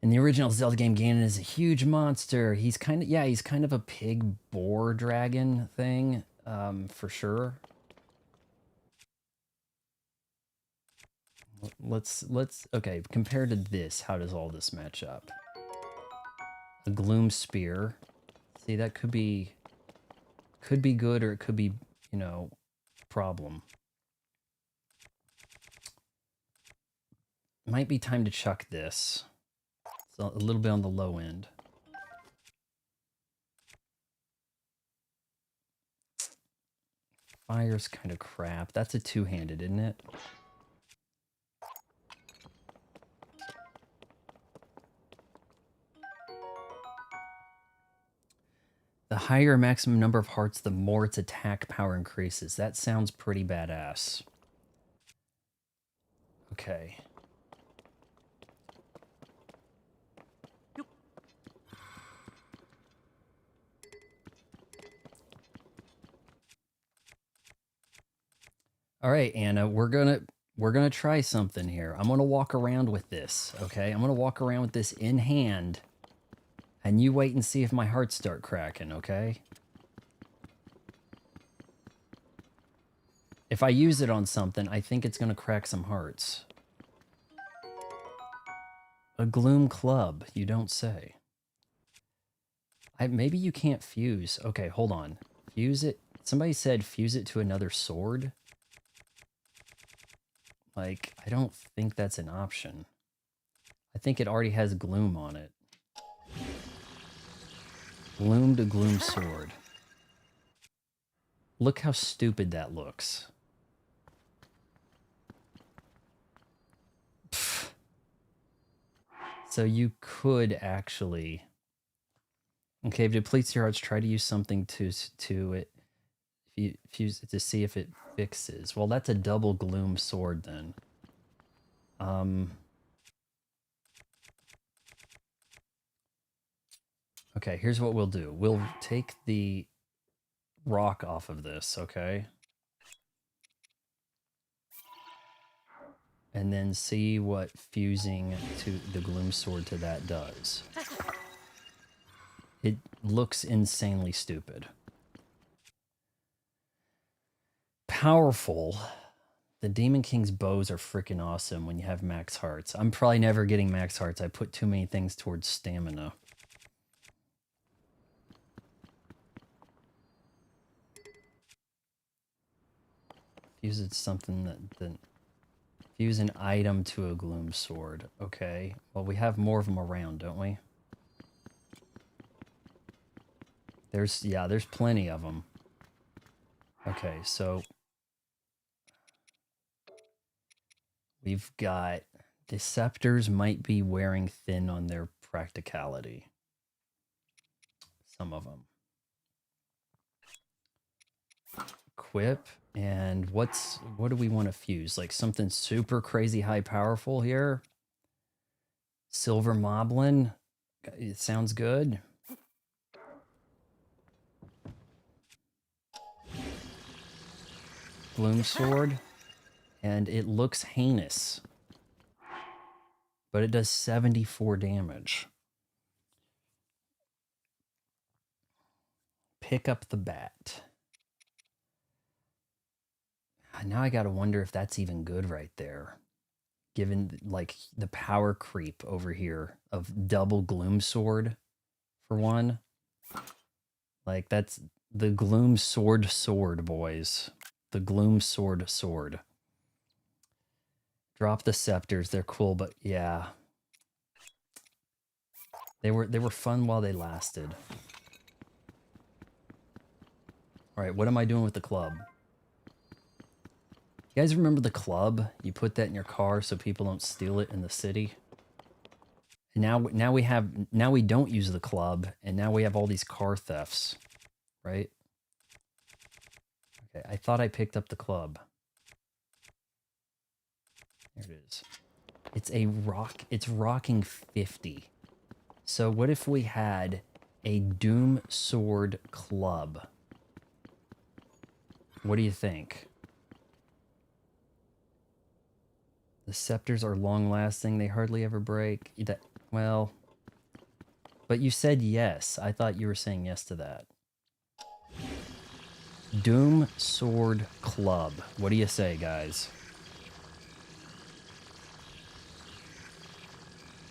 In the original Zelda game, Ganon is a huge monster. He's kind of a pig boar dragon thing, for sure. Okay, compared to this, how does all this match up? A gloom spear. See, that could be good, or it could be, you know, problem. Might be time to chuck this. So a little bit on the low end. Fire's kind of crap. That's a two-handed, isn't it? The higher maximum number of hearts, the more its attack power increases. That sounds pretty badass. Okay. All right, Anna, we're gonna try something here. I'm gonna walk around with this, okay? I'm gonna walk around with this in hand, and you wait and see if my hearts start cracking, okay? If I use it on something, I think it's gonna crack some hearts. A gloom club, you don't say. Maybe you can't fuse. Okay, hold on. Fuse it. Somebody said fuse it to another sword. Like, I don't think that's an option. I think it already has gloom on it. Gloom to gloom sword. Look how stupid that looks. Pfft. So you could actually... Okay, if it depletes your hearts, try to use something to it. Fuse it to see if it fixes. Well, that's a double gloom sword then. Okay, here's what we'll do. We'll take the rock off of this, okay? And then see what fusing to the gloom sword to that does. It looks insanely stupid. Powerful. The Demon King's bows are freaking awesome when you have max hearts. I'm probably never getting max hearts. I put too many things towards stamina. Fuse it something that fuse an item to a gloom sword. Okay. Well, we have more of them around, don't we? There's plenty of them. Okay, so we've got Deceptors might be wearing thin on their practicality. Some of them. Equip, and what do we want to fuse? Like something super crazy high powerful here? Silver Moblin? It sounds good. Gloom Sword. And it looks heinous. But it does 74 damage. Pick up the bat. Now I gotta wonder if that's even good right there. Given, like, the power creep over here of double Gloom Sword, for one. Like, that's the Gloom Sword, boys. The Gloom Sword. Drop the scepters. They're cool, but yeah. They were fun while they lasted. Alright, what am I doing with the club? You guys remember the club? You put that in your car so people don't steal it in the city. And now we don't use the club, and now we have all these car thefts, right? Okay, I thought I picked up the club. There it is. It's rocking 50. So what if we had a Doom Sword club? What do you think? The scepters are long-lasting. They hardly ever break. Well, but you said yes. I thought you were saying yes to that. Doom Sword Club. What do you say, guys?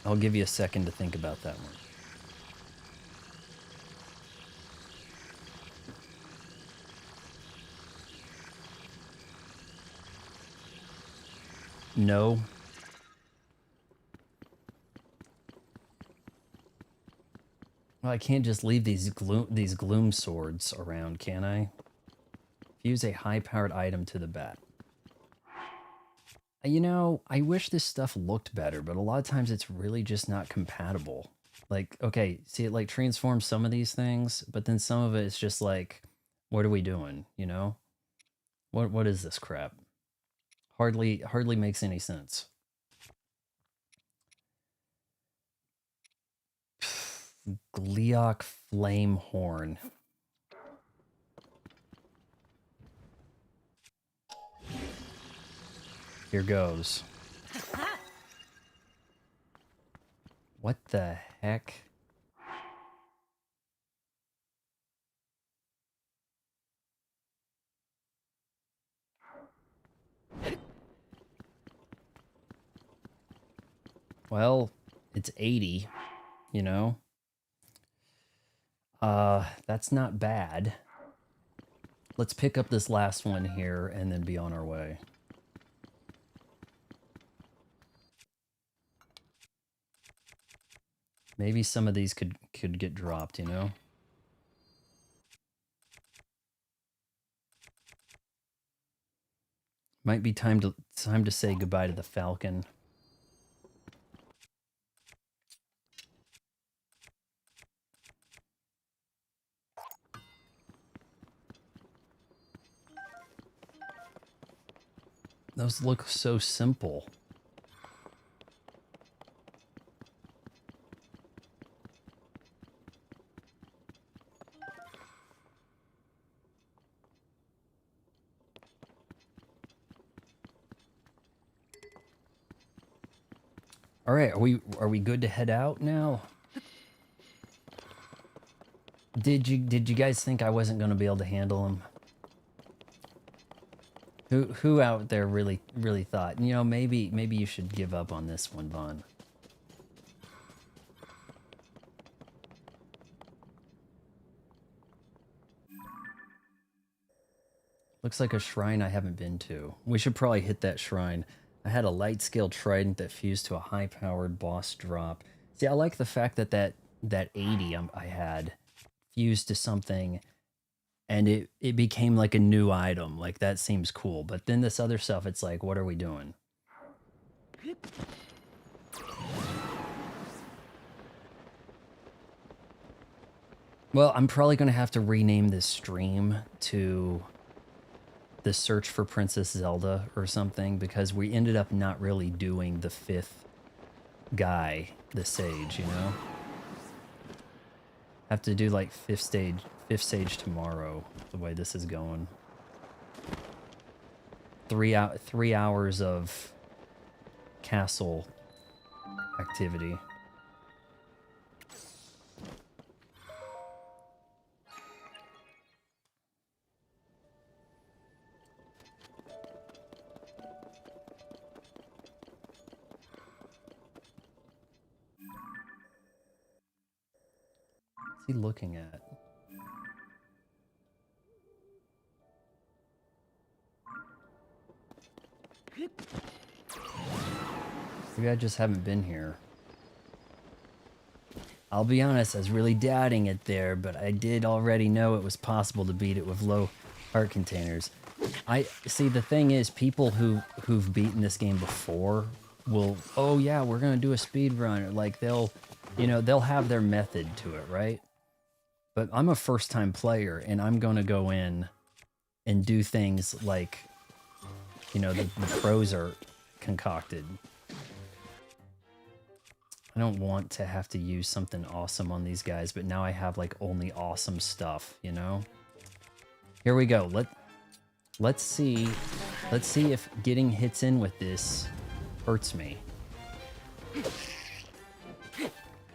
I'll give you a second to think about that one. No. Well, I can't just leave these gloom swords around, can I? Fuse a high-powered item to the bat. You know, I wish this stuff looked better, but a lot of times it's really just not compatible. Like, okay, see, it like transforms some of these things, but then some of it is just like, what are we doing, you know? What is this crap? Hardly makes any sense. Gleok Flamehorn. Here goes. What the heck? Well, it's 80, you know? That's not bad. Let's pick up this last one here and then be on our way. Maybe some of these could get dropped, you know? Might be time to say goodbye to the Falcon. Those look so simple. All right, are we good to head out now? Did you guys think I wasn't going to be able to handle them? Who out there really thought, you know, maybe you should give up on this one, Vaughn? Looks like a shrine I haven't been to. We should probably hit that shrine. I had a light scale trident that fused to a high-powered boss drop. See, I like the fact that that 80 I had fused to something, and it became like a new item. Like, that seems cool. But then this other stuff, it's like, what are we doing? Well, I'm probably going to have to rename this stream to the search for Princess Zelda or something, because we ended up not really doing the 5th guy, the sage, you know? Have to do like 5th stage tomorrow, the way this is going. 3 hours of castle activity. What's he looking at? Maybe I just haven't been here. I'll be honest, I was really doubting it there, but I did already know it was possible to beat it with low heart containers. I see, the thing is, people who've beaten this game before will, oh yeah, we're gonna do a speed run. Like they'll have their method to it, right? But I'm a first-time player, and I'm gonna go in and do things like, the pros are concocted. I don't want to have to use something awesome on these guys, but now I have like only awesome stuff, you know? Here we go. Let's see if getting hits in with this hurts me.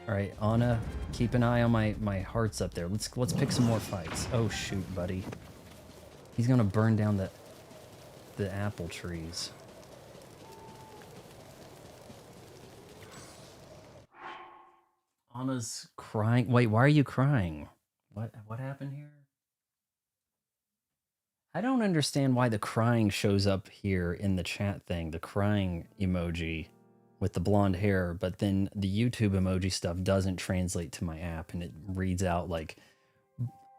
All right, Anna, keep an eye on my hearts up there. Let's pick some more fights. Oh shoot, buddy. He's gonna burn down the apple trees. Anna's crying. Wait, why are you crying? What happened here? I don't understand why the crying shows up here in the chat thing, the crying emoji with the blonde hair, but then the YouTube emoji stuff doesn't translate to my app, and it reads out like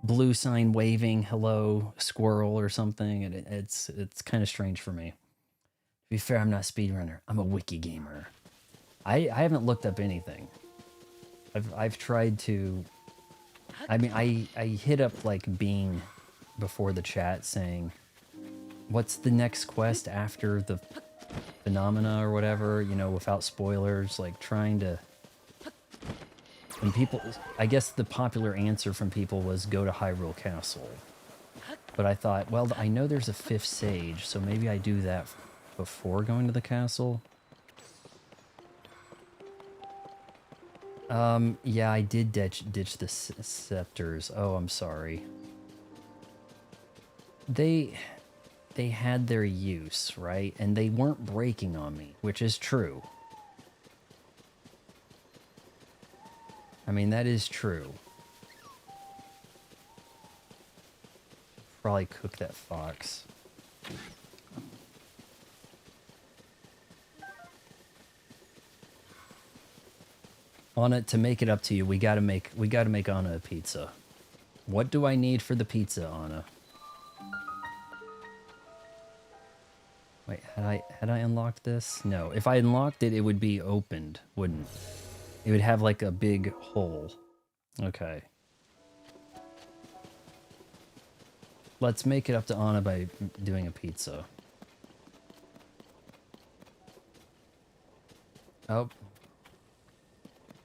blue sign waving, hello, squirrel or something, and it's kind of strange for me. To be fair, I'm not a speedrunner. I'm a wiki gamer. I haven't looked up anything. I've tried to. I mean, I hit up like Bean before the chat saying, "What's the next quest after the phenomena or whatever?" Without spoilers, like trying to. And people, I guess the popular answer from people was go to Hyrule Castle. But I thought, well, I know there's a 5th sage, so maybe I do that before going to the castle. Yeah, I did ditch the scepters. Oh, I'm sorry. They had their use, right? And they weren't breaking on me, which is true. I mean, that is true. Probably cook that fox. Anna, to make it up to you, we gotta make Anna a pizza. What do I need for the pizza, Anna? Wait, had I unlocked this? No. If I unlocked it, it would be opened, wouldn't it? It would have like a big hole. Okay. Let's make it up to Anna by doing a pizza. Oh.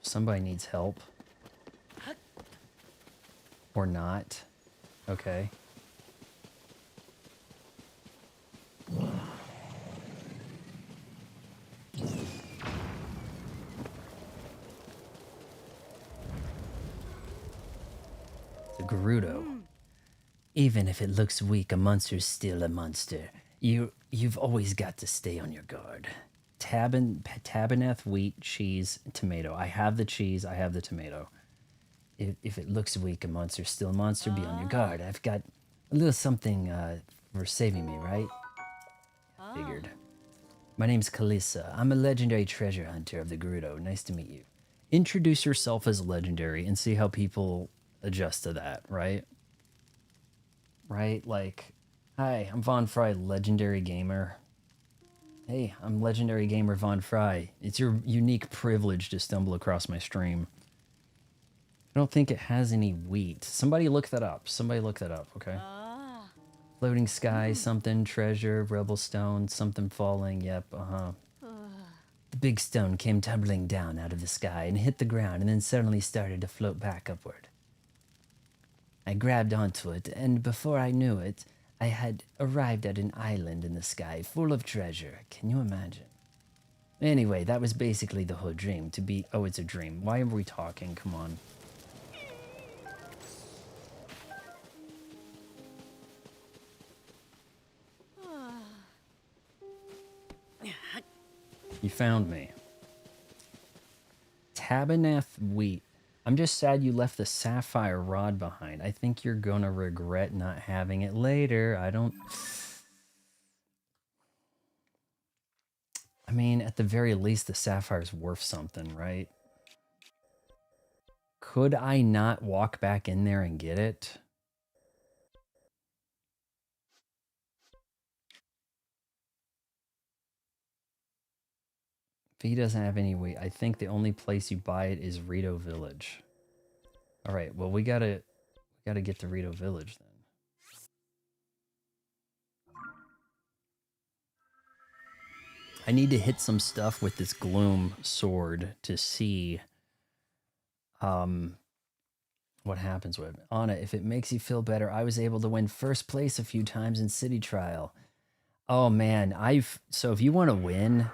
Somebody needs help. Or not. Okay. The Gerudo. Even if it looks weak, a monster's still a monster. You've always got to stay on your guard. Tabaneth, wheat, cheese, tomato. I have the cheese, I have the tomato. If it looks weak, a monster's still a monster. Be on your guard. I've got a little something for saving me, right? Figured. My name's Kalissa. I'm a legendary treasure hunter of the Gerudo. Nice to meet you. Introduce yourself as legendary and see how people adjust to that, right? Right? Like, hi, I'm Von Fry, legendary gamer. Hey, I'm legendary gamer Von Fry. It's your unique privilege to stumble across my stream. I don't think it has any wheat. Somebody look that up. Somebody look that up, okay? Floating sky, something, treasure, rebel stone, something falling, yep, The big stone came tumbling down out of the sky and hit the ground and then suddenly started to float back upward. I grabbed onto it, and before I knew it, I had arrived at an island in the sky full of treasure. Can you imagine? Anyway, that was basically the whole dream. To be... Oh, it's a dream. Why are we talking? Come on. You found me. Tabernath wheat. I'm just sad you left the sapphire rod behind. I think you're gonna regret not having it later. I mean, at the very least, the sapphire's worth something, right? Could I not walk back in there and get it? If he doesn't have any wheat, I think the only place you buy it is Rito Village. All right, well, we gotta get to Rito Village then. I need to hit some stuff with this gloom sword to see what happens with it. Anna, if it makes you feel better, I was able to win first place a few times in City Trial. Oh man, so if you want to win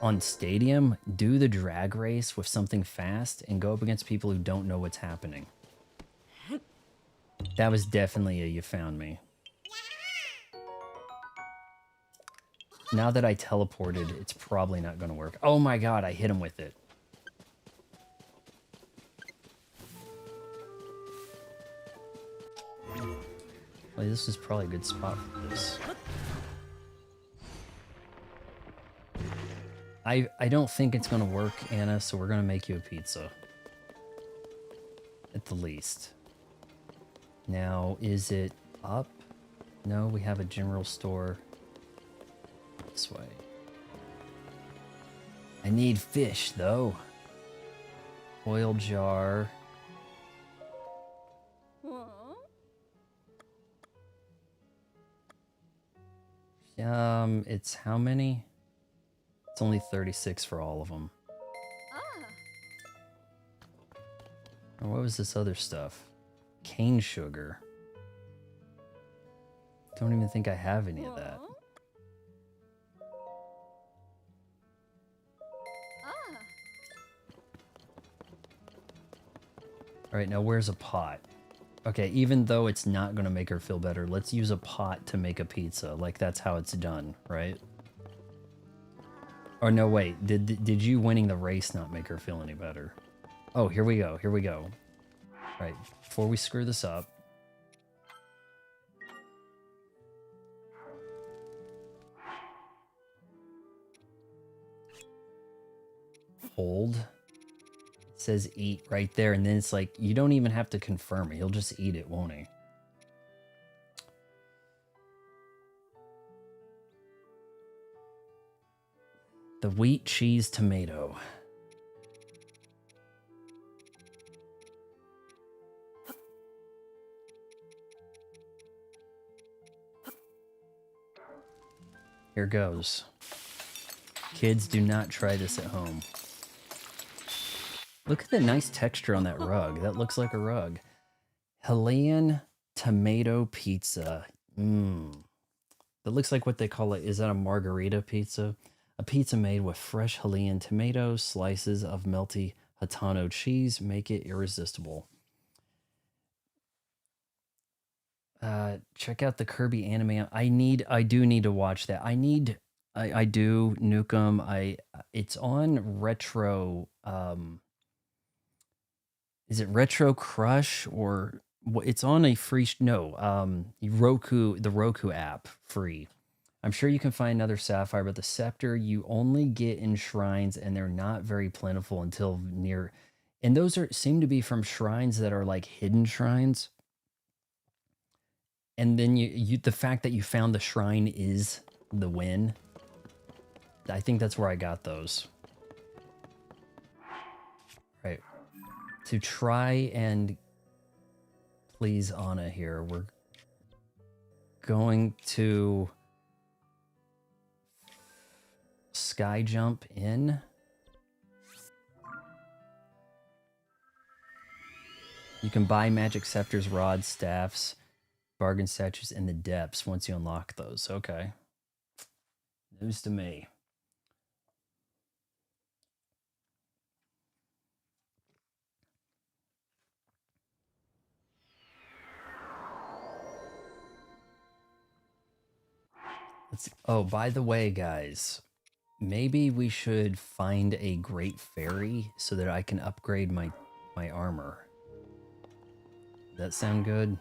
on Stadium, do the drag race with something fast and go up against people who don't know what's happening. That was definitely a you found me. Now that I teleported, it's probably not going to work. Oh my god, I hit him with it. Well, this is probably a good spot for this. I don't think it's going to work, Anna, so we're going to make you a pizza. At the least. Now, is it up? No, we have a general store. This way. I need fish, though. Oil jar. It's how many? It's only 36 for all of them. Or what was this other stuff? Cane sugar. Don't even think I have any of that. Alright, now where's a pot? Okay, even though it's not going to make her feel better, let's use a pot to make a pizza. Like, that's how it's done, right? Or no, wait. Did you winning the race not make her feel any better? Oh, here we go. Here we go. Alright, before we screw this up. Hold. It says eat right there, and then it's like, you don't even have to confirm it. He'll just eat it, won't he? The wheat, cheese, tomato. Here goes. Kids, do not try this at home. Look at the nice texture on that rug. That looks like a rug. Hawaiian tomato pizza. That looks like what they call it. Is that a margarita pizza? A pizza made with fresh Hawaiian tomatoes, slices of melty Hatano cheese make it irresistible. Check out the Kirby anime. I do need to watch that. I do Nukem. It's on Retro. Is it Retro Crush or it's on a free? No, Roku, the Roku app, free. I'm sure you can find another sapphire, but the scepter you only get in shrines, and they're not very plentiful until near. And those seem to be from shrines that are like hidden shrines. And then the fact that you found the shrine is the win. I think that's where I got those. Right. To try and please Anna here, we're going to sky jump in. You can buy magic scepters, rods, staffs. bargain statues in the depths once you unlock those. Okay. News to me. Oh, by the way, guys, maybe we should find a great fairy so that I can upgrade my armor. Does that sound good?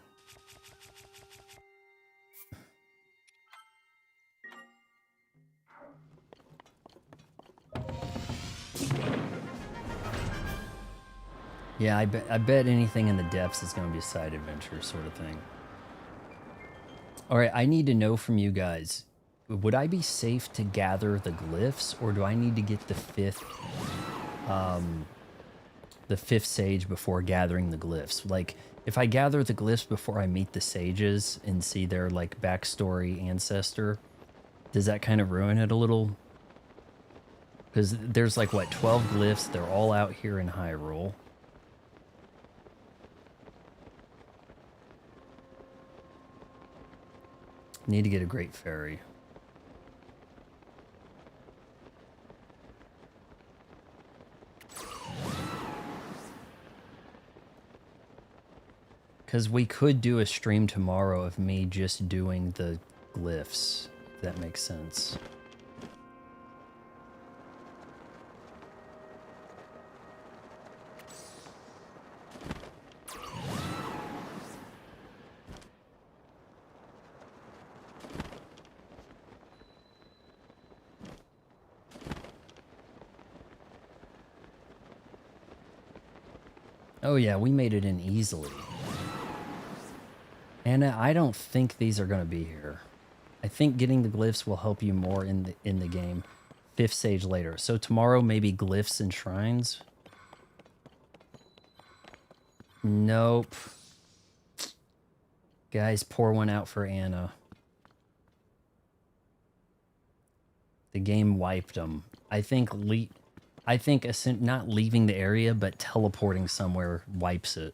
Yeah, I bet anything in the depths is going to be a side adventure sort of thing. All right, I need to know from you guys. Would I be safe to gather the glyphs, or do I need to get the fifth sage before gathering the glyphs? Like, if I gather the glyphs before I meet the sages and see their like backstory ancestor, does that kind of ruin it a little? Because there's like what, 12 glyphs? They're all out here in Hyrule. Need to get a great fairy. Because we could do a stream tomorrow of me just doing the glyphs, if that makes sense. Oh yeah, we made it in easily. And I don't think these are going to be here. I think getting the glyphs will help you more in the game. Fifth stage later. So tomorrow maybe glyphs and shrines. Nope. Guys, pour one out for Anna. The game wiped them. I think not leaving the area, but teleporting somewhere wipes it.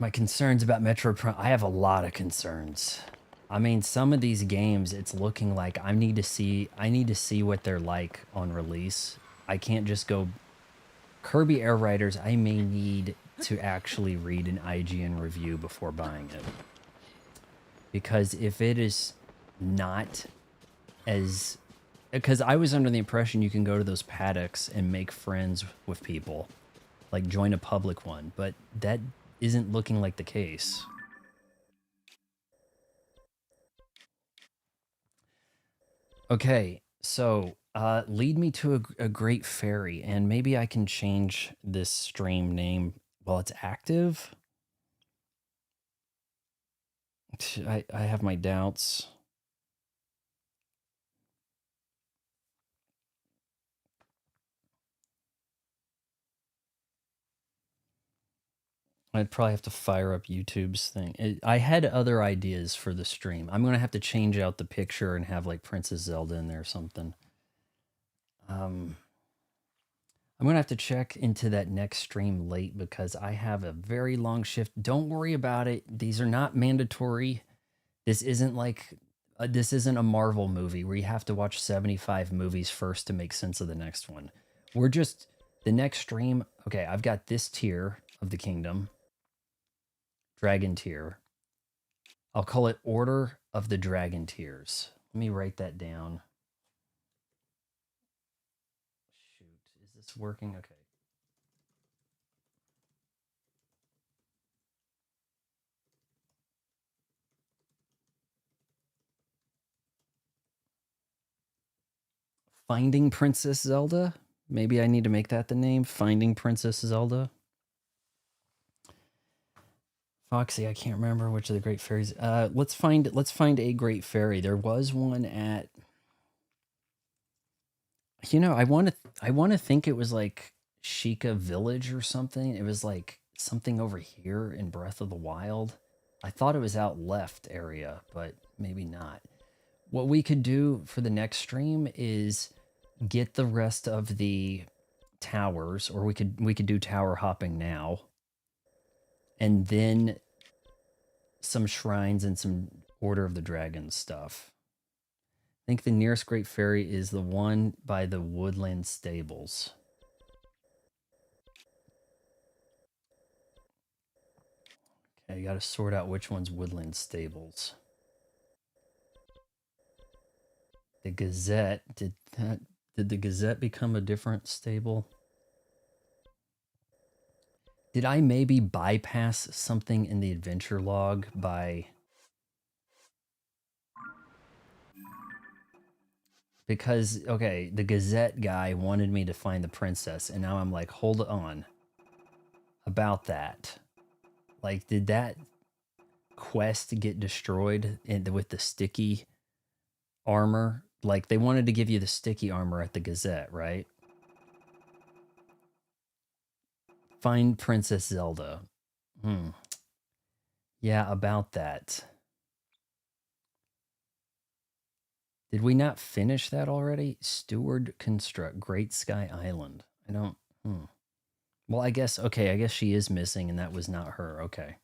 My concerns about Metroid Prime, I have a lot of concerns. I mean, some of these games, it's looking like I need to see what they're like on release. I can't just go Kirby Air Riders. I may need to actually read an IGN review before buying it. Because if it is not as... Because I was under the impression you can go to those paddocks and make friends with people. Like join a public one. But that isn't looking like the case. Okay, so lead me to a great fairy, and maybe I can change this stream name while it's active. I have my doubts. I'd probably have to fire up YouTube's thing. I had other ideas for the stream. I'm going to have to change out the picture and have like Princess Zelda in there or something. I'm going to have to check into that next stream late because I have a very long shift. Don't worry about it. These are not mandatory. This isn't like, this isn't a Marvel movie where you have to watch 75 movies first to make sense of the next one. We're just, the next stream, okay, I've got this tier of the kingdom. Dragon tier. I'll call it Order of the Dragon Tiers. Let me write that down. Shoot, is this working? Okay. Finding Princess Zelda? Maybe I need to make that the name. Finding Princess Zelda. Foxy, I can't remember which of the great fairies. Let's find a great fairy. There was one at, you know, I want to think it was like Sheikah Village or something. It was like something over here in Breath of the Wild. I thought it was out left area, but maybe not. What we could do for the next stream is get the rest of the towers, or we could do tower hopping now. and then some shrines and some Order of the Dragon stuff. I think the nearest Great Fairy is the one by the Woodland Stables. Okay, you gotta sort out which one's Woodland Stables. The Gazette, did the Gazette become a different stable? Did I maybe bypass something in the adventure log by... Because, okay, the Gazette guy wanted me to find the princess, and now I'm like, hold on. About that. Like, did that quest get destroyed with the sticky armor? Like, they wanted to give you the sticky armor at the Gazette, right? Find Princess Zelda. Yeah, about that. Did we not finish that already? Steward construct Great Sky Island. I don't... Well, I guess... Okay, I guess she is missing and that was not her. Okay.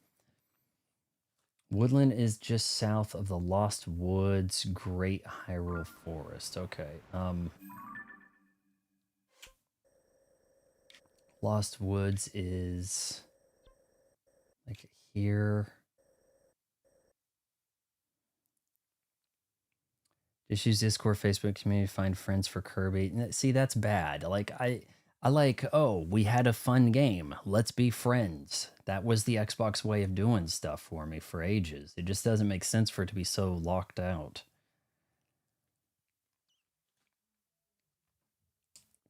Woodland is just south of the Lost Woods, Great Hyrule Forest. Okay. Lost Woods is like here. Just use Discord, Facebook community, find friends for Kirby. See, that's bad. Like I like, oh, we had a fun game. Let's be friends. That was the Xbox way of doing stuff for me for ages. It just doesn't make sense for it to be so locked out.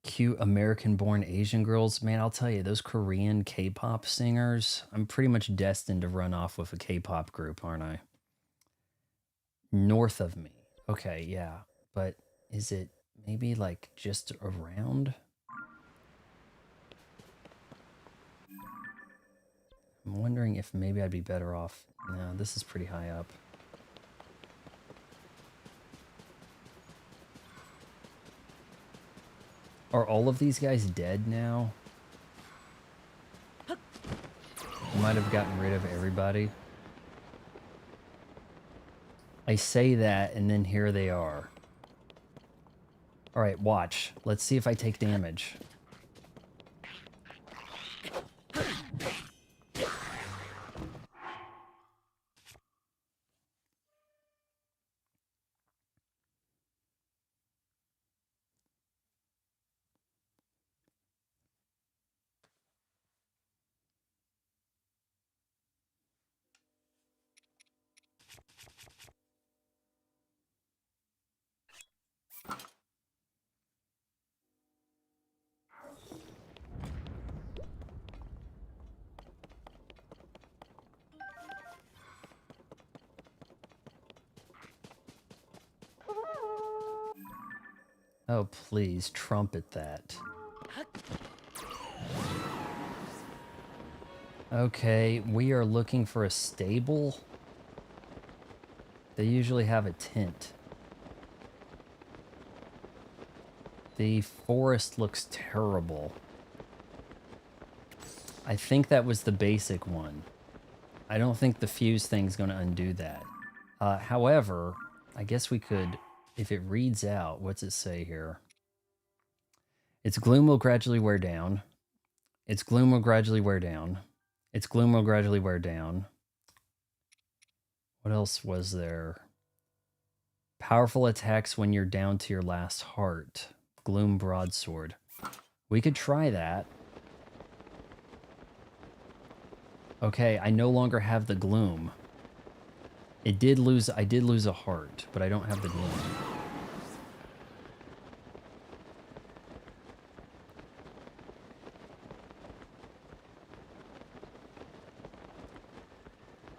Cute American-born Asian girls. Man, I'll tell you, those Korean K-pop singers, I'm pretty much destined to run off with a K-pop group, aren't I? North of me. Okay, yeah. But is it maybe like just around? I'm wondering if maybe I'd be better off. No, this is pretty high up. Are all of these guys dead now? I might have gotten rid of everybody. I say that, and then here they are. Alright, watch. Let's see if I take damage. Oh, please, trumpet that. Okay, we are looking for a stable. They usually have a tent. The forest looks terrible. I think that was the basic one. I don't think the fuse thing's going to undo that. However, I guess we could... If it reads out, what's it say here? Its gloom will gradually wear down. Its gloom will gradually wear down. Its gloom will gradually wear down. What else was there? Powerful attacks when you're down to your last heart. Gloom broadsword. We could try that. Okay, I no longer have the gloom. I did lose a heart, but I don't have the gloom.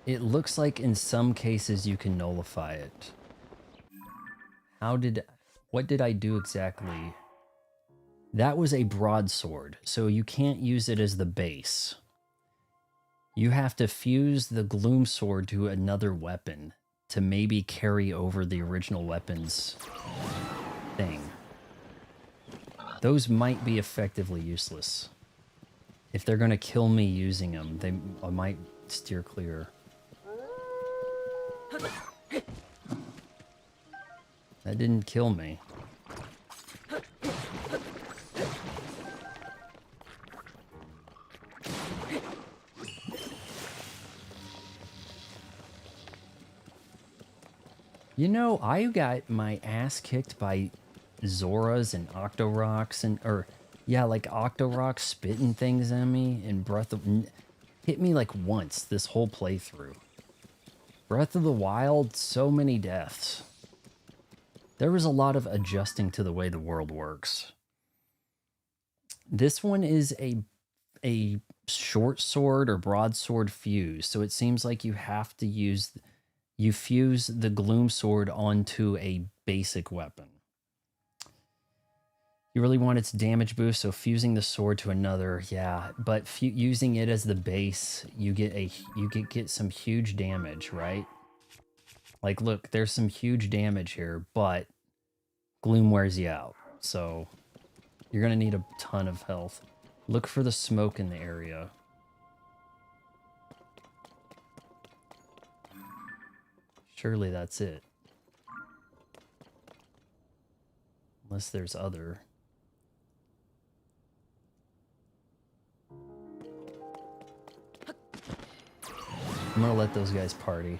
It looks like in some cases you can nullify it. What did I do exactly? That was a broadsword, so you can't use it as the base. You have to fuse the gloom sword to another weapon to maybe carry over the original weapon's thing. Those might be effectively useless. If they're going to kill me using them, I might steer clear. That didn't kill me. You know, I got my ass kicked by Zoras and Octorocks yeah, like Octorocks spitting things at me and hit me like once this whole playthrough. Breath of the Wild, so many deaths. There was a lot of adjusting to the way the world works. This one is a short sword or broadsword fuse, so it seems like you have to you fuse the gloom sword onto a basic weapon. You really want its damage boost, so fusing the sword to another, yeah, but using it as the base, you get some huge damage, right? Like, look, there's some huge damage here, but gloom wears you out, so you're gonna need a ton of health. Look for the smoke in the area. Surely that's it. Unless there's other. I'm gonna let those guys party.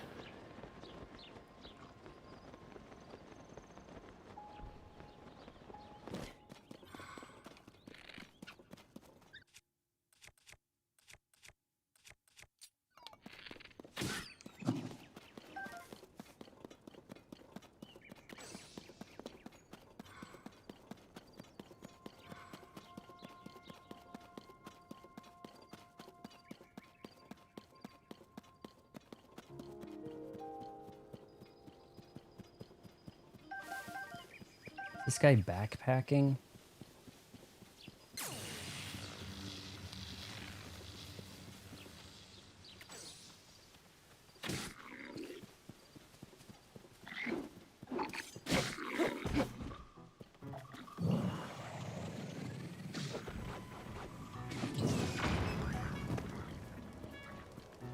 This guy backpacking?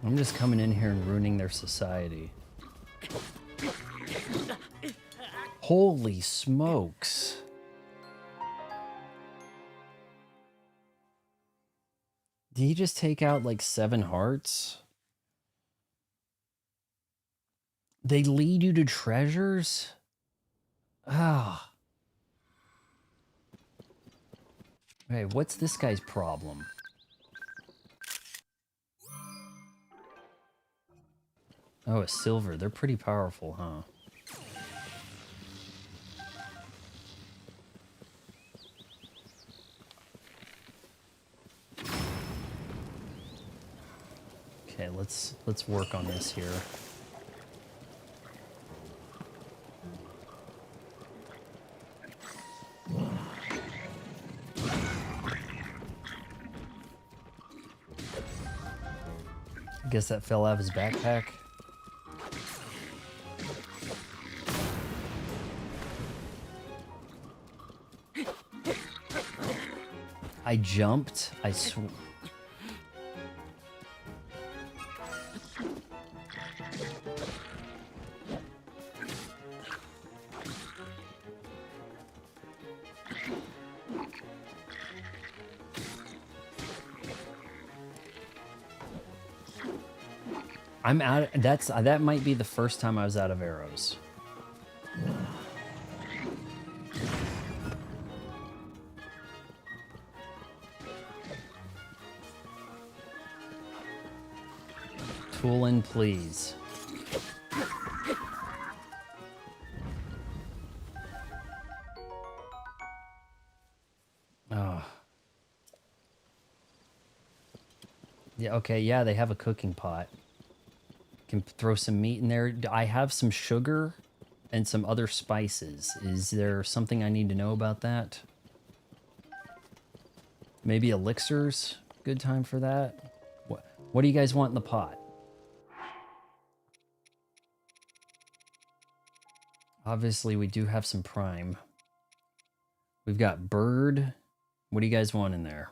I'm just coming in here and ruining their society. Holy smokes. Did he just take out like 7 hearts? They lead you to treasures? Ah. Hey, what's this guy's problem? Oh, a silver. They're pretty powerful, huh? Okay, let's work on this here. I guess that fell out of his backpack. I jumped. I'm out. That might be the first time I was out of arrows. Toolin, please. Oh. Yeah, okay, yeah, they have a cooking pot. Can throw some meat in there. I have some sugar and some other spices. Is there something I need to know about that? Maybe elixirs? Good time for that? What do you guys want in the pot? Obviously, we do have some prime. We've got bird. What do you guys want in there?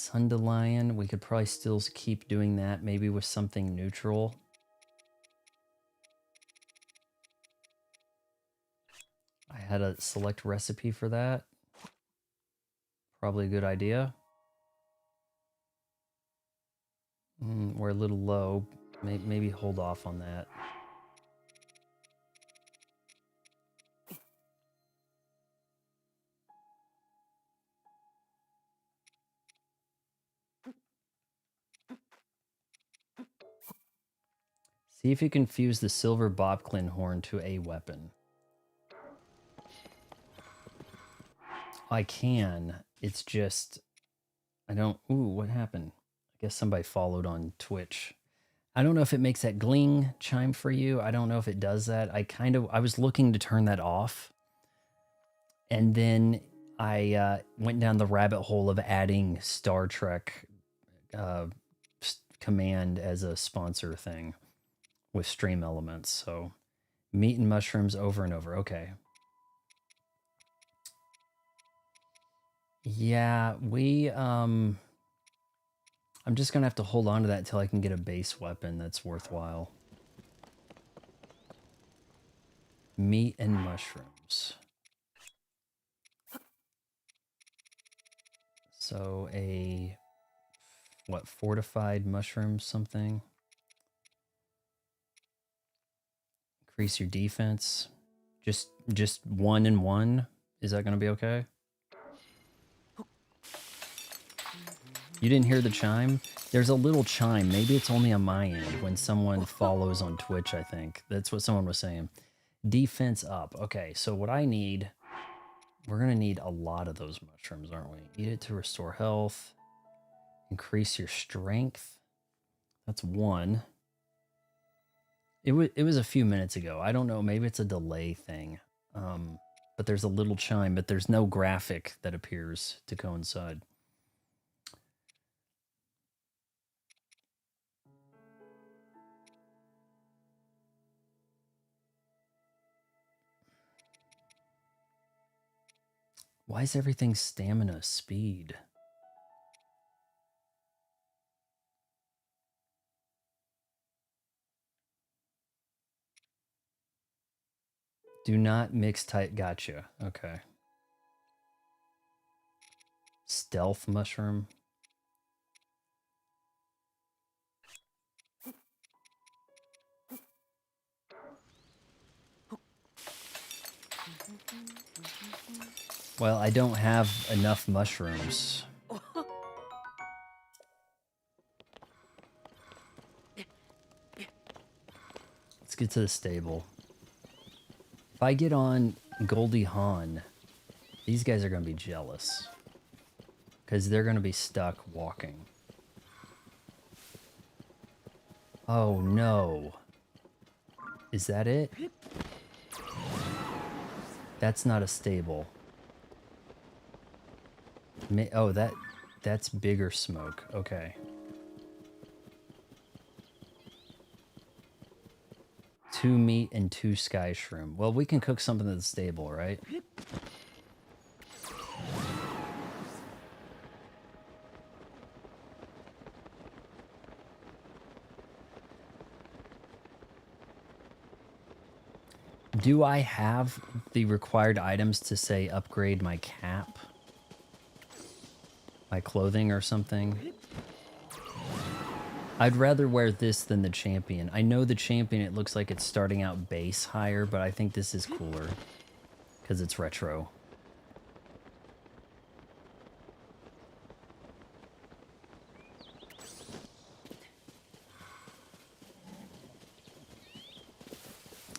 Sundelion, we could probably still keep doing that, maybe with something neutral. I had a select recipe for that. Probably a good idea. We're a little low. Maybe hold off on that. See if you can fuse the silver Bobclin horn to a weapon. I can. It's just... I don't... Ooh, what happened? I guess somebody followed on Twitch. I don't know if it makes that gling chime for you. I don't know if it does that. I was looking to turn that off. And then I went down the rabbit hole of adding Star Trek command as a sponsor thing with stream elements. So meat and mushrooms over and over. Okay. Yeah, I'm just gonna have to hold on to that until I can get a base weapon that's worthwhile. Meat and mushrooms. So what, fortified mushrooms something? Increase your defense. Just 1 and 1. Is that gonna be okay? You didn't hear the chime? There's a little chime. Maybe it's only on my end when someone follows on Twitch, I think. That's what someone was saying. Defense up. Okay, so what I need... We're going to need a lot of those mushrooms, aren't we? Eat it to restore health. Increase your strength. That's 1. It was a few minutes ago. I don't know. Maybe it's a delay thing. But there's a little chime, but there's no graphic that appears to coincide. Why is everything stamina speed? Do not mix type. Gotcha. Okay. Stealth mushroom. Well, I don't have enough mushrooms. Let's get to the stable. If I get on Goldie Hawn, these guys are going to be jealous. Because they're going to be stuck walking. Oh, no. Is that it? That's not a stable. Oh, that's bigger smoke. Okay. 2 meat and 2 sky shroom. Well, we can cook something that's stable, right? Do I have the required items to say upgrade my cap? My clothing or something? I'd rather wear this than the champion. I know the champion, it looks like it's starting out base higher, but I think this is cooler. Because it's retro.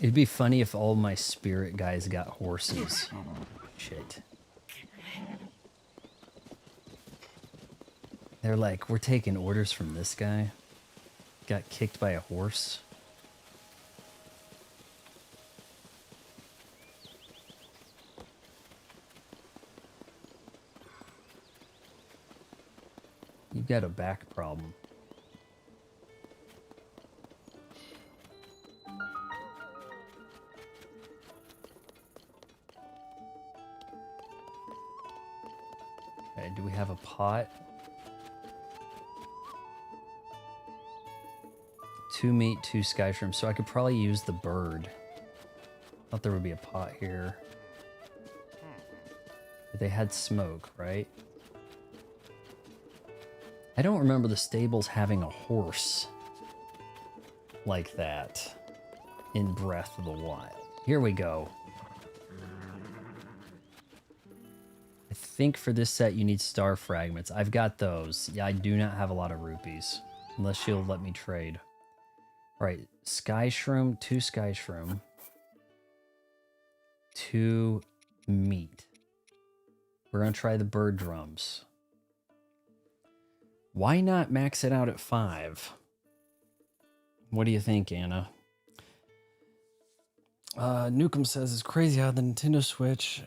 It'd be funny if all my spirit guys got horses. Shit. They're like, we're taking orders from this guy. Got kicked by a horse. You've got a back problem. Okay, do we have a pot? 2 meat, 2 sky shrooms. So I could probably use the bird. Thought there would be a pot here. But they had smoke, right? I don't remember the stables having a horse like that in Breath of the Wild. Here we go. I think for this set you need star fragments. I've got those. Yeah, I do not have a lot of rupees. Unless she'll let me trade. Alright, sky shroom, 2 sky shroom. 2 meat. We're gonna try the bird drums. Why not max it out at 5? What do you think, Anna? Nukem says it's crazy how the Nintendo Switch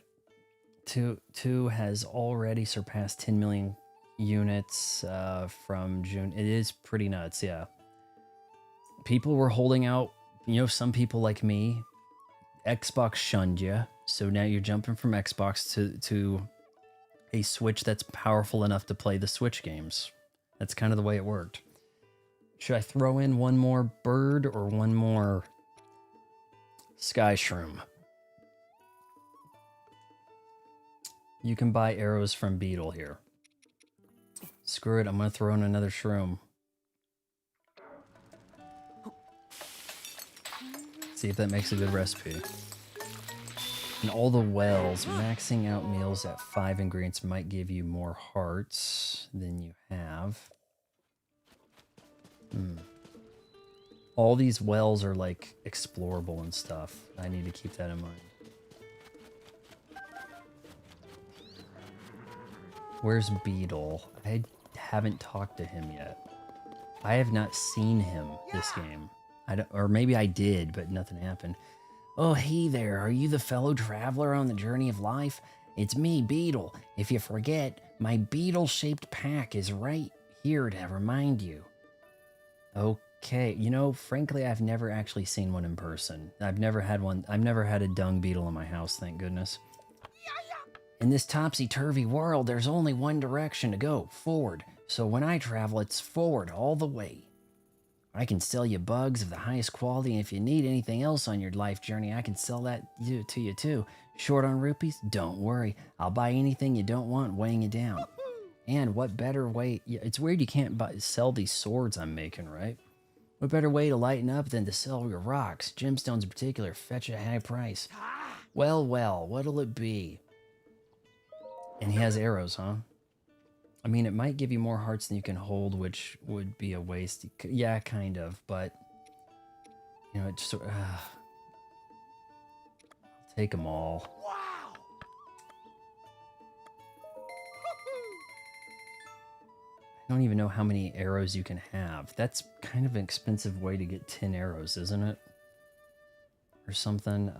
2 has already surpassed 10 million units from June. It is pretty nuts, yeah. People were holding out, you know, some people like me, Xbox shunned you, so now you're jumping from Xbox to a Switch that's powerful enough to play the Switch games. That's kind of the way it worked. Should I throw in one more bird or one more sky shroom? You can buy arrows from Beetle here. Screw it, I'm gonna throw in another shroom. See if that makes a good recipe. And all the wells, maxing out meals at 5 ingredients might give you more hearts than you have. All these wells are like explorable and stuff. I need to keep that in mind. Where's Beetle? I haven't talked to him yet. I have not seen him this game. Or maybe I did, but nothing happened. Oh, hey there. Are you the fellow traveler on the journey of life? It's me, Beetle. If you forget, my beetle-shaped pack is right here to remind you. Okay. You know, frankly, I've never actually seen one in person. I've never had one. I've never had a dung beetle in my house, thank goodness. In this topsy-turvy world, there's only one direction to go, forward. So when I travel, it's forward all the way. I can sell you bugs of the highest quality, and if you need anything else on your life journey, I can sell that to you too. Short on rupees? Don't worry. I'll buy anything you don't want, weighing you down. And what better way... Yeah, it's weird you can't sell these swords I'm making, right? What better way to lighten up than to sell your rocks? Gemstones in particular fetch a high price. Well, well, what'll it be? And he has arrows, huh? I mean, it might give you more hearts than you can hold, which would be a waste. Yeah, kind of, but... You know, it just... I'll take them all. Wow! I don't even know how many arrows you can have. That's kind of an expensive way to get 10 arrows, isn't it? Or something.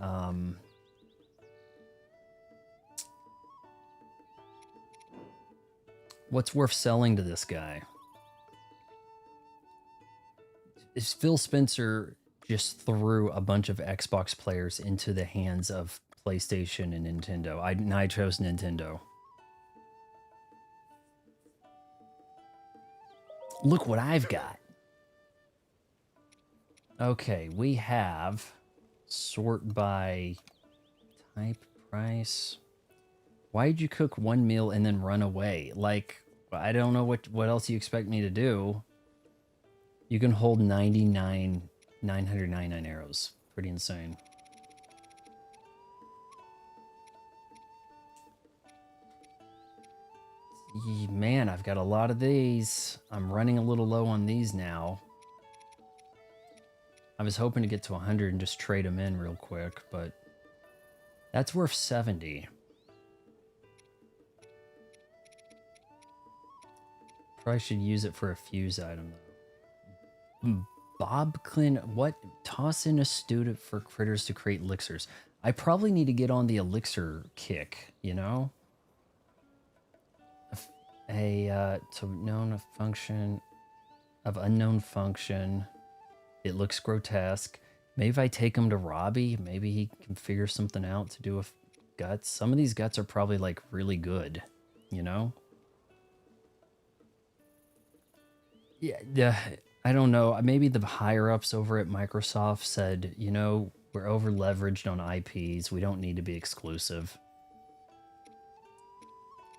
What's worth selling to this guy? Is Phil Spencer just threw a bunch of Xbox players into the hands of PlayStation and Nintendo. I chose Nintendo. Look what I've got. Okay, we have sort by type, price. Why did you cook one meal and then run away? Like, I don't know what else you expect me to do. You can hold 999 arrows. Pretty insane. Man, I've got a lot of these. I'm running a little low on these now. I was hoping to get to 100 and just trade them in real quick, but that's worth 70. Probably should use it for a fuse item, though. Bobclin, what? Toss in a student for critters to create elixirs. I probably need to get on the elixir kick, you know? To known function of unknown function. It looks grotesque. Maybe if I take him to Robbie, maybe he can figure something out to do with guts. Some of these guts are probably like really good, you know? Yeah, I don't know. Maybe the higher ups over at Microsoft said, you know, we're over leveraged on IPs. We don't need to be exclusive.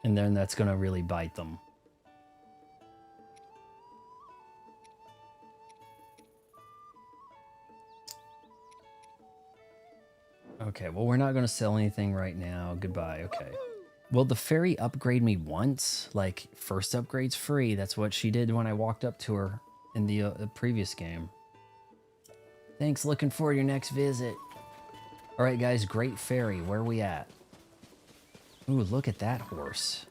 And then that's going to really bite them. Okay, well, we're not going to sell anything right now. Goodbye. Okay. Will the fairy upgrade me once? Like, first upgrade's free. That's what she did when I walked up to her in the previous game. Thanks, looking forward to your next visit. All right, guys, Great Fairy, where are we at? Ooh, look at that horse.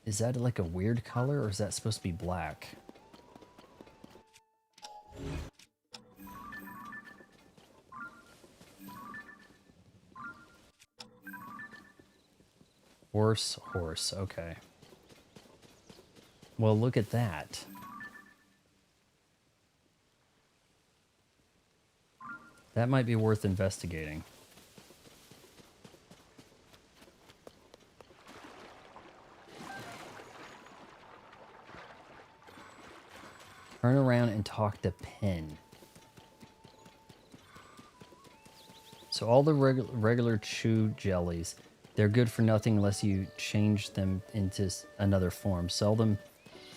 Is that like a weird color, or is that supposed to be black? Horse, horse, okay. Well, look at that. That might be worth investigating. Turn around and talk to Pin. So all the regular chew jellies, they're good for nothing unless you change them into another form. Sell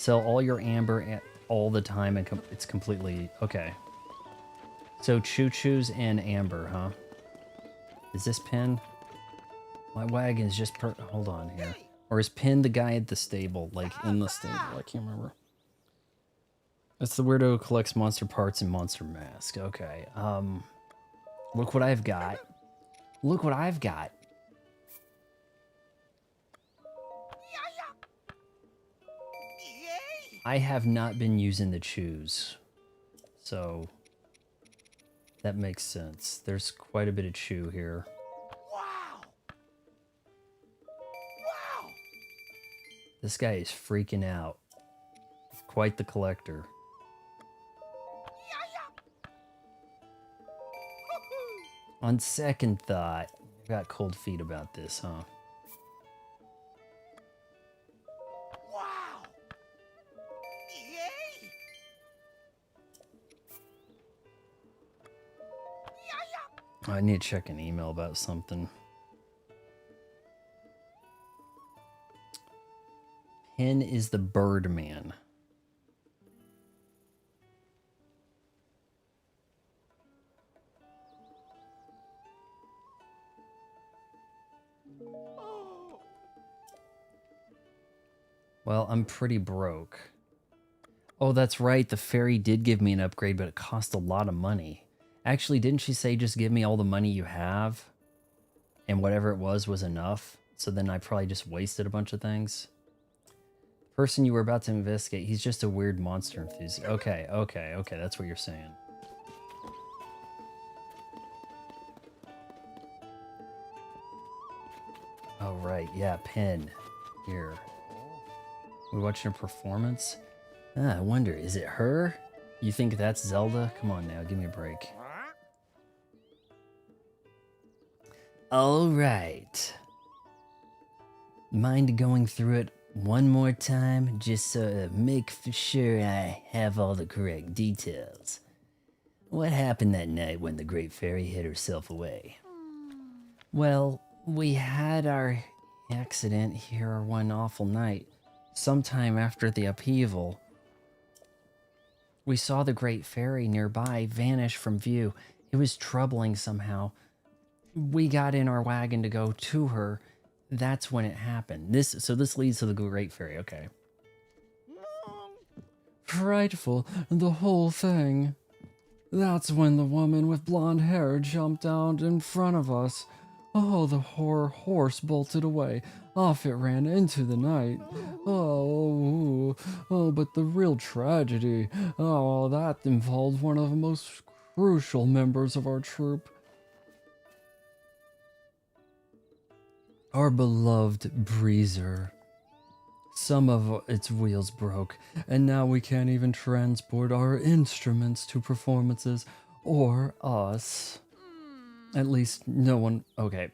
all your amber all the time, and it's completely okay. So choo-choos and amber, huh? Is this Pin? My wagon's just hold on here. Or is Pin the guy at the stable, like in the stable? I can't remember. That's the weirdo who collects monster parts and monster mask. Okay. Look what I've got. Look what I've got. I have not been using the chews. So that makes sense. There's quite a bit of chew here. Wow! Wow! This guy is freaking out. Quite the collector. On second thought, I've got cold feet about this, huh? Wow! Yay! I need to check an email about something. Pin is the Birdman. Well, I'm pretty broke. Oh, that's right. The fairy did give me an upgrade, but it cost a lot of money. Actually, didn't she say just give me all the money you have? And whatever it was enough? So then I probably just wasted a bunch of things. Person you were about to investigate, he's just a weird monster enthusiast. Okay, that's what you're saying. Oh, right, yeah, Pin. Here. We watching a performance? I wonder, is it her? You think that's Zelda? Come on now, give me a break. All right. Mind going through it one more time, just so to make for sure I have all the correct details. What happened that night when the Great Fairy hid herself away? Well, we had our accident here one awful night. Sometime after the upheaval, we saw the Great Fairy nearby vanish from view. It was troubling somehow. We got in our wagon to go to her. That's when it happened. So this leads to the Great Fairy, okay. Frightful, the whole thing. That's when the woman with blonde hair jumped out in front of us. Oh, the horse bolted away. Off it ran into the night. Oh, but the real tragedy, that involved one of the most crucial members of our troupe. Our beloved Breezer. Some of its wheels broke, and now we can't even transport our instruments to performances, or us. At least no one... Okay.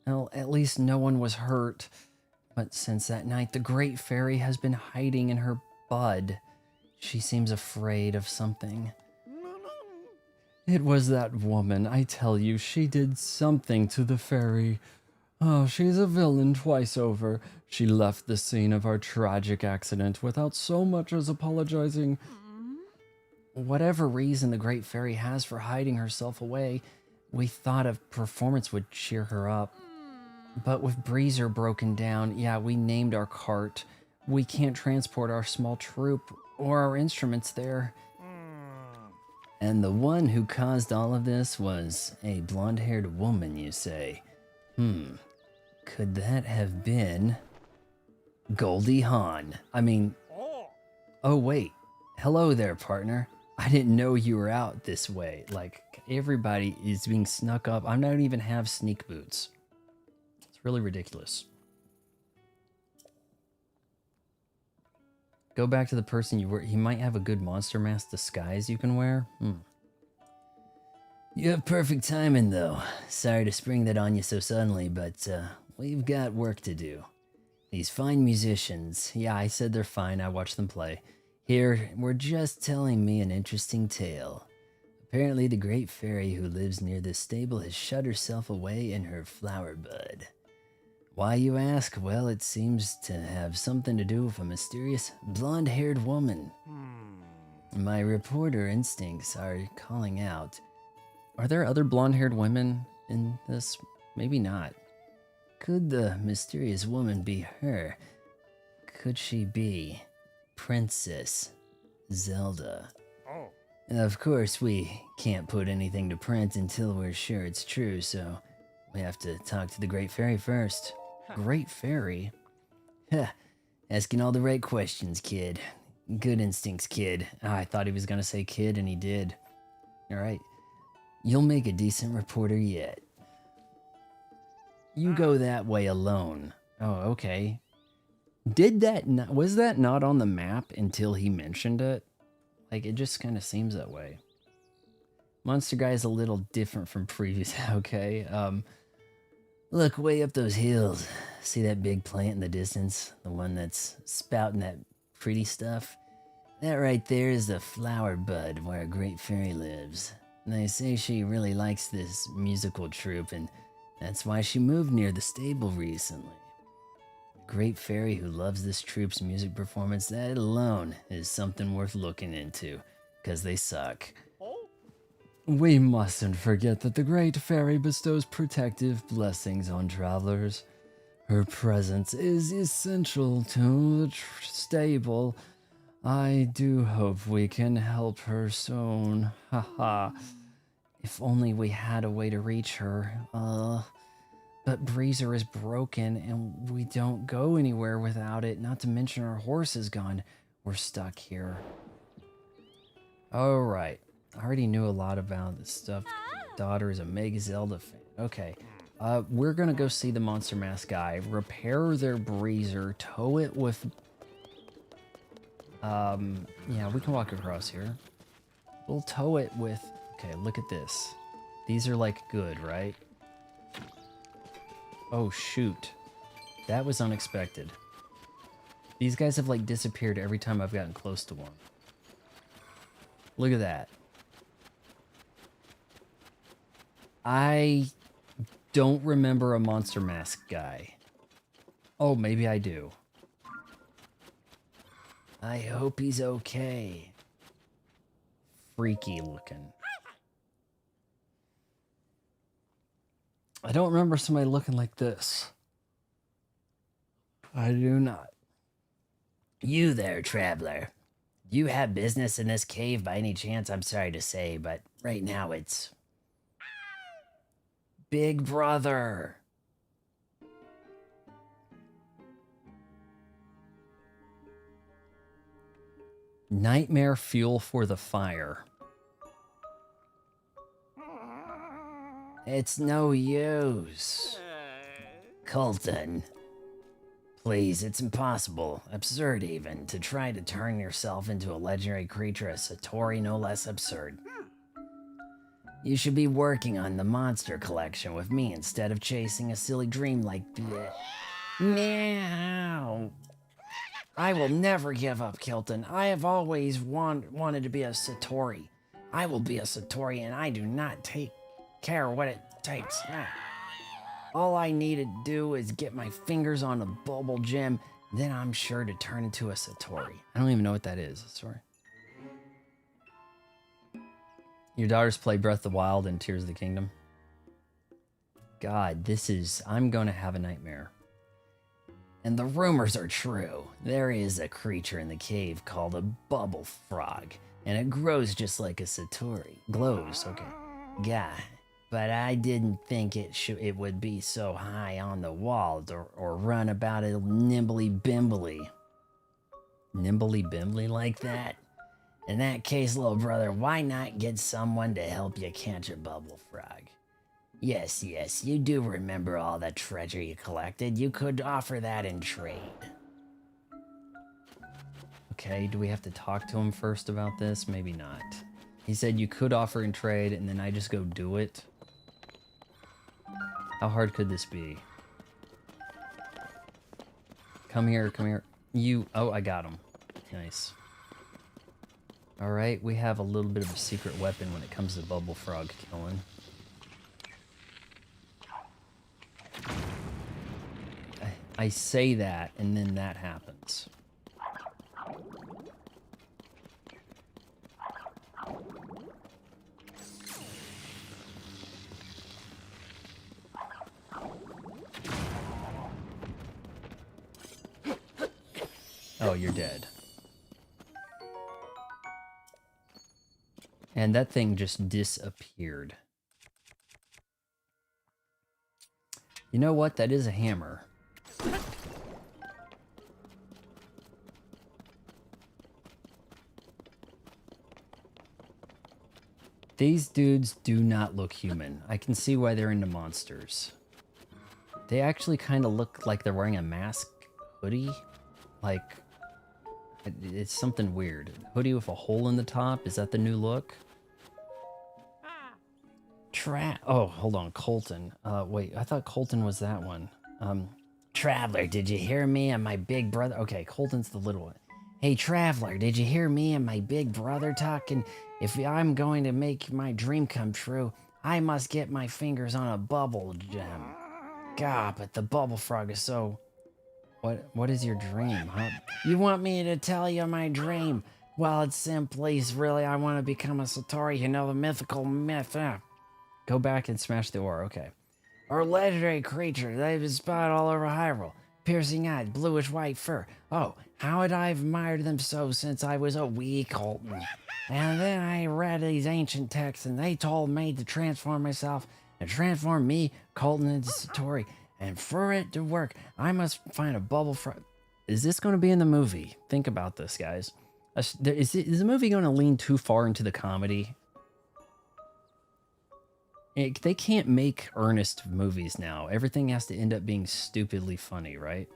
Well, at least no one was hurt. But since that night, the Great Fairy has been hiding in her bud. She seems afraid of something. It was that woman, I tell you, she did something to the fairy. Oh, she's a villain twice over. She left the scene of our tragic accident without so much as apologizing. Whatever reason the Great Fairy has for hiding herself away, we thought a performance would cheer her up. But with Breezer broken down, yeah, we named our cart. We can't transport our small troop or our instruments there. And the one who caused all of this was a blonde-haired woman, you say? Could that have been Goldie Hawn? I mean, oh wait, hello there, partner. I didn't know you were out this way. Like, everybody is being snuck up. I don't even have sneak boots. It's really ridiculous. Go back to the person you were. He might have a good monster mask disguise you can wear. You have perfect timing, though. Sorry to spring that on you so suddenly, but we've got work to do. These fine musicians, yeah, I said they're fine. I watched them play. Here, were just telling me an interesting tale. Apparently, the Great Fairy who lives near this stable has shut herself away in her flower bud. Why, you ask? Well, it seems to have something to do with a mysterious blonde-haired woman. My reporter instincts are calling out. Are there other blonde-haired women in this? Maybe not. Could the mysterious woman be her? Could she be Princess Zelda? Of course, we can't put anything to print until we're sure it's true, so we have to talk to the Great Fairy first. Great Fairy? Huh. Asking all the right questions, kid. Good instincts, kid. Oh, I thought he was gonna say kid, and he did. Alright. You'll make a decent reporter yet. You go that way alone. Oh, okay. Did that not, was that not on the map until he mentioned it? Like, it just kind of seems that way. Monster Guy is a little different from previous, okay? Look way up those hills. See that big plant in the distance? The one that's spouting that pretty stuff? That right there is the flower bud where a Great Fairy lives. And they say she really likes this musical troupe, and that's why she moved near the stable recently. Great Fairy who loves this troupe's music performance, that alone is something worth looking into, because they suck. We mustn't forget that the Great Fairy bestows protective blessings on travelers. Her presence is essential to the stable. I do hope we can help her soon. Haha. If only we had a way to reach her. But Breezer is broken and we don't go anywhere without it. Not to mention our horse is gone. We're stuck here. Alright. I already knew a lot about this stuff. Daughter is a mega Zelda fan. Okay. We're gonna go see the Monster Mask guy. Repair their Breezer. Tow it with... yeah, we can walk across here. We'll tow it with... Okay, look at this. These are like good, right? Oh, shoot. That was unexpected. These guys have like disappeared every time I've gotten close to one. Look at that. I don't remember a Monster Mask guy. Oh, maybe I do. I hope he's okay. Freaky looking. I don't remember somebody looking like this. I do not. You there, traveler. Do you have business in this cave by any chance? I'm sorry to say, but right now it's... Big Brother. Nightmare fuel for the fire. It's no use. Colton. Please, it's impossible, absurd even, to try to turn yourself into a legendary creature, a Satori no less absurd. You should be working on the monster collection with me instead of chasing a silly dream like that. Meow. I will never give up, Kilton. I have always wanted to be a Satori. I will be a Satori, and I do not take care what it takes. All I need to do is get my fingers on a bubble gem, then I'm sure to turn into a Satori. I don't even know what that is. Sorry. Your daughters play Breath of the Wild and Tears of the Kingdom. God, I'm going to have a nightmare. And the rumors are true. There is a creature in the cave called a bubble frog, and it grows just like a Satori. Glows, okay. Yeah, but I didn't think it would be so high on the walls or run about it nimbly bimbly. Nimbly bimbly like that? In that case, little brother, why not get someone to help you catch a bubble frog? Yes, you do remember all the treasure you collected. You could offer that in trade. Okay, do we have to talk to him first about this? Maybe not. He said you could offer in trade, and then I just go do it. How hard could this be? Come here, come here. Oh, I got him. Nice. Alright, we have a little bit of a secret weapon when it comes to bubble frog killing. I say that, and then that happens. Oh, you're dead. And that thing just disappeared. You know what? That is a hammer. These dudes do not look human. I can see why they're into monsters. They actually kind of look like they're wearing a mask hoodie. Like, it's something weird. Hoodie with a hole in the top. Is that the new look? Oh, hold on. Colton. Wait, I thought Colton was that one. Traveler, did you hear me and my big brother? Okay, Colton's the little one. Hey, Traveler, did you hear me and my big brother talking? If I'm going to make my dream come true, I must get my fingers on a bubble gem. God, but the bubble frog is so... What is your dream, huh? You want me to tell you my dream? Well, it's simply, really, I want to become a Satori, you know, the mythical myth. Go back and smash the ore, okay. Or legendary creature, they've been spotted all over Hyrule. Piercing eyes, bluish white fur. Oh, how had I admired them so since I was a wee Colton. And then I read these ancient texts and they told me to transform myself and transform me, Colton, into Satori. And for it to work, I must find a bubble frog. Is this going to be in the movie? Think about this, guys. Is the movie going to lean too far into the comedy? They can't make earnest movies now. Everything has to end up being stupidly funny, right?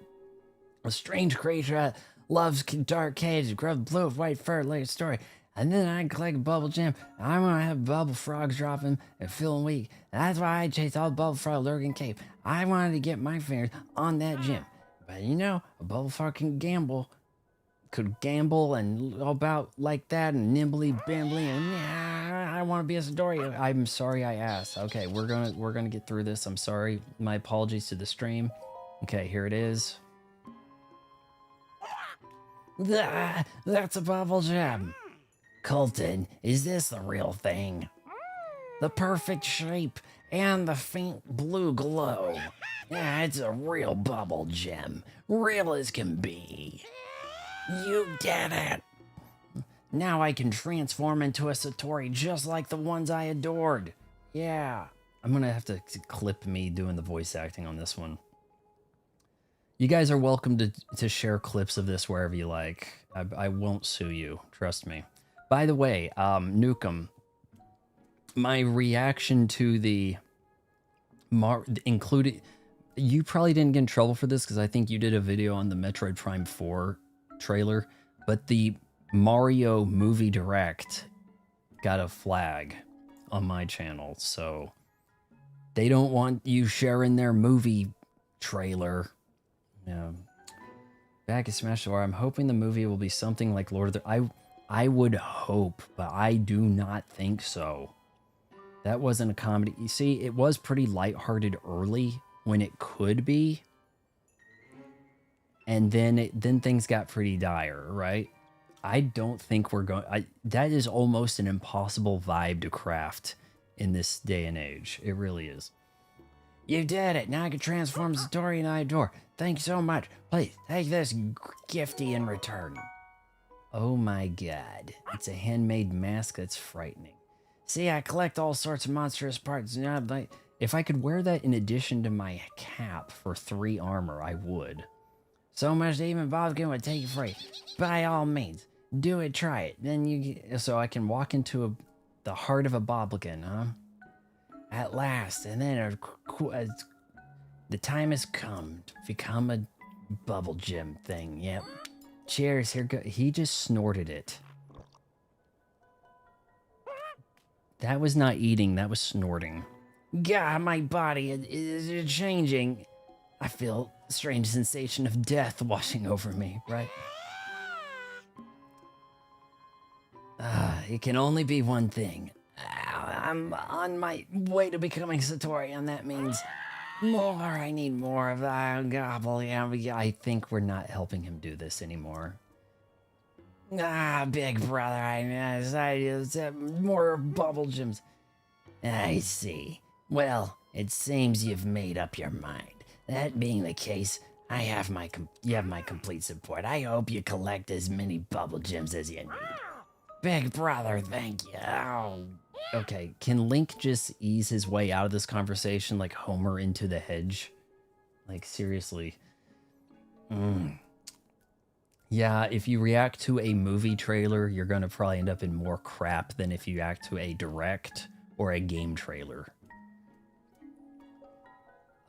A strange creature loves dark caves, grows blue with white fur, like a story. And then I collect a bubble gem. I want to have bubble frogs dropping and feeling weak. That's why I chased all the bubble frog lurking cave. I wanted to get my fingers on that gem. But you know, a bubble frog could gamble and about like that and nimbly bimbly and yeah, I want to be a Satori. I'm sorry I asked. Okay, we're gonna get through this. I'm sorry. My apologies to the stream. Okay, here it is. That's a bubble gem. Colton, is this the real thing? The perfect shape and the faint blue glow. Yeah, it's a real bubble gem. Real as can be. You did it! Now I can transform into a Satori just like the ones I adored. Yeah. I'm gonna have to clip me doing the voice acting on this one. You guys are welcome to share clips of this wherever you like. I won't sue you, trust me. By the way, Nukem, my reaction to the included, you probably didn't get in trouble for this because I think you did a video on the Metroid Prime 4 trailer, but the Mario movie direct got a flag on my channel, so they don't want you sharing their movie trailer. Yeah. Back at Smash War, I'm hoping the movie will be something like Lord of the... I would hope, but I do not think so. That wasn't a comedy. You see, it was pretty lighthearted early when it could be. And then things got pretty dire, right? I don't think we're going... that is almost an impossible vibe to craft in this day and age. It really is. You did it. Now I can transform Satori and I adore. Thank you so much. Please, take this gifty in return. Oh my god. It's a handmade mask that's frightening. See, I collect all sorts of monstrous parts. If I could wear that in addition to my cap for 3 armor, I would. So much that even Bobkin would take it free. By all means, do it, try it. Then so I can walk into the heart of a Boblikin, huh? At last, and then the time has come to become a bubble gem thing. Yep. Cheers. Here go. He just snorted it. That was not eating. That was snorting. God, my body is changing. I feel a strange sensation of death washing over me, right? It can only be one thing. I'm on my way to becoming Satori, and that means more. I need more of that gobble. I think we're not helping him do this anymore. Big brother, I more bubble gems. I see. Well, it seems you've made up your mind. That being the case, you have my complete support. I hope you collect as many bubble gems as you need. Big brother, thank you. Oh. Okay, can Link just ease his way out of this conversation like Homer into the hedge? Like, seriously. Yeah, if you react to a movie trailer, you're gonna probably end up in more crap than if you react to a direct or a game trailer.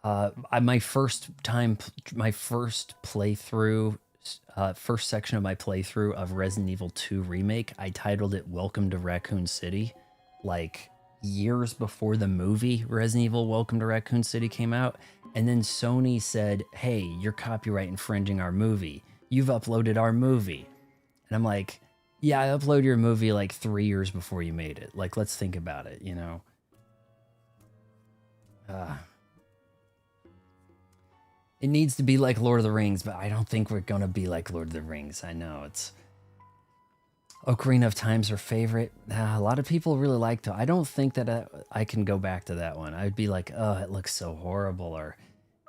My first playthrough, first section of my playthrough of Resident Evil 2 Remake, I titled it Welcome to Raccoon City. Like, years before the movie Resident Evil Welcome to Raccoon City came out. And then Sony said, hey, you're copyright infringing our movie. You've uploaded our movie. And I'm like, yeah, I uploaded your movie like 3 years before you made it. Like, let's think about it, you know? It needs to be like Lord of the Rings, but I don't think we're gonna be like Lord of the Rings. I know, it's... Ocarina of Time's her favorite. A lot of people really like it. I don't think that I can go back to that one. I'd be like, oh, it looks so horrible, or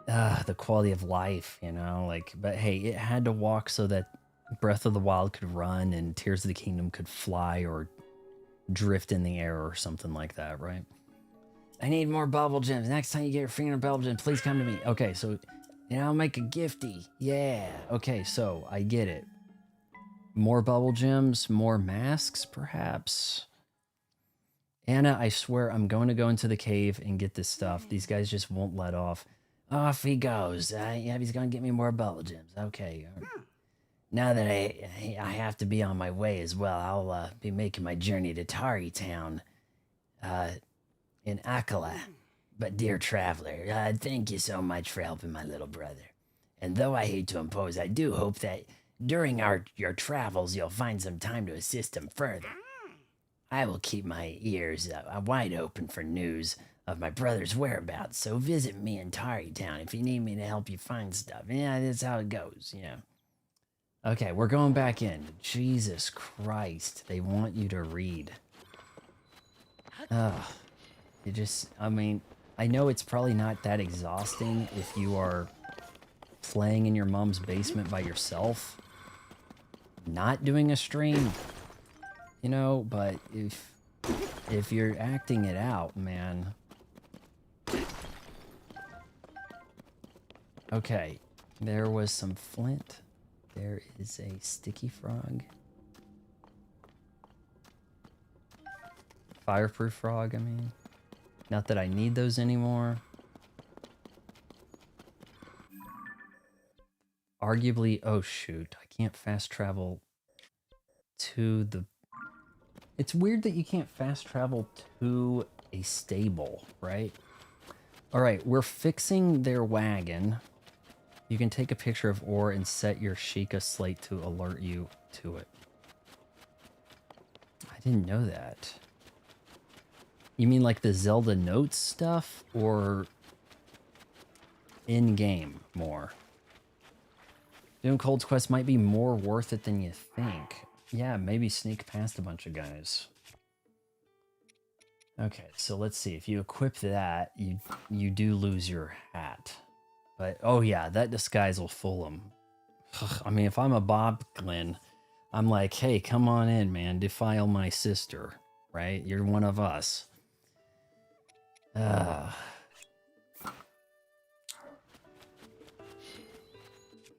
the quality of life, you know? Like, but hey, it had to walk so that Breath of the Wild could run and Tears of the Kingdom could fly or drift in the air or something like that, right? I need more bubble gems. Next time you get your finger in bubble gems, please come to me. Okay, so, and I'll make a gifty. Yeah. Okay, so I get it. More bubble gems, more masks, perhaps. Anna, I swear I'm going to go into the cave and get this stuff. These guys just won't let off. Off he goes. Yeah, he's going to get me more bubble gems. Okay. Now that I have to be on my way as well, I'll be making my journey to Tari Town in Akala. But dear traveler, thank you so much for helping my little brother. And though I hate to impose, I do hope that during your travels, you'll find some time to assist him further. I will keep my ears wide open for news of my brother's whereabouts, so visit me in Tari Town if you need me to help you find stuff. Yeah, that's how it goes, you know. Okay, we're going back in. Jesus Christ, they want you to read. Ugh. I mean, I know it's probably not that exhausting if you are playing in your mom's basement by yourself, not doing a stream, you know, but if you're acting it out, man. Okay, there was some flint. There is a sticky frog. Fireproof frog, I mean. Not that I need those anymore. Arguably, oh shoot, I can't fast travel to the... It's weird that you can't fast travel to a stable, right? Alright, we're fixing their wagon. You can take a picture of ore and set your Sheikah slate to alert you to it. I didn't know that. You mean like the Zelda notes stuff, or in-game more? Doing Cold's Quest might be more worth it than you think. Yeah, maybe sneak past a bunch of guys. Okay, so let's see. If you equip that, you do lose your hat. But, oh yeah, that disguise will fool them. I mean, if I'm a Boblin, I'm like, hey, come on in, man. Defile my sister, right? You're one of us.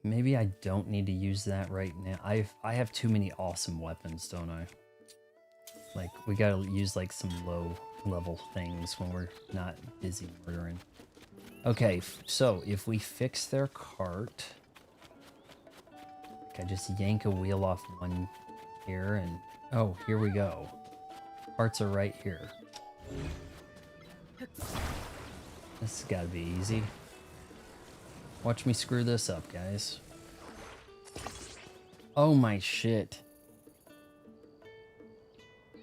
Maybe I don't need to use that right now. I have too many awesome weapons, don't I? Like, we gotta use like some low level things when we're not busy murdering. Okay, so if we fix their cart, I just yank a wheel off one here and, oh, here we go. Parts are right here. This has gotta be easy. Watch me screw this up, guys. Oh my shit.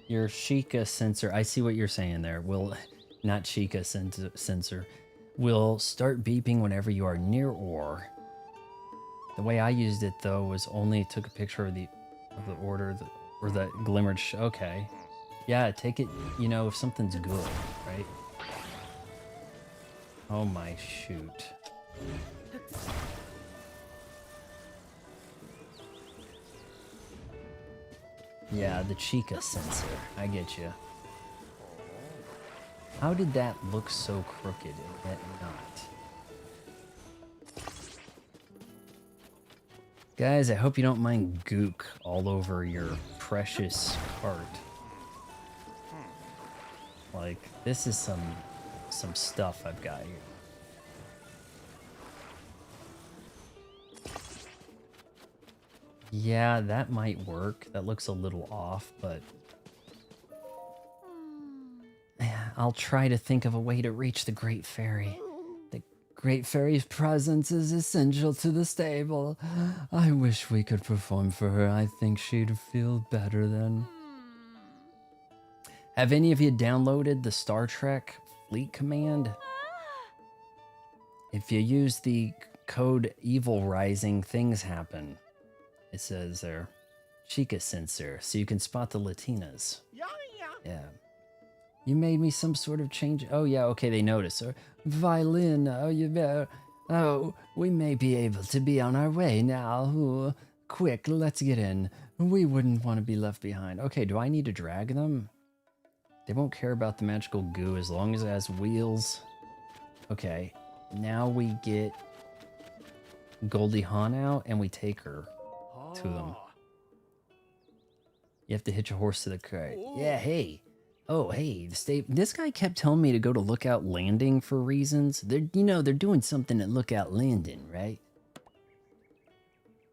Your Sheikah sensor, I see what you're saying there. Will, not Sheikah sensor, will start beeping whenever you are near ore. The way I used it though was only took a picture of the order or the glimmered. Okay, yeah, take it. You know, if something's good, right? Oh my shoot. Yeah, the Sheikah sensor. I get you. How did that look so crooked and yet not? Guys, I hope you don't mind gook all over your precious cart. Like, this is some stuff I've got here. Yeah, that might work. That looks a little off, but I'll try to think of a way to reach the Great Fairy. The Great Fairy's presence is essential to the stable. I wish we could perform for her. I think she'd feel better then. Have any of you downloaded the Star Trek Fleet Command? If you use the code Evil Rising, things happen. It says there, Sheikah sensor, so you can spot the Latinas. Yeah. You made me some sort of change. Oh yeah, okay, they notice. Or violin. Oh, you better. Oh, we may be able to be on our way now. Ooh, quick, let's get in. We wouldn't want to be left behind. Okay, do I need to drag them? They won't care about the magical goo as long as it has wheels. Okay, now we get Goldie Hawn out and we take her to them. You have to hitch a horse to the cart. Yeah, hey. Oh, hey, this guy kept telling me to go to Lookout Landing for reasons. They're doing something at Lookout Landing, right?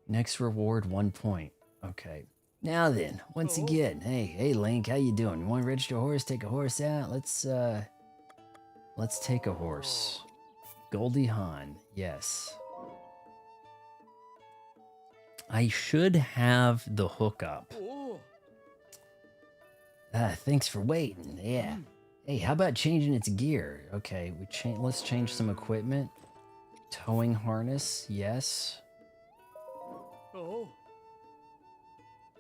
Next reward, 1 point. Okay. Now then, once again, hey, Link, how you doing? You want to register a horse? Take a horse out? Let's take a horse. Goldie Hawn, yes. I should have the hookup. Thanks for waiting. Yeah. Hey, how about changing its gear? Okay, let's change some equipment. Towing harness, yes.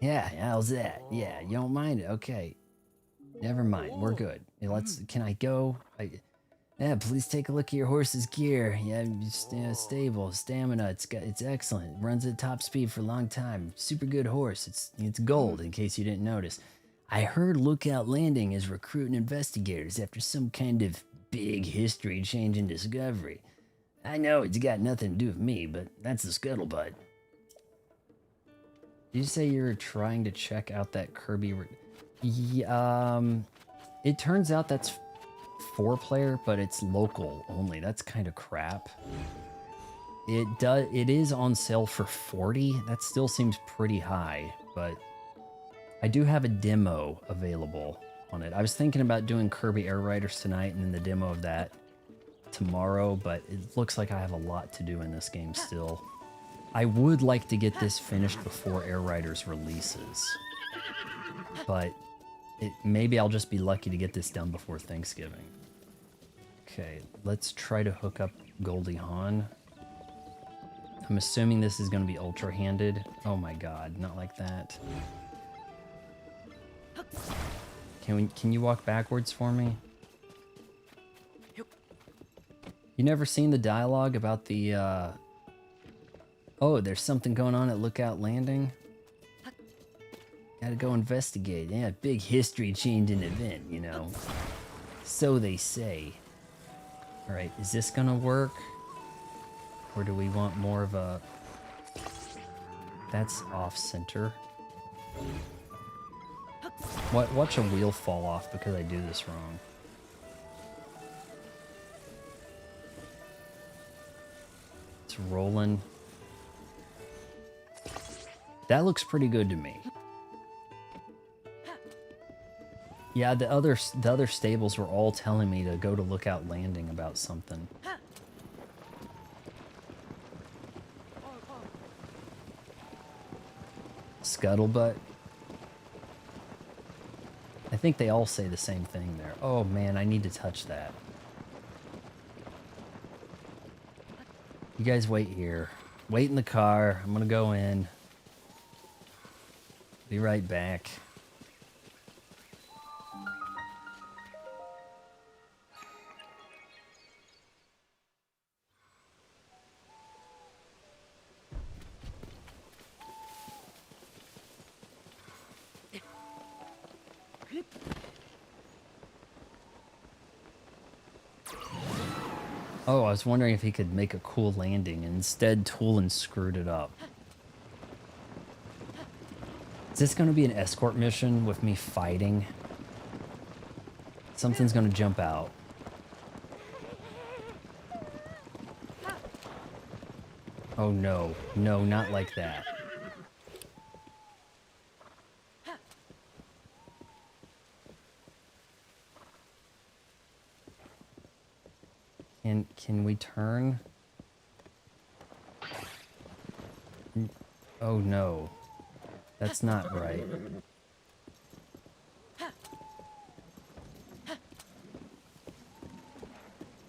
Yeah, how's that? Yeah, you don't mind it? Okay. Never mind, we're good. Can I go? Yeah, please take a look at your horse's gear. Yeah, stable, stamina, it's excellent. It runs at top speed for a long time. Super good horse. It's gold, in case you didn't notice. I heard Lookout Landing is recruiting investigators after some kind of big history-changing discovery. I know it's got nothing to do with me, but that's the scuttlebutt. Did you say you're trying to check out that Kirby? It turns out that's 4-player, but it's local only. That's kind of crap. It is on sale for $40. That still seems pretty high, but I do have a demo available on it. I was thinking about doing Kirby Air Riders tonight and then the demo of that. tomorrow, but it looks like I have a lot to do in this game still. I would like to get this finished before Air Riders releases, but maybe I'll just be lucky to get this done before Thanksgiving. Okay, let's try to hook up Goldie Hawn. I'm assuming this is going to be ultra-handed. Oh my god, not like that. Can you walk backwards for me? You never seen the dialogue about the, oh, there's something going on at Lookout Landing? Gotta go investigate. Yeah, big history-changing event, you know. So they say. Alright, is this gonna work? Or do we want more of a... That's off-center. Watch a wheel fall off because I do this wrong. It's rolling. That looks pretty good to me. Yeah, the other stables were all telling me to go to Lookout Landing about something. Scuttlebutt. I think they all say the same thing there. Oh man, I need to touch that. You guys wait here. Wait in the car. I'm gonna go in. Be right back. Oh, I was wondering if he could make a cool landing. Instead, Toolin screwed it up. Is this going to be an escort mission with me fighting? Something's going to jump out. Oh no. No, not like that. Can we turn? Oh no. That's not right.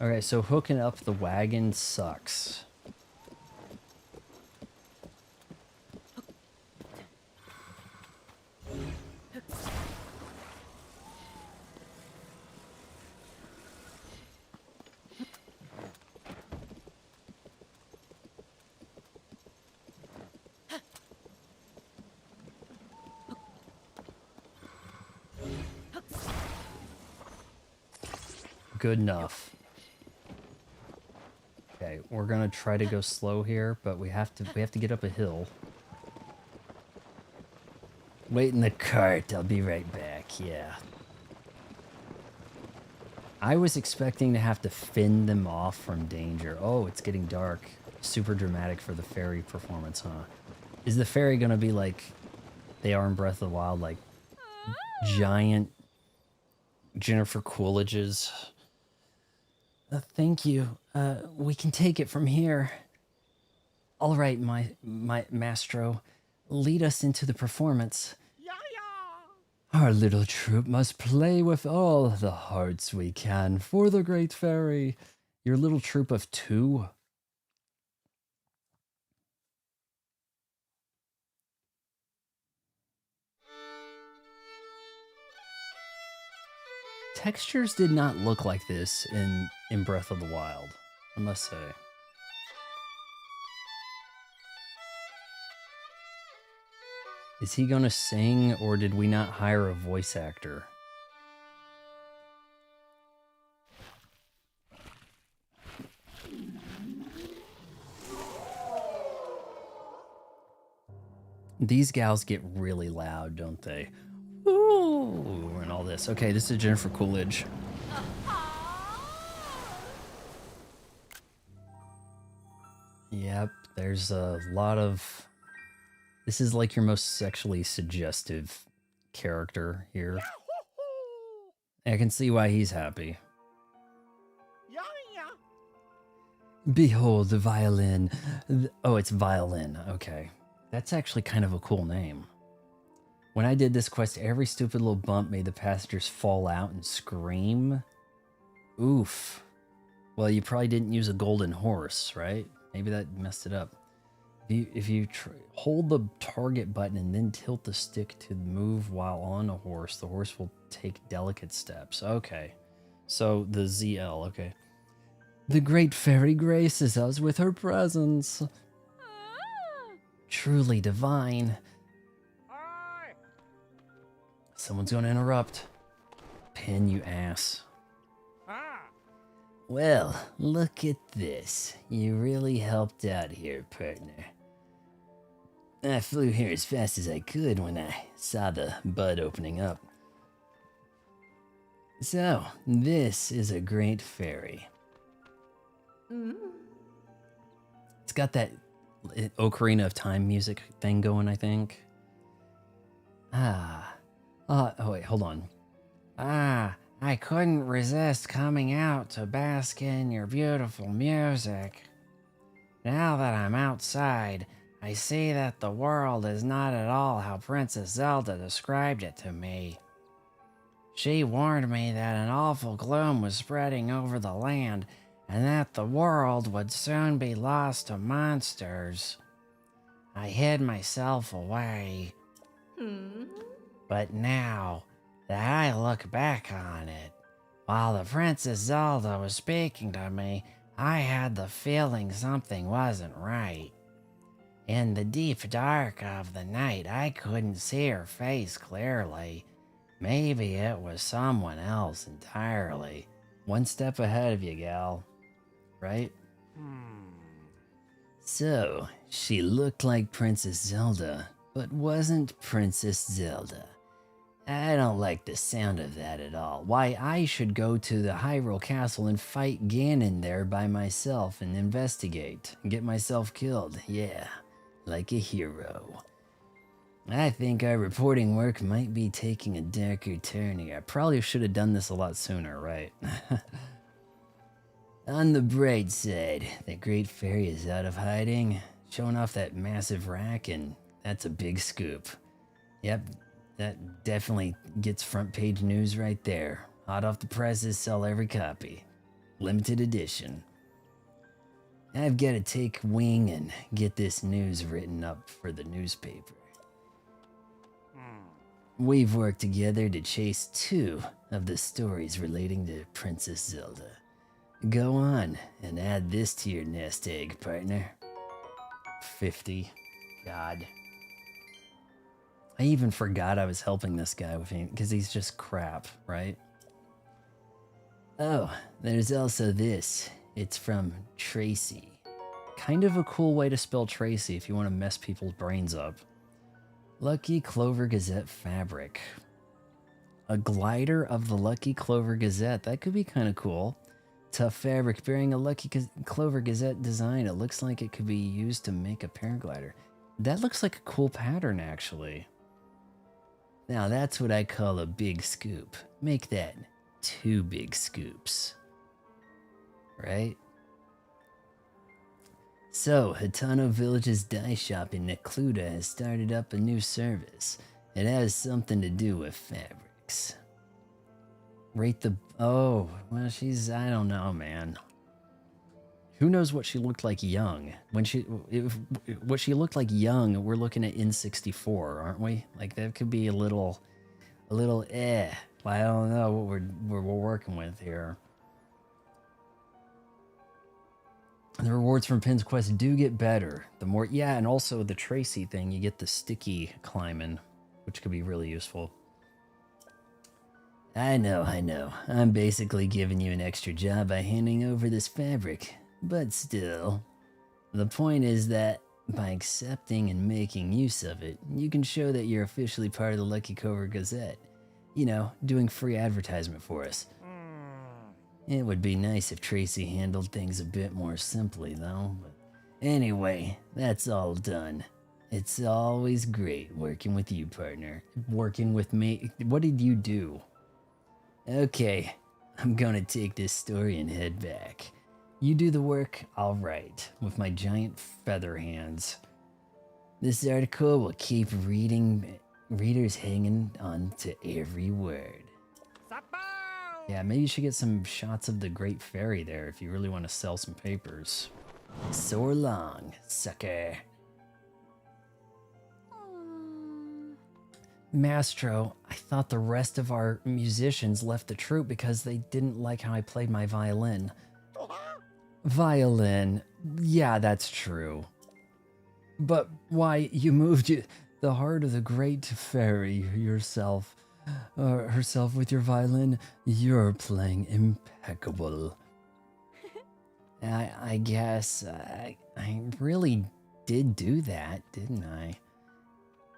Okay, so hooking up the wagon sucks. Good enough. Okay, we're gonna try to go slow here, but we have to get up a hill. Wait in the cart, I'll be right back, yeah. I was expecting to have to fend them off from danger. Oh, it's getting dark. Super dramatic for the fairy performance, huh? Is the fairy gonna be like they are in Breath of the Wild, like giant Jennifer Coolidge's? Thank you. We can take it from here. All right, my maestro. Lead us into the performance. Our little troupe must play with all the hearts we can for the great fairy. Your little troupe of 2? Textures did not look like this in Breath of the Wild, I must say. Is he gonna sing, or did we not hire a voice actor? These gals get really loud, don't they? Ooh, and all this. Okay, this is Jennifer Coolidge. Yep, there's a lot of... This is like your most sexually suggestive character here. I can see why he's happy. Behold the violin. Oh, it's violin. Okay. That's actually kind of a cool name. When I did this quest, every stupid little bump made the passengers fall out and scream. Oof. Well, you probably didn't use a golden horse, right? Maybe that messed it up. If you hold the target button and then tilt the stick to move while on a horse, the horse will take delicate steps. Okay. So the ZL, okay. The great fairy graces us with her presence. Truly divine. Someone's gonna interrupt. Pin, you ass. Well, look at this. You really helped out here, partner. I flew here as fast as I could when I saw the bud opening up. So, this is a great fairy. It's got that Ocarina of Time music thing going, I think. Oh wait, hold on. I couldn't resist coming out to bask in your beautiful music. Now that I'm outside, I see that the world is not at all how Princess Zelda described it to me. She warned me that an awful gloom was spreading over the land and that the world would soon be lost to monsters. I hid myself away. But now that I look back on it, while the Princess Zelda was speaking to me, I had the feeling something wasn't right. In the deep dark of the night, I couldn't see her face clearly. Maybe it was someone else entirely. One step ahead of you, gal. Right? So, she looked like Princess Zelda, but wasn't Princess Zelda. I don't like the sound of that at all. Why, I should go to the Hyrule Castle and fight Ganon there by myself and investigate and get myself killed. Yeah, like a hero. I think our reporting work might be taking a darker turn here. I probably should have done this a lot sooner, right? On the bright side, the Great Fairy is out of hiding, Showing off that massive rack, and that's a big scoop. Yep, that definitely gets front page news right there. Hot off the presses, sell every copy. Limited edition. I've got to take wing and get this news written up for the newspaper. We've worked together to chase 2 of the stories relating to Princess Zelda. Go on and add this to your nest egg, partner. 50. God. I even forgot I was helping this guy with him because he's just crap, right? Oh, there's also this. It's from Tracy. Kind of a cool way to spell Tracy if you want to mess people's brains up. Lucky Clover Gazette fabric. A glider of the Lucky Clover Gazette. That could be kind of cool. Tough fabric bearing a Lucky Clover Gazette design. It looks like it could be used to make a paraglider. That looks like a cool pattern, actually. Now that's what I call a big scoop. Make that 2 big scoops. Right? So, Hatano Village's dye shop in Necluda has started up a new service. It has something to do with fabrics. Rate the... Oh, well, she's... I don't know, man. Who knows what she looked like young? When she... what she looked like young, we're looking at N64, aren't we? Like, that could be a little... I don't know what we're working with here. The rewards from Pin's Quest do get better. The more... Yeah, and also the Tracy thing, you get the sticky climbing, which could be really useful. I know. I'm basically giving you an extra job by handing over this fabric. But still, the point is that by accepting and making use of it, you can show that you're officially part of the Lucky Clover Gazette. You know, doing free advertisement for us. It would be nice if Tracy handled things a bit more simply, though. But anyway, that's all done. It's always great working with you, partner. Working with me? What did you do? Okay, I'm gonna take this story and head back. You do the work, I'll write, with my giant feather hands. This article will keep readers hanging on to every word. Yeah, maybe you should get some shots of the Great Fairy there if you really want to sell some papers. So long, sucker. Mastro, I thought the rest of our musicians left the troupe because they didn't like how I played my violin. Violin, yeah, that's true. But why, you moved the heart of the great fairy herself with your violin. You're playing impeccable. I guess I really did do that, didn't I?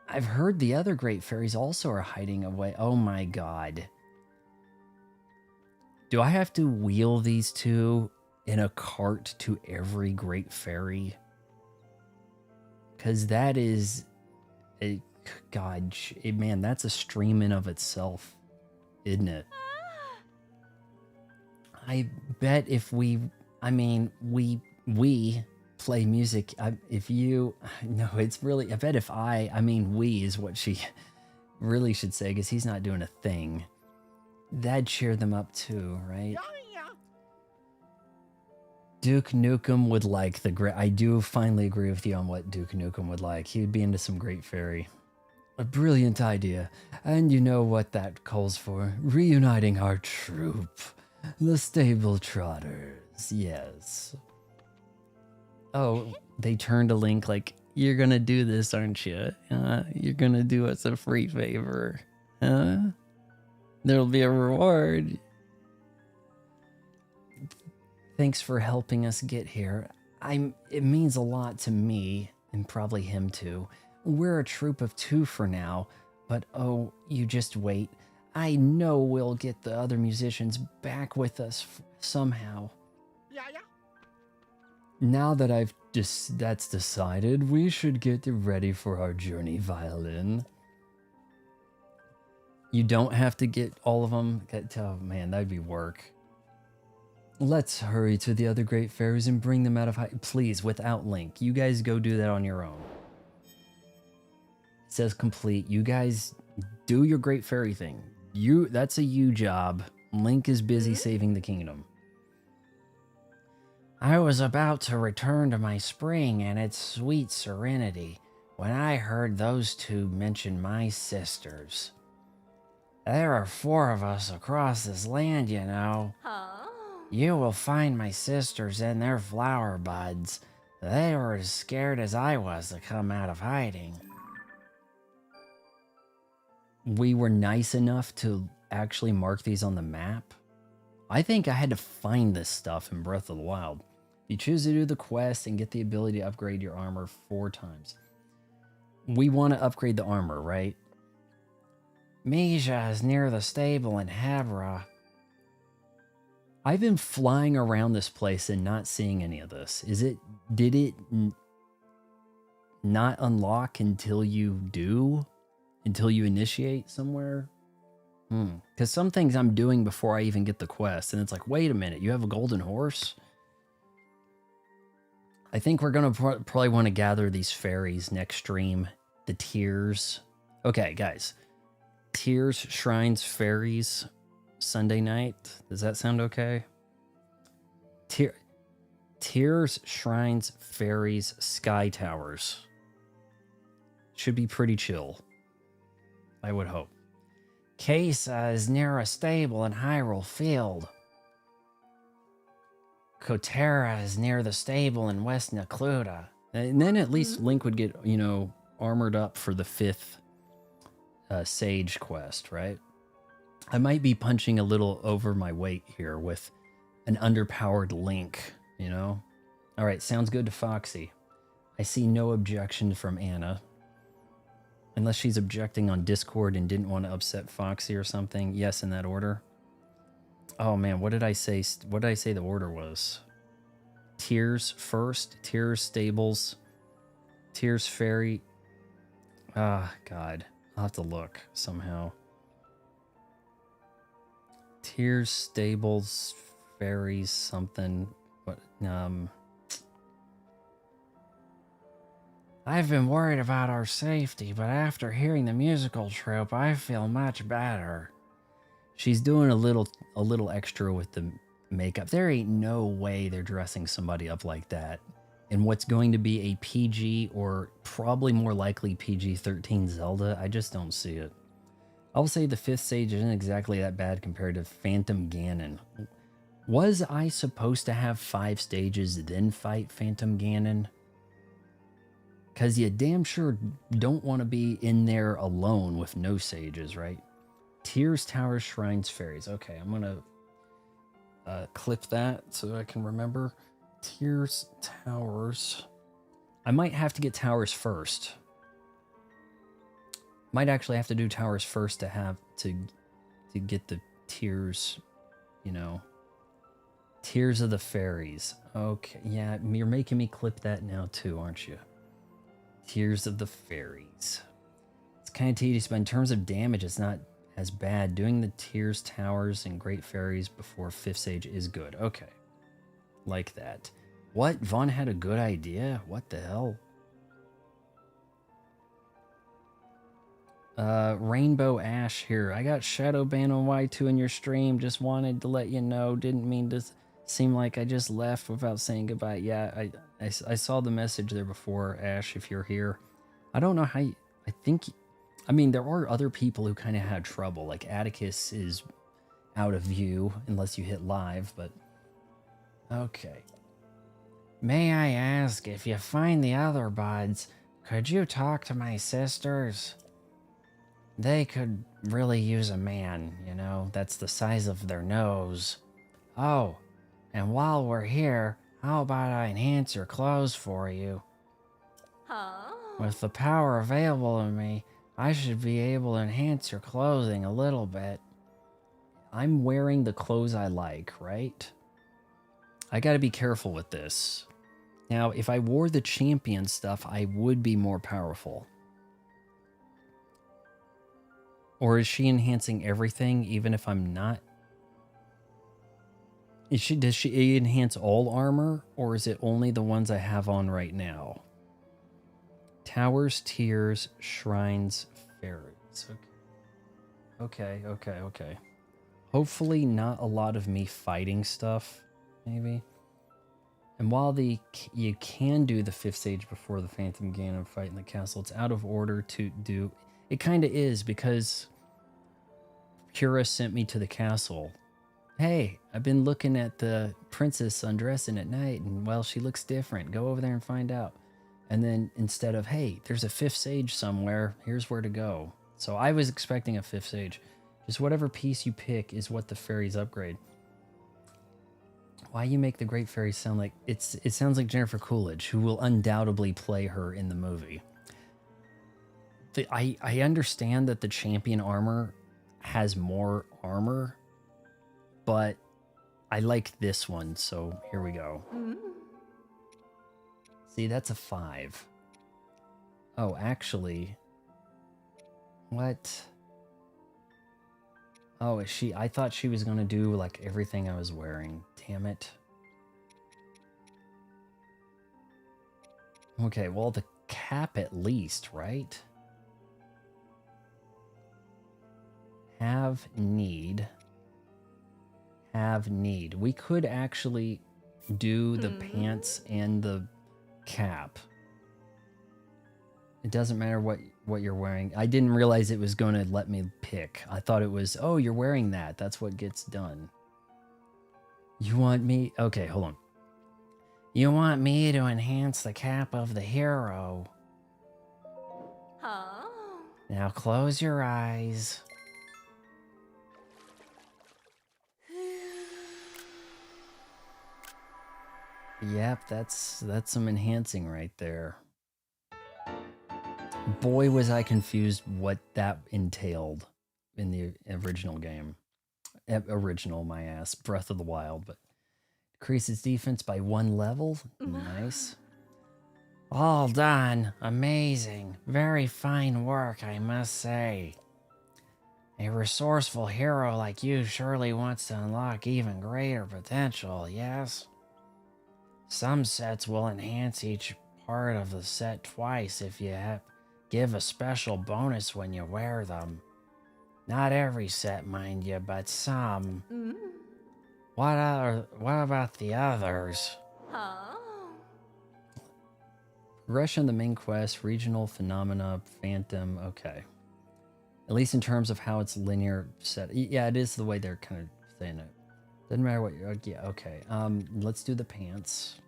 I've heard the other great fairies also are hiding away. Oh my god. Do I have to wheel these two in a cart to every great fairy? Because that is... God, man, that's a stream in of itself, isn't it? I bet if we play music, no, it's really, I bet if we is what she really should say, because he's not doing a thing. That'd cheer them up too, right? Duke Nukem would like I do finally agree with you on what Duke Nukem would like. He would be into some Great Fairy. A brilliant idea. And you know what that calls for? Reuniting our troupe. The Stable Trotters, yes. Oh, they turned to Link like, you're gonna do this, aren't you? You're gonna do us a free favor. Huh? There'll be a reward. Thanks for helping us get here. It means a lot to me, and probably him too. We're a troupe of 2 for now, but oh, you just wait. I know we'll get the other musicians back with us somehow. Now that that's decided, we should get ready for our journey, violin. You don't have to get all of them. Oh man, that'd be work. Let's hurry to the other great fairies and bring them out of hiding. Please, without Link. You guys go do that on your own. It says complete. You guys do your great fairy thing. That's a you job. Link is busy saving the kingdom. I was about to return to my spring and its sweet serenity when I heard those 2 mention my sisters. There are 4 of us across this land, you know. You will find my sisters in their flower buds. They were as scared as I was to come out of hiding. We were nice enough to actually mark these on the map. I think I had to find this stuff in Breath of the Wild. You choose to do the quest and get the ability to upgrade your armor 4 times. We want to upgrade the armor, right? Mija is near the stable in Habra. I've been flying around this place and not seeing any of this. Did it not unlock until you do? Until you initiate somewhere? Because some things I'm doing before I even get the quest, and it's like, wait a minute, you have a golden horse? I think we're going to probably want to gather these fairies next stream. The tiers. Okay, guys. Tiers, shrines, fairies, Sunday night. Does that sound okay? Tiers, shrines, fairies, sky towers. Should be pretty chill. I would hope. Kesa is near a stable in Hyrule Field. Kotera is near the stable in West Nakluda. And then at least Link would get, armored up for the 5th Sage quest, right? I might be punching a little over my weight here with an underpowered Link, All right, sounds good to Foxy. I see no objection from Anna. Unless she's objecting on Discord and didn't want to upset Foxy or something. Yes, in that order. Oh man, what did I say? What did I say the order was? Tiers first, Tiers stables, Tiers fairy. Ah, God. I'll have to look somehow. Tears, stables, fairies, something. What? I've been worried about our safety, but after hearing the musical troupe, I feel much better. She's doing a little extra with the makeup. There ain't no way they're dressing somebody up like that. And what's going to be a PG or probably more likely PG-13 Zelda, I just don't see it. I'll say the 5th stage isn't exactly that bad compared to Phantom Ganon. Was I supposed to have 5 stages then fight Phantom Ganon? Because you damn sure don't want to be in there alone with no sages, right? Tears, Towers, Shrines, Fairies. Okay, I'm going to clip that so I can remember. Tears, Towers. I might have to get Towers first. Might actually have to do Towers first to have to get the Tears, you know. Tears of the Fairies. Okay, yeah, you're making me clip that now too, aren't you? Tears of the Fairies. It's kind of tedious, but in terms of damage, it's not as bad. Doing the Tears, Towers, and Great Fairies before 5th stage is good. Okay. Like that. What? Vaughn had a good idea? What the hell? Rainbow Ash here. I got Shadowban on Y2 in your stream. Just wanted to let you know. Didn't mean to seem like I just left without saying goodbye. Yeah, I saw the message there before, Ash, if you're here. I don't know how you, I think, I mean, there are other people who kind of had trouble. Like Atticus is out of view unless you hit live, but okay. May I ask, if you find the other buds, could you talk to my sisters? They could really use a man, you know, that's the size of their nose. Oh, and while we're here, how about I enhance your clothes for you? Huh? With the power available to me, I should be able to enhance your clothing a little bit. I'm wearing the clothes I like, right? I gotta be careful with this. Now, if I wore the champion stuff, I would be more powerful. Or is she enhancing everything, even if I'm not? Does she enhance all armor, or is it only the ones I have on right now? Towers, Tears, Shrines, Fairies. Okay. Hopefully not a lot of me fighting stuff, maybe. And while you can do the 5th stage before the Phantom Ganon fight in the castle, it's out of order to do. It kind of is, because Purrah sent me to the castle. Hey, I've been looking at the princess undressing at night, and well, she looks different. Go over there and find out. And then instead of, hey, there's a 5th sage somewhere, here's where to go. So I was expecting a 5th sage. Just whatever piece you pick is what the fairies upgrade. Why you make the Great Fairy sound like... It sounds like Jennifer Coolidge, who will undoubtedly play her in the movie. I understand that the champion armor has more armor, but I like this one, so here we go. See, that's a 5. Oh, actually... What? Oh, is she... I thought she was going to do, like, everything I was wearing. Damn it. Okay, well, the cap at least, right? Have need. Have need. We could actually do the pants and the cap. It doesn't matter what you're wearing. I didn't realize it was going to let me pick. I thought it was, oh, you're wearing that. That's what gets done. You want me? Okay, hold on. You want me to enhance the cap of the hero. Huh? Now close your eyes. Yep, that's some enhancing right there. Boy, was I confused what that entailed in the original game. Original, my ass. Breath of the Wild, but increases defense by 1 level. Nice. All done. Amazing. Very fine work, I must say. A resourceful hero like you surely wants to unlock even greater potential, yes? Some sets will enhance each part of the set twice if you give a special bonus when you wear them. Not every set, mind you, but some. What about the others? Huh? Progression of the main quest, regional phenomena, phantom. Okay. At least in terms of how it's linear set. Yeah, it is the way they're kind of saying it. Doesn't matter what you're. Yeah, okay. Let's do the pants.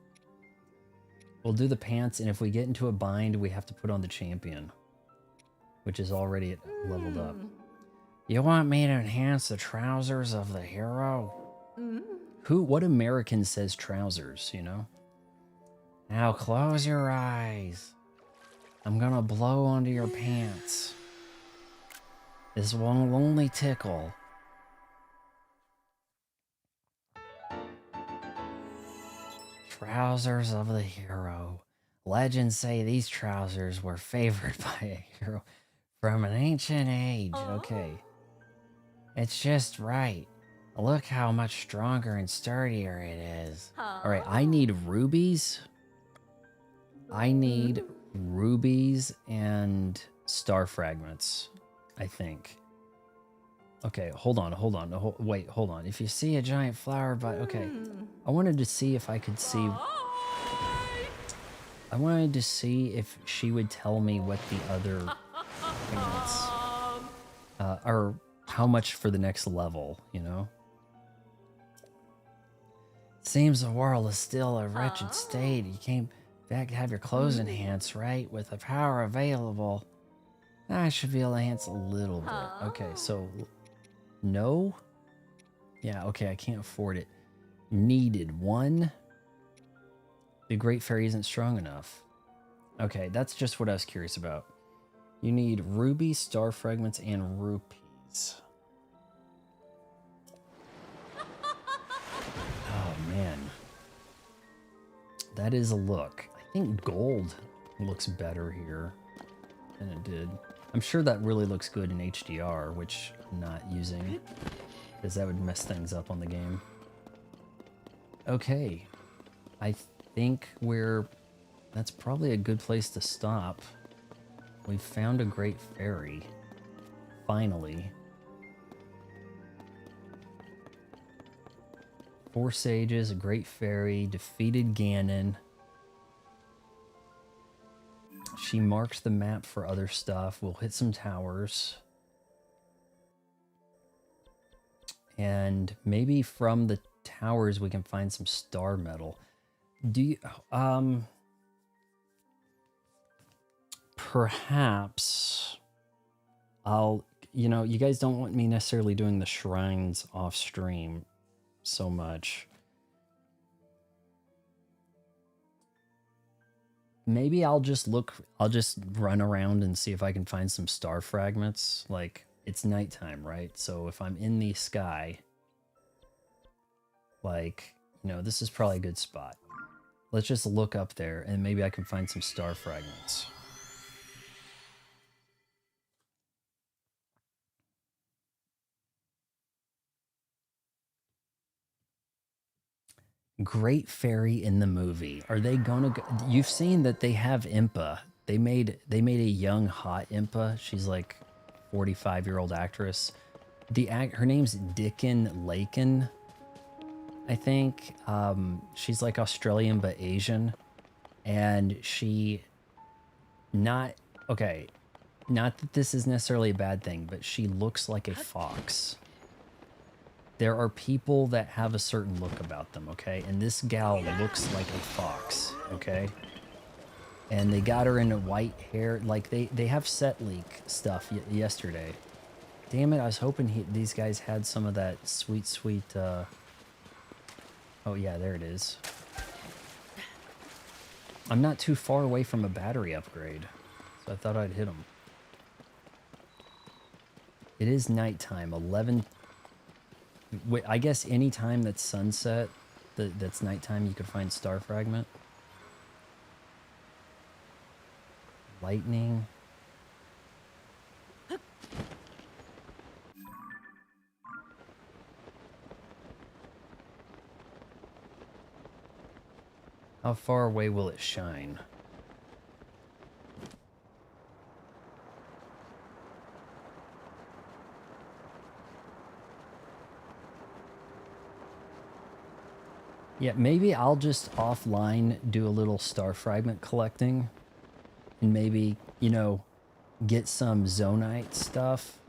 We'll do the pants, and if we get into a bind, we have to put on the champion, which is already leveled up. You want me to enhance the trousers of the hero? What American says trousers, you know? Now close your eyes. I'm gonna blow onto your pants. This won't only tickle. Trousers of the hero. Legends say these trousers were favored by a hero from an ancient age. Okay. It's just right. Look how much stronger and sturdier it is. All right, I need rubies. I need rubies and star fragments, I think. Okay, hold on. Wait, hold on. If you see a giant flower, but okay. I wanted to see if I could see. I wanted to see if she would tell me what the other fragments are, how much for the next level, you know? Seems the world is still a wretched state. You came back to have your clothes enhanced, right? With the power available, I should be able to enhance a little bit. Okay, so no? Yeah, okay, I can't afford it. Needed one. The Great Fairy isn't strong enough. Okay, that's just what I was curious about. You need ruby, star fragments, and rupees. Oh, man. That is a look. I think gold looks better here than it did. I'm sure that really looks good in HDR, which I'm not using, because that would mess things up on the game. Okay. I think that's probably a good place to stop. We've found a great fairy. Finally. 4 sages, a great fairy, defeated Ganon. She marked the map for other stuff. We'll hit some towers. And maybe from the towers we can find some star metal. Do you, perhaps you guys don't want me necessarily doing the shrines off stream so much. Maybe I'll just run around and see if I can find some star fragments. Like, it's nighttime, right? So if I'm in the sky, like, this is probably a good spot. Let's just look up there and maybe I can find some star fragments. Great fairy in the movie. Are they gonna go? You've seen that they have Impa. They made a young hot Impa. She's like 45-year-old actress. Her name's Dickon Laken, I think. She's like Australian but Asian, and not that this is necessarily a bad thing, but she looks like a fox. There are people that have a certain look about them, okay? And this gal looks like a fox, okay? And they got her into white hair. Like, they have set leak stuff yesterday. Damn it, I was hoping these guys had some of that sweet... Oh, yeah, there it is. I'm not too far away from a battery upgrade, so I thought I'd hit them. It is nighttime, 11... Wait, I guess any time that's sunset, that's nighttime, you could find star fragment. Lightning. How far away will it shine? Yeah, maybe I'll just offline do a little star fragment collecting and maybe, you know, get some zonite stuff.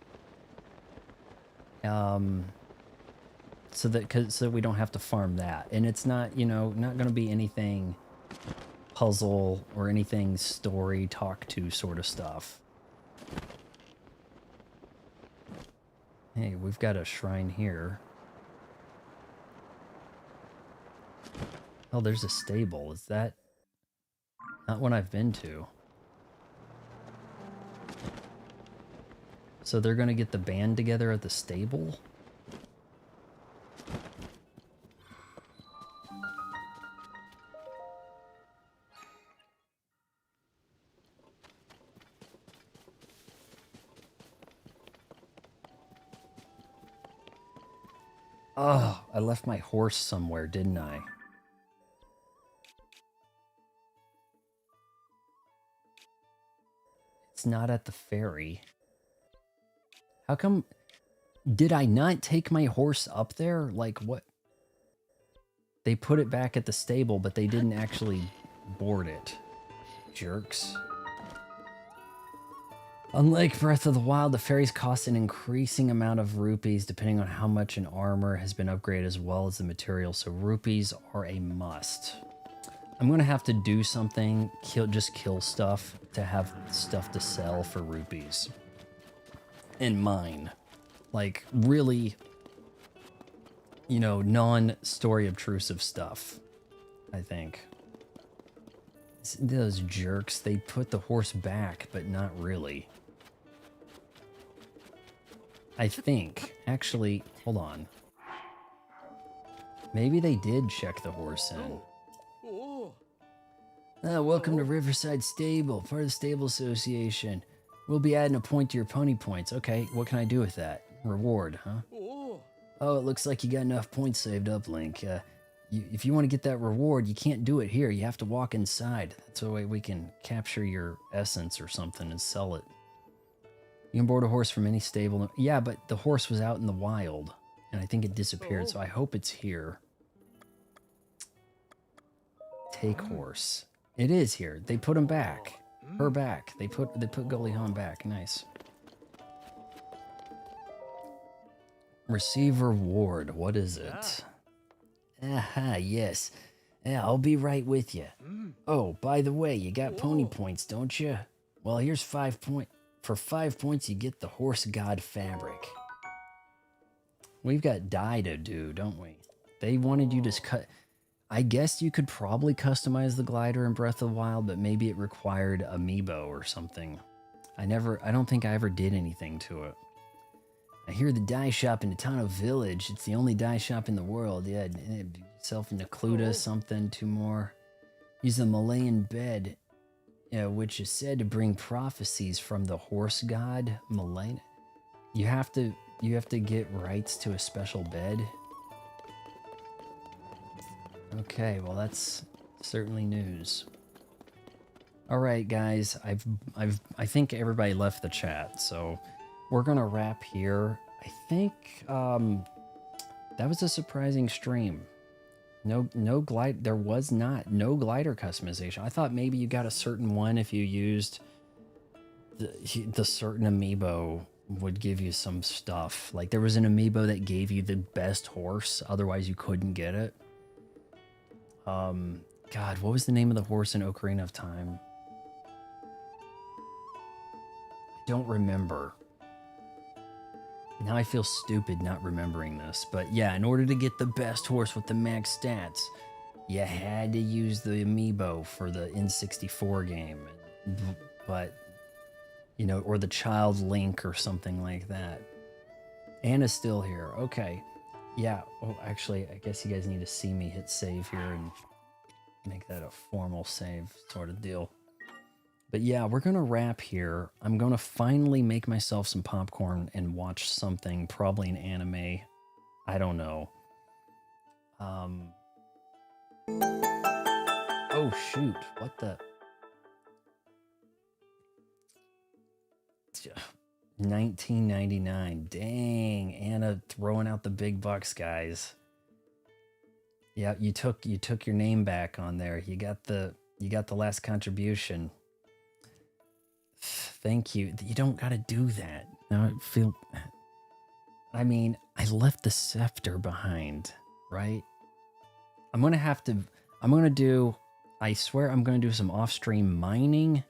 So we don't have to farm that. And it's not, you know, not going to be anything puzzle or anything story talk to sort of stuff. Hey, we've got a shrine here. Oh, there's a stable. Is that not one I've been to? So they're going to get the band together at the stable? Oh, I left my horse somewhere, didn't I? It's not at the ferry. How come... Did I not take my horse up there? Like, what? They put it back at the stable, but they didn't actually board it. Jerks. Unlike Breath of the Wild, the ferries cost an increasing amount of rupees depending on how much an armor has been upgraded as well as the material, so rupees are a must. I'm gonna have to do something, just kill stuff to have stuff to sell for rupees. And mine. Like, really, you know, non-story obtrusive stuff, I think. Those jerks, they put the horse back, but not really. I think. Actually, hold on. Maybe they did check the horse in. Welcome to Riverside Stable, part of the Stable Association. We'll be adding a point to your pony points. Okay, what can I do with that? Reward, huh? Oh, it looks like you got enough points saved up, Link. If you want to get that reward, you can't do it here. You have to walk inside. That's the way we can capture your essence or something and sell it. You can board a horse from any stable. Yeah, but the horse was out in the wild, and I think it disappeared, so I hope it's here. Take horse. It is here. They put him back. Her back. They put Gullihan back. Nice. Receive reward. What is it? Aha, yes. Yeah, I'll be right with you. Oh, by the way, you got pony points, don't you? Well, here's 5 points. For 5 points, you get the horse god fabric. We've got dye to do, don't we? They wanted you to cut... I guess you could probably customize the glider in Breath of the Wild, but maybe it required amiibo or something. I don't think I ever did anything to it. I hear the dye shop in Tano Village. It's the only dye shop in the world. Yeah, yourself in Necluda, something, 2 more. Use the Malayan bed, which is said to bring prophecies from the horse god, Malayan. You have to get rights to a special bed. Okay, well that's certainly news. All right, guys, I think everybody left the chat, so we're gonna wrap here. I think that was a surprising stream. No glide. There was no glider customization. I thought maybe you got a certain one if you used the certain amiibo would give you some stuff. Like there was an amiibo that gave you the best horse, otherwise you couldn't get it. God, what was the name of the horse in Ocarina of Time? I don't remember. Now I feel stupid not remembering this, but yeah, in order to get the best horse with the max stats, you had to use the amiibo for the N64 game, but, you know, or the Child Link or something like that. Anna's still here. Okay. Yeah. Oh, actually, I guess you guys need to see me hit save here and make that a formal save sort of deal. But yeah, we're going to wrap here. I'm going to finally make myself some popcorn and watch something, probably an anime. I don't know. Oh, shoot. What the? 1999. Dang, Anna throwing out the big bucks, guys. Yeah, you took your name back on there. You got the last contribution. Thank you. You don't got to do that. Now I mean, I left the scepter behind, right? I'm going to do I swear I'm going to do some off-stream mining,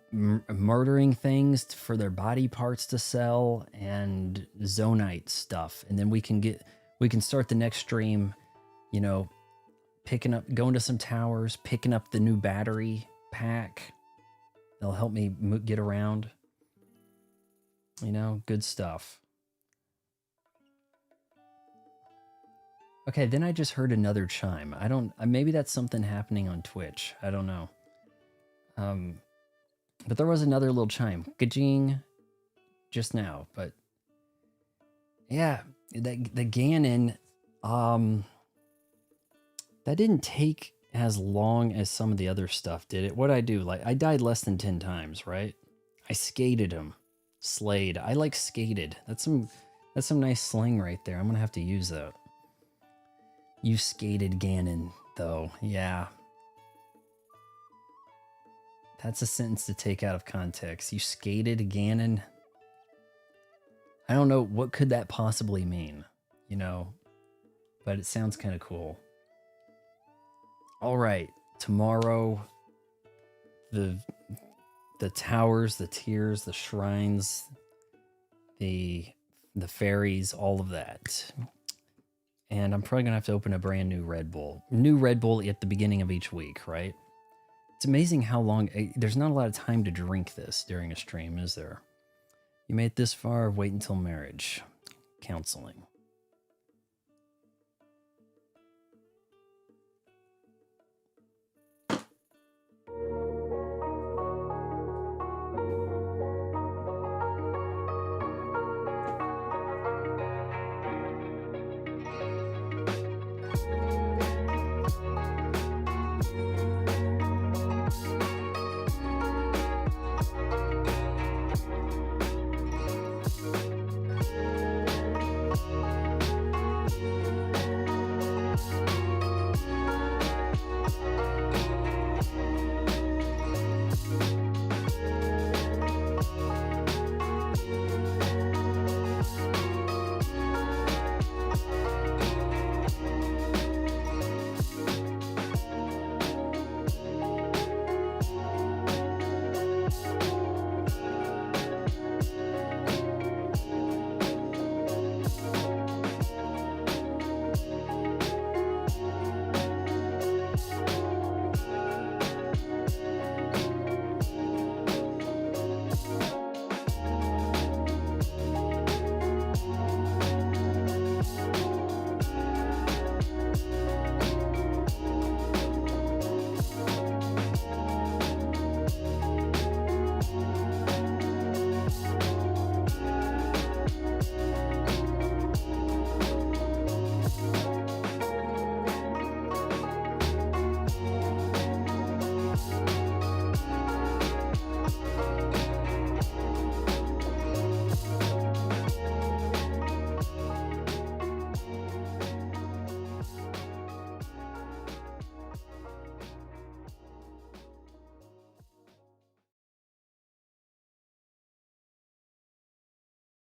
murdering things for their body parts to sell, and zonite stuff. And then we can start the next stream, you know, going to some towers, picking up the new battery pack. They'll help me get around. You know, good stuff. Okay, then I just heard another chime. Maybe that's something happening on Twitch. I don't know. But there was another little chime. Gajing just now, but yeah, the Ganon, that didn't take as long as some of the other stuff, did it? What'd I do? Like, I died less than 10 times, right? I skated him. Slayed. I like skated. That's some nice slang right there. I'm gonna have to use that. You skated Ganon, though. Yeah. That's a sentence to take out of context. You skated Ganon. I don't know, what could that possibly mean? You know? But it sounds kind of cool. All right. Tomorrow, the towers, the tiers, the shrines, the fairies, all of that. And I'm probably going to have to open a brand new Red Bull. New Red Bull at the beginning of each week, right? It's amazing how long... There's not a lot of time to drink this during a stream, is there? You made it this far, wait until marriage. Counseling.